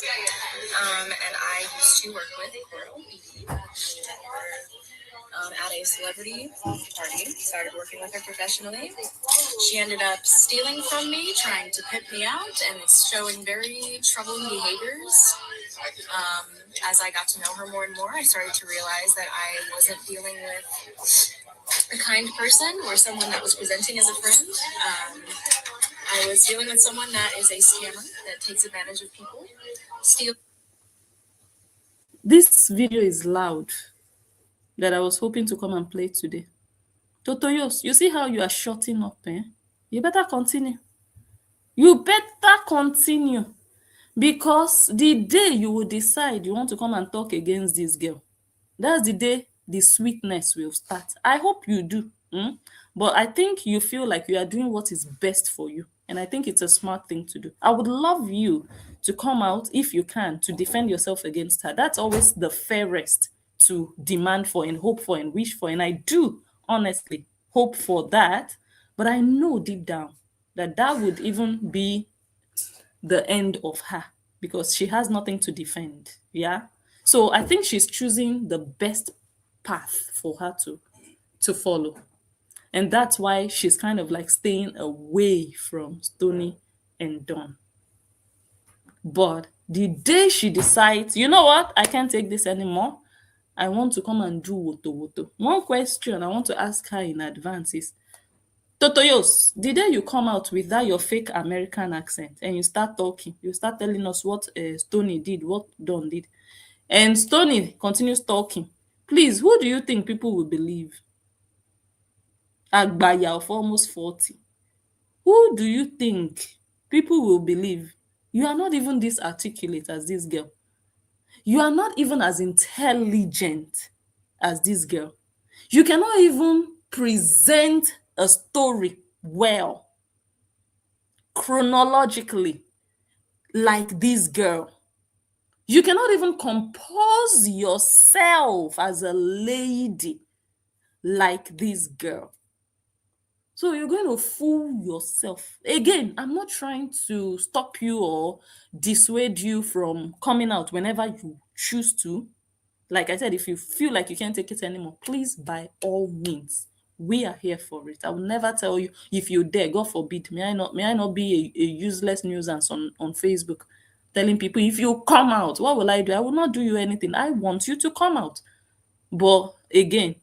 and I used to work with Coral for at a celebrity party, started working with her professionally. She ended up stealing from me, trying to pimp me out, and it's showing very troubling behaviors. Um, as I got to know her more and more, I started to realize that I wasn't dealing with a kind person or someone that was presenting as a friend. I was dealing with someone that is a scammer that takes advantage of people. This video is loud that I was hoping to come and play today. Totoyos, you see how you are shutting up, eh? You better continue. You better continue. Because the day you will decide you want to come and talk against this girl, that's the day the sweetness will start. I hope you do. But I think you feel like you are doing what is best for you. And I think it's a smart thing to do. I would love you to come out, if you can, to defend yourself against her. That's always the fairest to demand for and hope for and wish for. And I do honestly hope for that. But I know deep down that that would even be the end of her because she has nothing to defend. Yeah. So I think she's choosing the best path for her to follow. And that's why she's kind of like staying away from Stoney and Dawn. But the day she decides, you know what, I can't take this anymore, I want to come and do woto woto. One question I want to ask her in advance is, Totoyos, the day you come out with that your fake American accent and you start talking, you start telling us what Stoney did, what Dawn did, and Stoney continues talking, please, who do you think people will believe? Agbaya of almost 40. Who do you think people will believe? You are not even this articulate as this girl. You are not even as intelligent as this girl. You cannot even present a story well, chronologically, like this girl. You cannot even compose yourself as a lady like this girl. So you're going to fool yourself. Again, I'm not trying to stop you or dissuade you from coming out whenever you choose to. Like I said, if you feel like you can't take it anymore, please, by all means, we are here for it. I will never tell you if you dare, God forbid, may I not be a useless nuisance on Facebook telling people if you come out, what will I do? I will not do you anything. I want you to come out. But again,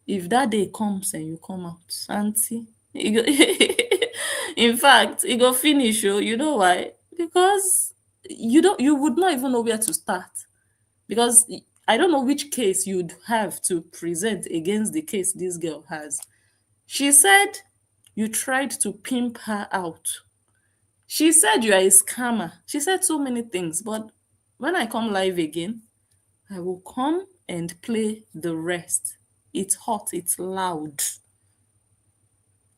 if that day comes and you come out, auntie, in fact, it go finish you. You know why? Because you would not even know where to start. Because I don't know which case you'd have to present against the case this girl has. She said you tried to pimp her out. She said you are a scammer. She said so many things, but when I come live again, I will come and play the rest. It's hot, it's loud.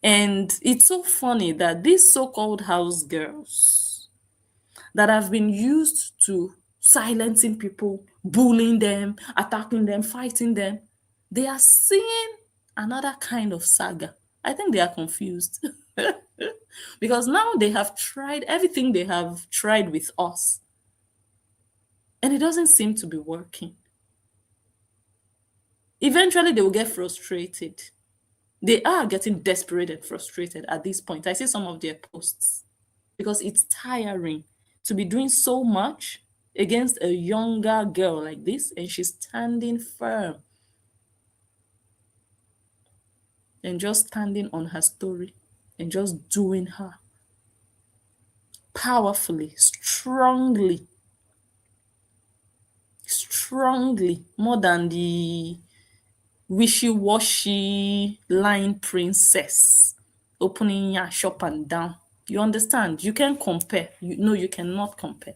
And it's so funny that these so-called house girls that have been used to silencing people, bullying them, attacking them, fighting them, they are seeing another kind of saga. I think they are confused. Because now they have tried everything they have tried with us. And it doesn't seem to be working. Eventually, they will get frustrated. They are getting desperate and frustrated at this point. I see some of their posts because it's tiring to be doing so much against a younger girl like this, and she's standing firm and just standing on her story and just doing her powerfully, strongly, more than the wishy-washy line princess opening your shop and down. You understand? You can compare. You cannot compare.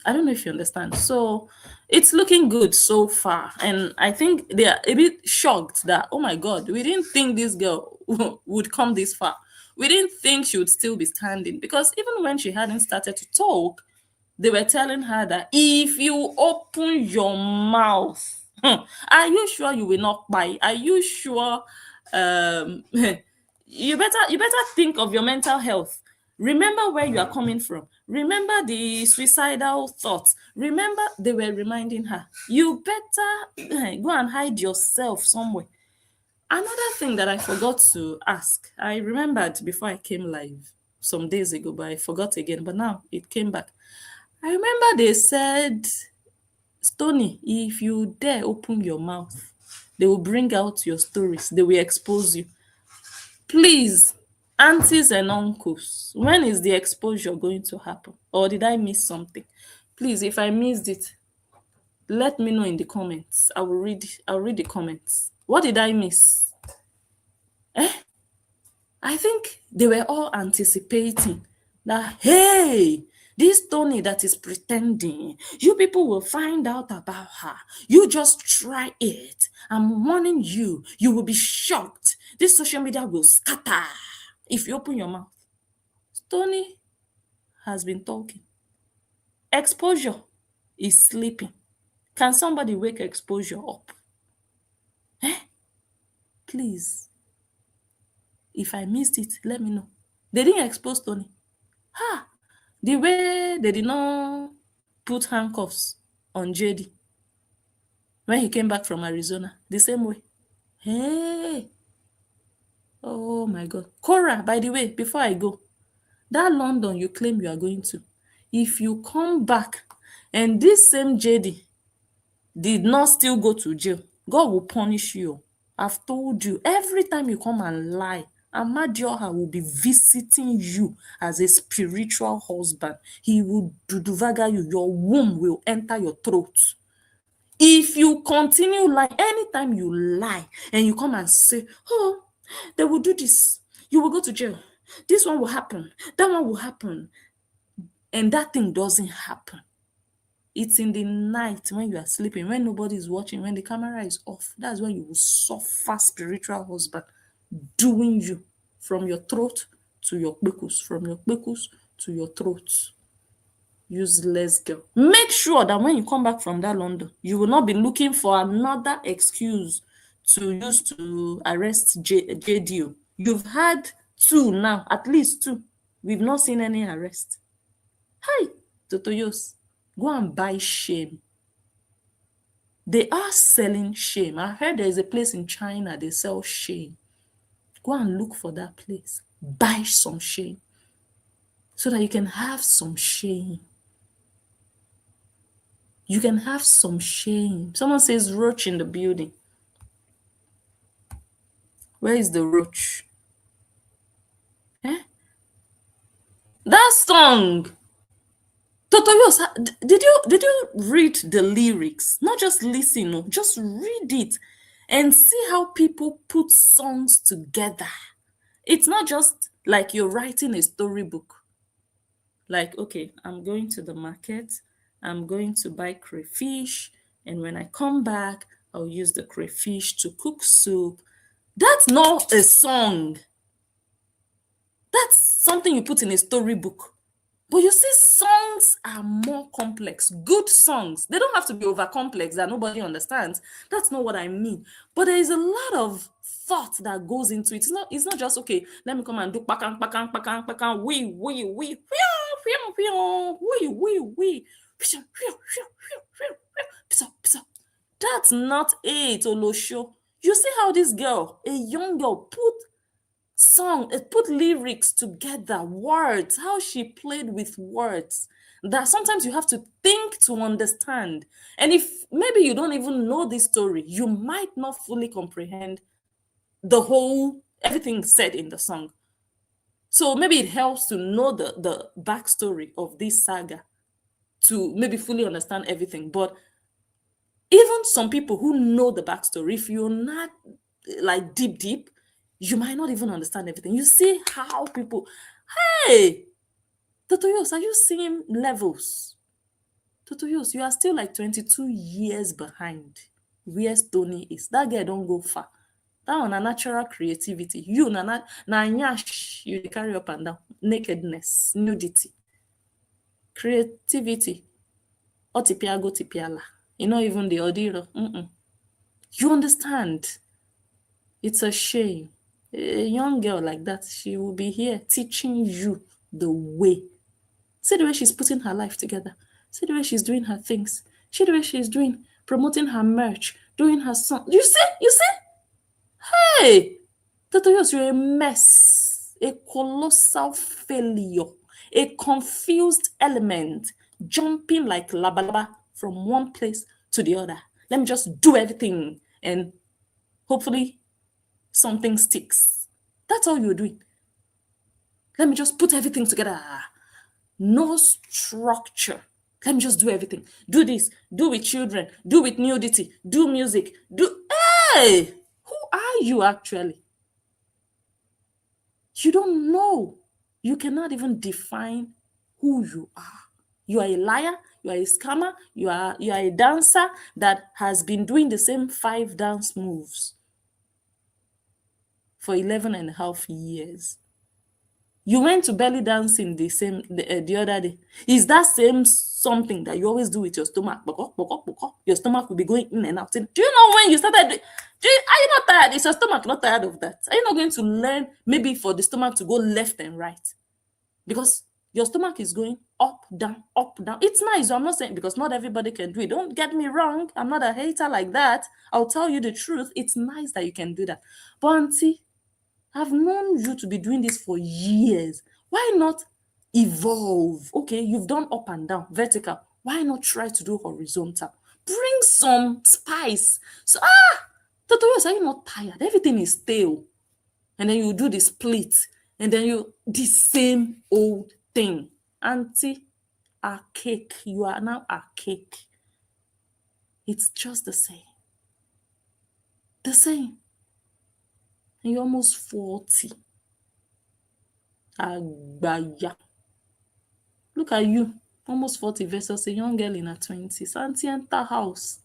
I don't know if you understand. So it's looking good so far. And I think they are a bit shocked that, oh my God, we didn't think this girl would come this far. We didn't think she would still be standing. Because even when she hadn't started to talk, they were telling her that if you open your mouth, are you sure you will not buy? Are you sure you better think of your mental health? Remember where you are coming from. Remember the suicidal thoughts. Remember, they were reminding her, you better go and hide yourself somewhere. Another thing that I forgot to ask, I remembered before I came live some days ago, but I forgot again. But now it came back. I remember they said, Stoney, if you dare open your mouth, they will bring out your stories, they will expose you. Please, aunties and uncles, when is the exposure going to happen? Or did I miss something? Please, if I missed it, let me know in the comments. I'll read the comments. What did I miss? I think they were all anticipating that, hey, this Tony that is pretending, you people will find out about her. You just try it. I'm warning you, you will be shocked. This social media will scatter if you open your mouth. Tony has been talking. Exposure is sleeping. Can somebody wake exposure up? Please. If I missed it, let me know. They didn't expose Tony. The way they did not put handcuffs on JD when he came back from Arizona, the same way. Hey, oh my God. Cora, by the way, before I go, that London you claim you are going to, if you come back and this same JD did not still go to jail, God will punish you. I've told you, every time you come and lie, Amadioha will be visiting you as a spiritual husband. He will duduvaga you. Your womb will enter your throat. If you continue lying, anytime you lie and you come and say, oh, they will do this, you will go to jail. This one will happen. That one will happen. And that thing doesn't happen. It's in the night when you are sleeping, when nobody is watching, when the camera is off. That's when you will suffer spiritual husband doing you from your throat to your kpekus, from your kpekus to your throat. Useless girl. Make sure that when you come back from that London, you will not be looking for another excuse to use to arrest JDO. You've had 2 now, at least 2. We've not seen any arrest. Hi, Totoyos. Go and buy shame. They are selling shame. I heard there is a place in China they sell shame. Go and look for that place. Buy some shame so that you can have some shame. You can have some shame. Someone says roach in the building. Where is the roach? That song. Totoyos, did you read the lyrics? Not just listen, no, just read it and see how people put songs together. It's not just like you're writing a storybook. Like, okay, I'm going to the market, I'm going to buy crayfish, and when I come back, I'll use the crayfish to cook soup. That's not a song. That's something you put in a storybook. But you see, songs are more complex. Good songs, they don't have to be over complex that nobody understands. That's not what I mean. But there is a lot of thought that goes into it. It's not just, okay, let me come and do pakang, pakang, pakang, pakang, wee, that's not it, Olosho. You see how this girl, a young girl, put lyrics together, words, how she played with words, that sometimes you have to think to understand. And if maybe you don't even know this story, you might not fully comprehend everything said in the song. So maybe it helps to know the backstory of this saga to maybe fully understand everything. But even some people who know the backstory, if you're not like deep, you might not even understand everything. You see how people, hey, Totoyos, are you seeing levels? Totoyos, you are still like 22 years behind where Stonii is. That girl don't go far. That one a natural creativity. You na nyash, you carry up and down. Nakedness, nudity, creativity. Otipiago tipiala. You know, even the odiro. You understand? It's a shame. A young girl like that, she will be here teaching you the way. See the way she's putting her life together. See the way she's doing her things. See the way she's doing, promoting her merch, doing her song. You see? You see? Hey! Totoyos, you're a mess. A colossal failure. A confused element jumping like labalaba from one place to the other. Let me just do everything and hopefully something sticks. That's all you're doing. Let me just put everything together. No structure. Let me just do everything. Do this. Do with children. Do with nudity. Do music. Do. Hey! Who are you actually? You don't know. You cannot even define who you are. You are a liar. You are a scammer. You are a dancer that has been doing the same 5 dance moves for 11 and a half years. You went to belly dancing the other day. Is that same something that you always do with your stomach? Your stomach will be going in and out. Do you know when you started? Are you not tired? Is your stomach not tired of that? Are you not going to learn maybe for the stomach to go left and right? Because your stomach is going up, down, up, down. It's nice. I'm not saying because not everybody can do it. Don't get me wrong. I'm not a hater like that. I'll tell you the truth. It's nice that you can do that. But auntie, I've known you to be doing this for years. Why not evolve? Okay, you've done up and down, vertical. Why not try to do horizontal? Bring some spice. So, Totoyos, are you not tired? Everything is stale. And then you do the split. And then the same old thing. Auntie, archaic. You are now archaic. It's just the same. The same. And you're almost 40. Agbaya. Look at you, almost 40 versus a young girl in her 20s. Auntie, enter house.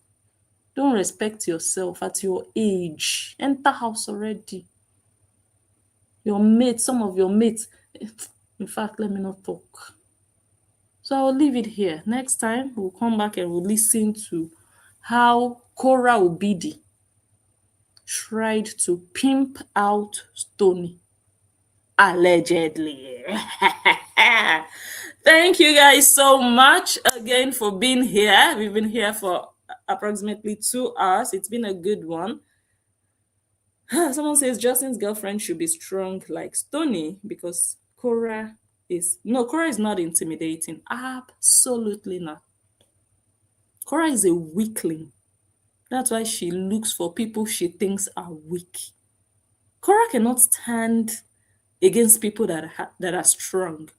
Don't respect yourself at your age. Enter house already. Your mates, some of your mates. In fact, let me not talk. So I'll leave it here. Next time, we'll come back and we'll listen to how Cora Obidi tried to pimp out Stonii. Allegedly. Thank you guys so much again for being here. We've been here for approximately 2 hours. It's been a good one. Someone says Justin's girlfriend should be strong like Stonii because Cora is not intimidating. Absolutely not. Cora is a weakling. That's why she looks for people she thinks are weak. Cora cannot stand against people that are strong.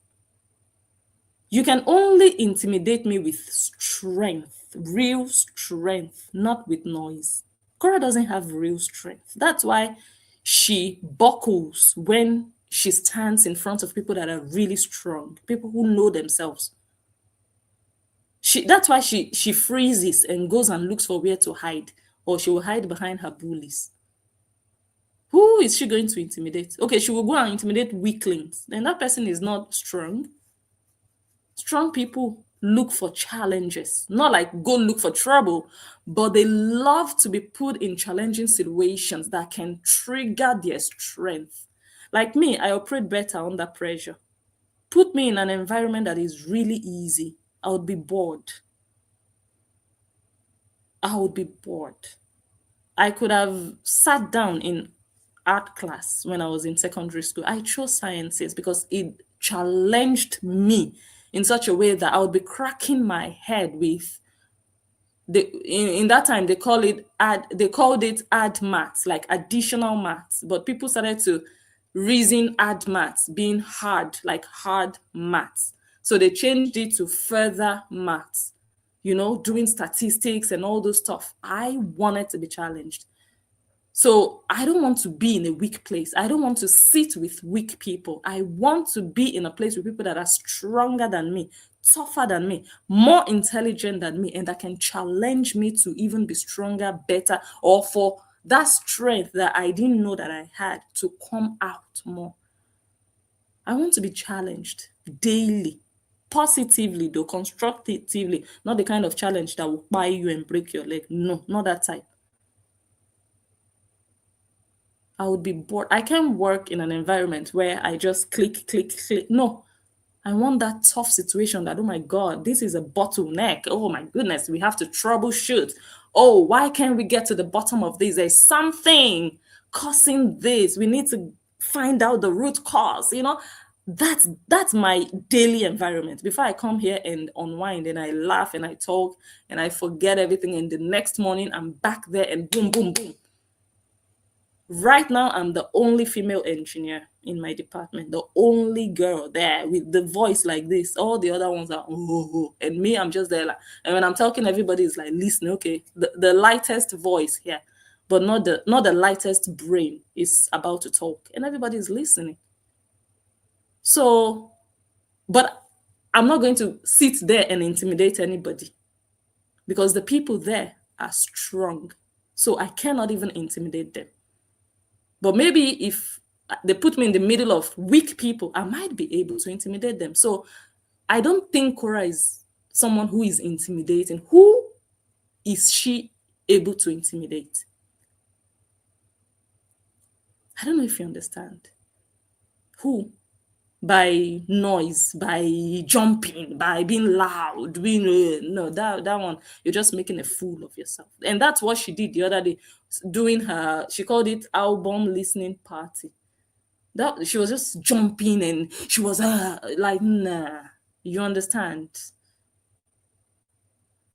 You can only intimidate me with strength, real strength, not with noise. Cora doesn't have real strength. That's why she buckles when she stands in front of people that are really strong, people who know themselves. That's why she freezes and goes and looks for where to hide, or she will hide behind her bullies. Who is she going to intimidate? Okay, she will go and intimidate weaklings. Then that person is not strong. Strong people look for challenges, not like go look for trouble, but they love to be put in challenging situations that can trigger their strength. Like me, I operate better under pressure. Put me in an environment that is really easy, I would be bored. I would be bored. I could have sat down in art class when I was in secondary school. I chose sciences because it challenged me in such a way that I would be cracking my head with in that time they called it add maths, like additional maths, but people started to reason add maths being hard, like hard maths. So they changed it to further maths, doing statistics and all those stuff. I wanted to be challenged. So I don't want to be in a weak place. I don't want to sit with weak people. I want to be in a place with people that are stronger than me, tougher than me, more intelligent than me, and that can challenge me to even be stronger, better, or for that strength that I didn't know that I had to come out more. I want to be challenged daily, positively, though, constructively, not the kind of challenge that will buy you and break your leg. No, not that type. I would be bored. I can't work in an environment where I just click. No, I want that tough situation that, oh my God, this is a bottleneck. Oh my goodness, we have to troubleshoot. Oh, why can't we get to the bottom of this? There's something causing this. We need to find out the root cause. That's my daily environment. Before I come here and unwind and I laugh and I talk and I forget everything, and the next morning I'm back there and boom, boom, boom. Right now, I'm the only female engineer in my department, the only girl there with the voice like this. All the other ones are, oh, and me, I'm just there. Like, and when I'm talking, everybody is like, listen, okay, the lightest voice here, but not the lightest brain is about to talk, and everybody is listening. So, but I'm not going to sit there and intimidate anybody because the people there are strong. So I cannot even intimidate them. But maybe if they put me in the middle of weak people, I might be able to intimidate them. So I don't think Cora is someone who is intimidating. Who is she able to intimidate? I don't know if you understand. Who? By noise, by jumping, by being loud, no, that one, you're just making a fool of yourself. And that's what she did the other day, doing her, she called it album listening party. That she was just jumping and she was like, nah, you understand?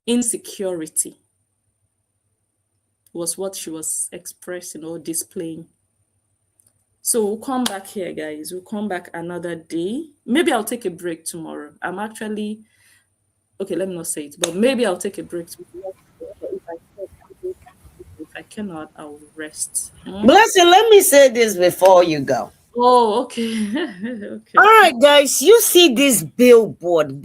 Insecurity was what she was expressing or displaying. So we'll come back here, guys. We'll come back another day. Maybe I'll take a break tomorrow. I'm actually, okay, let me not say it, but maybe I'll take a break tomorrow. If I cannot, I'll rest. Blessing, let me say this before you go. Oh, okay. Okay. All right, guys, you see this billboard.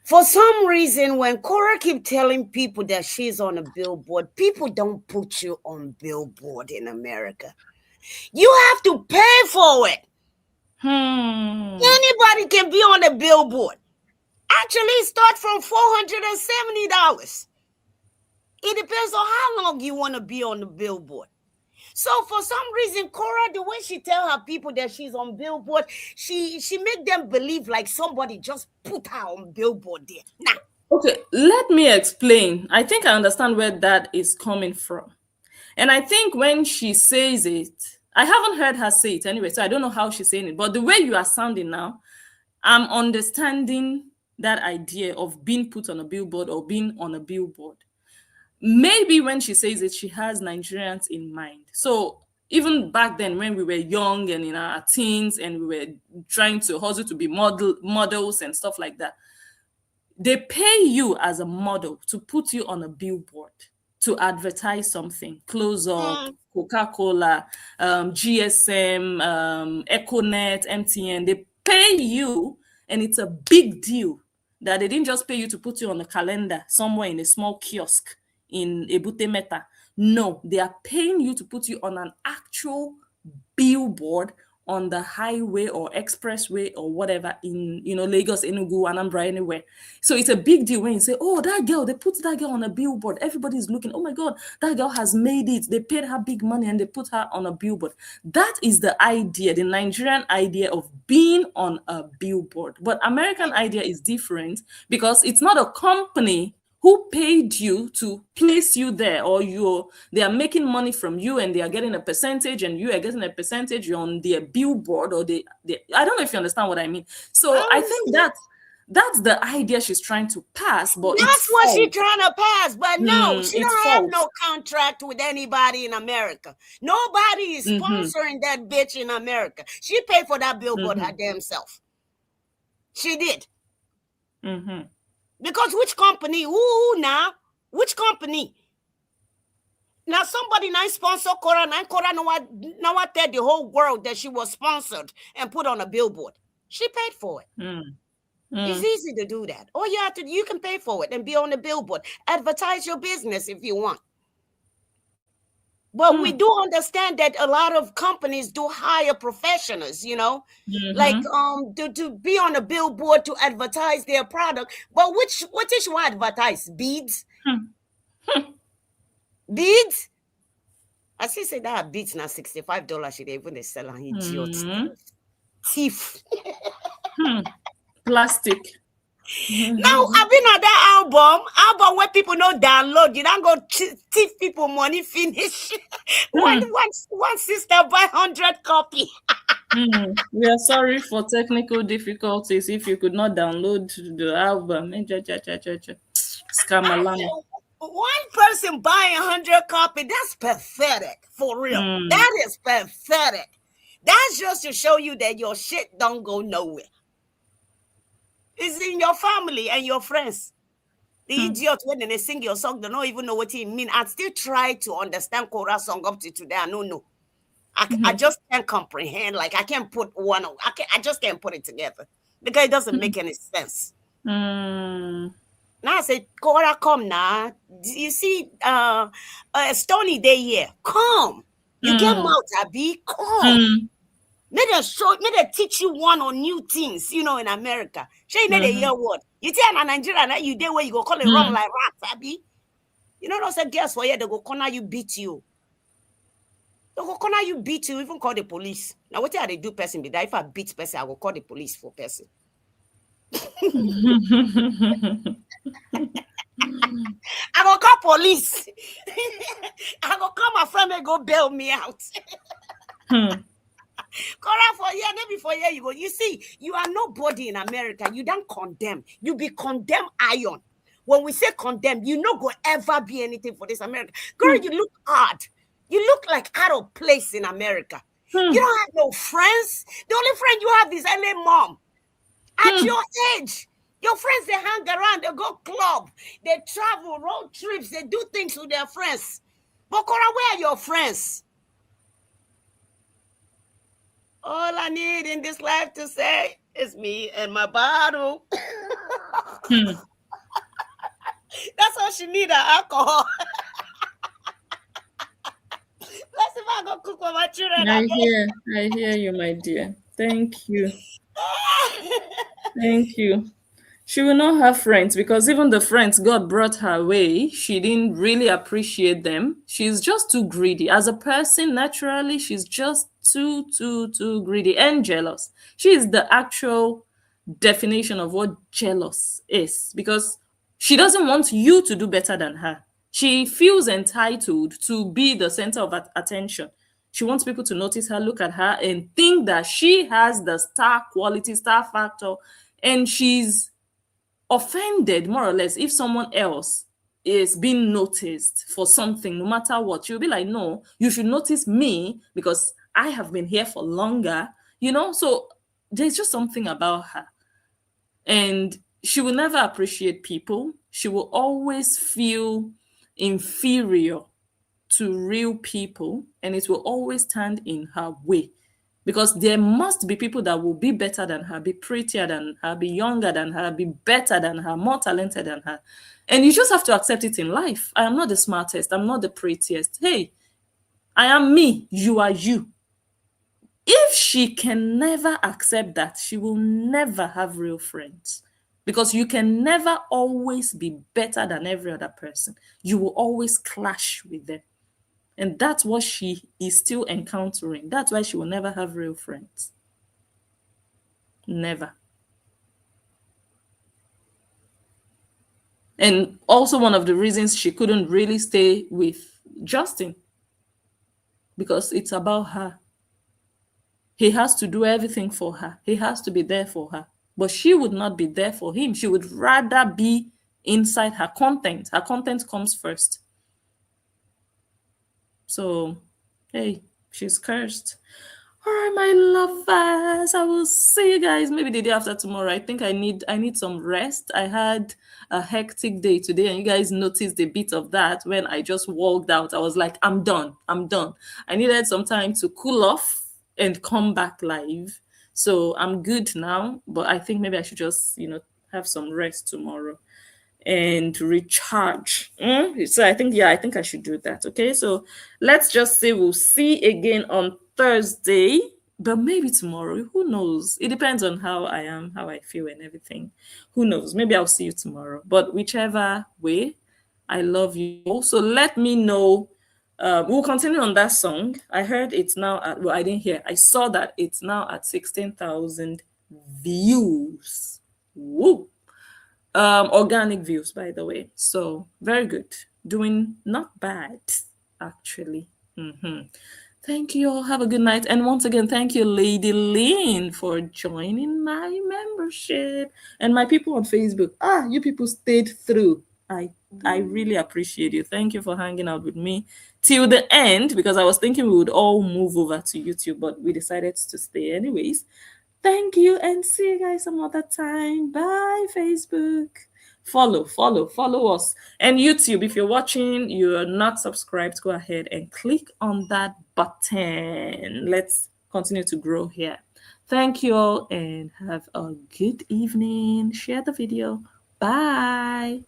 For some reason, when Cora keep telling people that she's on a billboard, people don't put you on billboard in America. You have to pay for it. Anybody can be on a billboard. Actually, it starts from $470. It depends on how long you want to be on the billboard. So for some reason, Cora, the way she tell her people that she's on billboard, she make them believe like somebody just put her on billboard there. Nah. Okay, let me explain. I think I understand where that is coming from. And I think when she says it, I haven't heard her say it anyway, so I don't know how she's saying it. But the way you are sounding now, I'm understanding that idea of being put on a billboard or being on a billboard. Maybe when she says it, she has Nigerians in mind. So even back then when we were young and in our teens and we were trying to hustle to be models and stuff like that, they pay you as a model to put you on a billboard to advertise something. Close Up, Coca-Cola, GSM, Econet, MTN. They pay you, and it's a big deal that they didn't just pay you to put you on a calendar somewhere in a small kiosk in Ebute Meta. No, they are paying you to put you on an actual billboard on the highway or expressway or whatever in Lagos, Enugu, Anambra, anywhere. So it's a big deal when you say, oh, that girl, they put that girl on a billboard. Everybody's looking, oh my God, that girl has made it. They paid her big money and they put her on a billboard. That is the idea, the Nigerian idea of being on a billboard. But American idea is different because it's not a company who paid you to place you there, or they are making money from you and they are getting a percentage and you are getting a percentage on their billboard, or I don't know if you understand what I mean. So I think that's the idea she's trying to pass, but that's what she's trying to pass. But no, she don't have false. No contract with anybody in America. Nobody is sponsoring that bitch in America. She paid for that billboard her damn self. She did. Because which company? Who now? Which company? Now somebody now sponsor Cora. Now Cora know what tell the whole world that she was sponsored and put on a billboard. She paid for it. It's easy to do that. All you have to do, you can pay for it and be on the billboard. Advertise your business if you want. But we do understand that a lot of companies do hire professionals, like to be on a billboard to advertise their product. But what is you advertise? Beads? Beads? I see say that beads now $65. She even they sell on idiots. Thief. Plastic. Now I've been at that album where people no download. You don't go thief people money finish. One sister buy 100 copy. We are sorry for technical difficulties. If you could not download the album, scam alarm. One person buying 100 copy. That's pathetic. For real. That is pathetic. That's just to show you that your shit don't go nowhere. It's in your family and your friends. The idiots, when they sing your song, they don't even know what it means. I still try to understand Korah song up to today. I don't know. I just can't comprehend. Like, I can't put one. I just can't put it together because it doesn't make any sense. Now I say, Korah, come now. You see, Stonii Day here. Come. You get mouth, Abi. Come. May they teach you one or new things, in America. She know the year word. You tell in Nigeria that you day where you go call it wrong like rat, Abi. You know, say guess what? Yeah, they go corner you, beat you. They go corner you, beat you, even call the police. Now, what they do person be that if I beat person, I will call the police for person. I go call police. I go call my friend and go bail me out. Korah for year, maybe for year you go. You see, you are nobody in America. You don't condemn. You be condemn iron. When we say condemn, you no go ever be anything for this America. Girl, you look odd. You look like out of place in America. You don't have no friends. The only friend you have is LA mom. At your age, your friends, they hang around, they go club, they travel, road trips, they do things with their friends. But Korah, where are your friends? All I need in this life to say is me and my bottle. That's all she need, alcohol. Let's see if I go cook for my children. I hear you, my dear. Thank you. Thank you. She will not have friends because even the friends God brought her way, she didn't really appreciate them. She's just too greedy. As a person, naturally, she's just too greedy and jealous. She is the actual definition of what jealous is because she doesn't want you to do better than her. She feels entitled to be the center of attention. She wants people to notice her, look at her, and think that she has the star quality, star factor, and she's offended more or less if someone else is being noticed for something, no matter what. She'll be like, no, you should notice me because I have been here for longer, so there's just something about her. And she will never appreciate people. She will always feel inferior to real people, and it will always stand in her way. Because there must be people that will be better than her, be prettier than her, be younger than her, be better than her, more talented than her. And you just have to accept it in life. I am not the smartest. I'm not the prettiest. Hey, I am me. You are you. If she can never accept that, she will never have real friends. Because you can never always be better than every other person. You will always clash with them. And that's what she is still encountering. That's why she will never have real friends. Never. And also one of the reasons she couldn't really stay with Justin. Because it's about her. He has to do everything for her. He has to be there for her. But she would not be there for him. She would rather be inside her content. Her content comes first. So, hey, she's cursed. All right, my lovers. I will see you guys maybe the day after tomorrow. I think I need some rest. I had a hectic day today, and you guys noticed a bit of that when I just walked out. I was like, I'm done. I needed some time to cool off and come back live. So I'm good now, but I think maybe I should just, have some rest tomorrow and recharge. So I think I should do that. Okay, so let's just say we'll see again on Thursday, but maybe tomorrow. Who knows? It depends on how I am, how I feel, and everything. Who knows? Maybe I'll see you tomorrow. But whichever way, I love you. Also, let me know. We'll continue on that song. I heard it's now at, I didn't hear. I saw that it's now at 16,000 views. Woo! Organic views, by the way. So very good. Doing not bad, actually. Thank you all. Have a good night. And once again, thank you, Lady Lynn, for joining my membership. And my people on Facebook. You people stayed through. I really appreciate you. Thank you for hanging out with me till the end, because I was thinking we would all move over to YouTube, but we decided to stay anyways. Thank you, and see you guys some other time. Bye, Facebook. Follow us. And YouTube, if you're watching, you are not subscribed, go ahead and click on that button. Let's continue to grow here. Thank you all, and have a good evening. Share the video. Bye.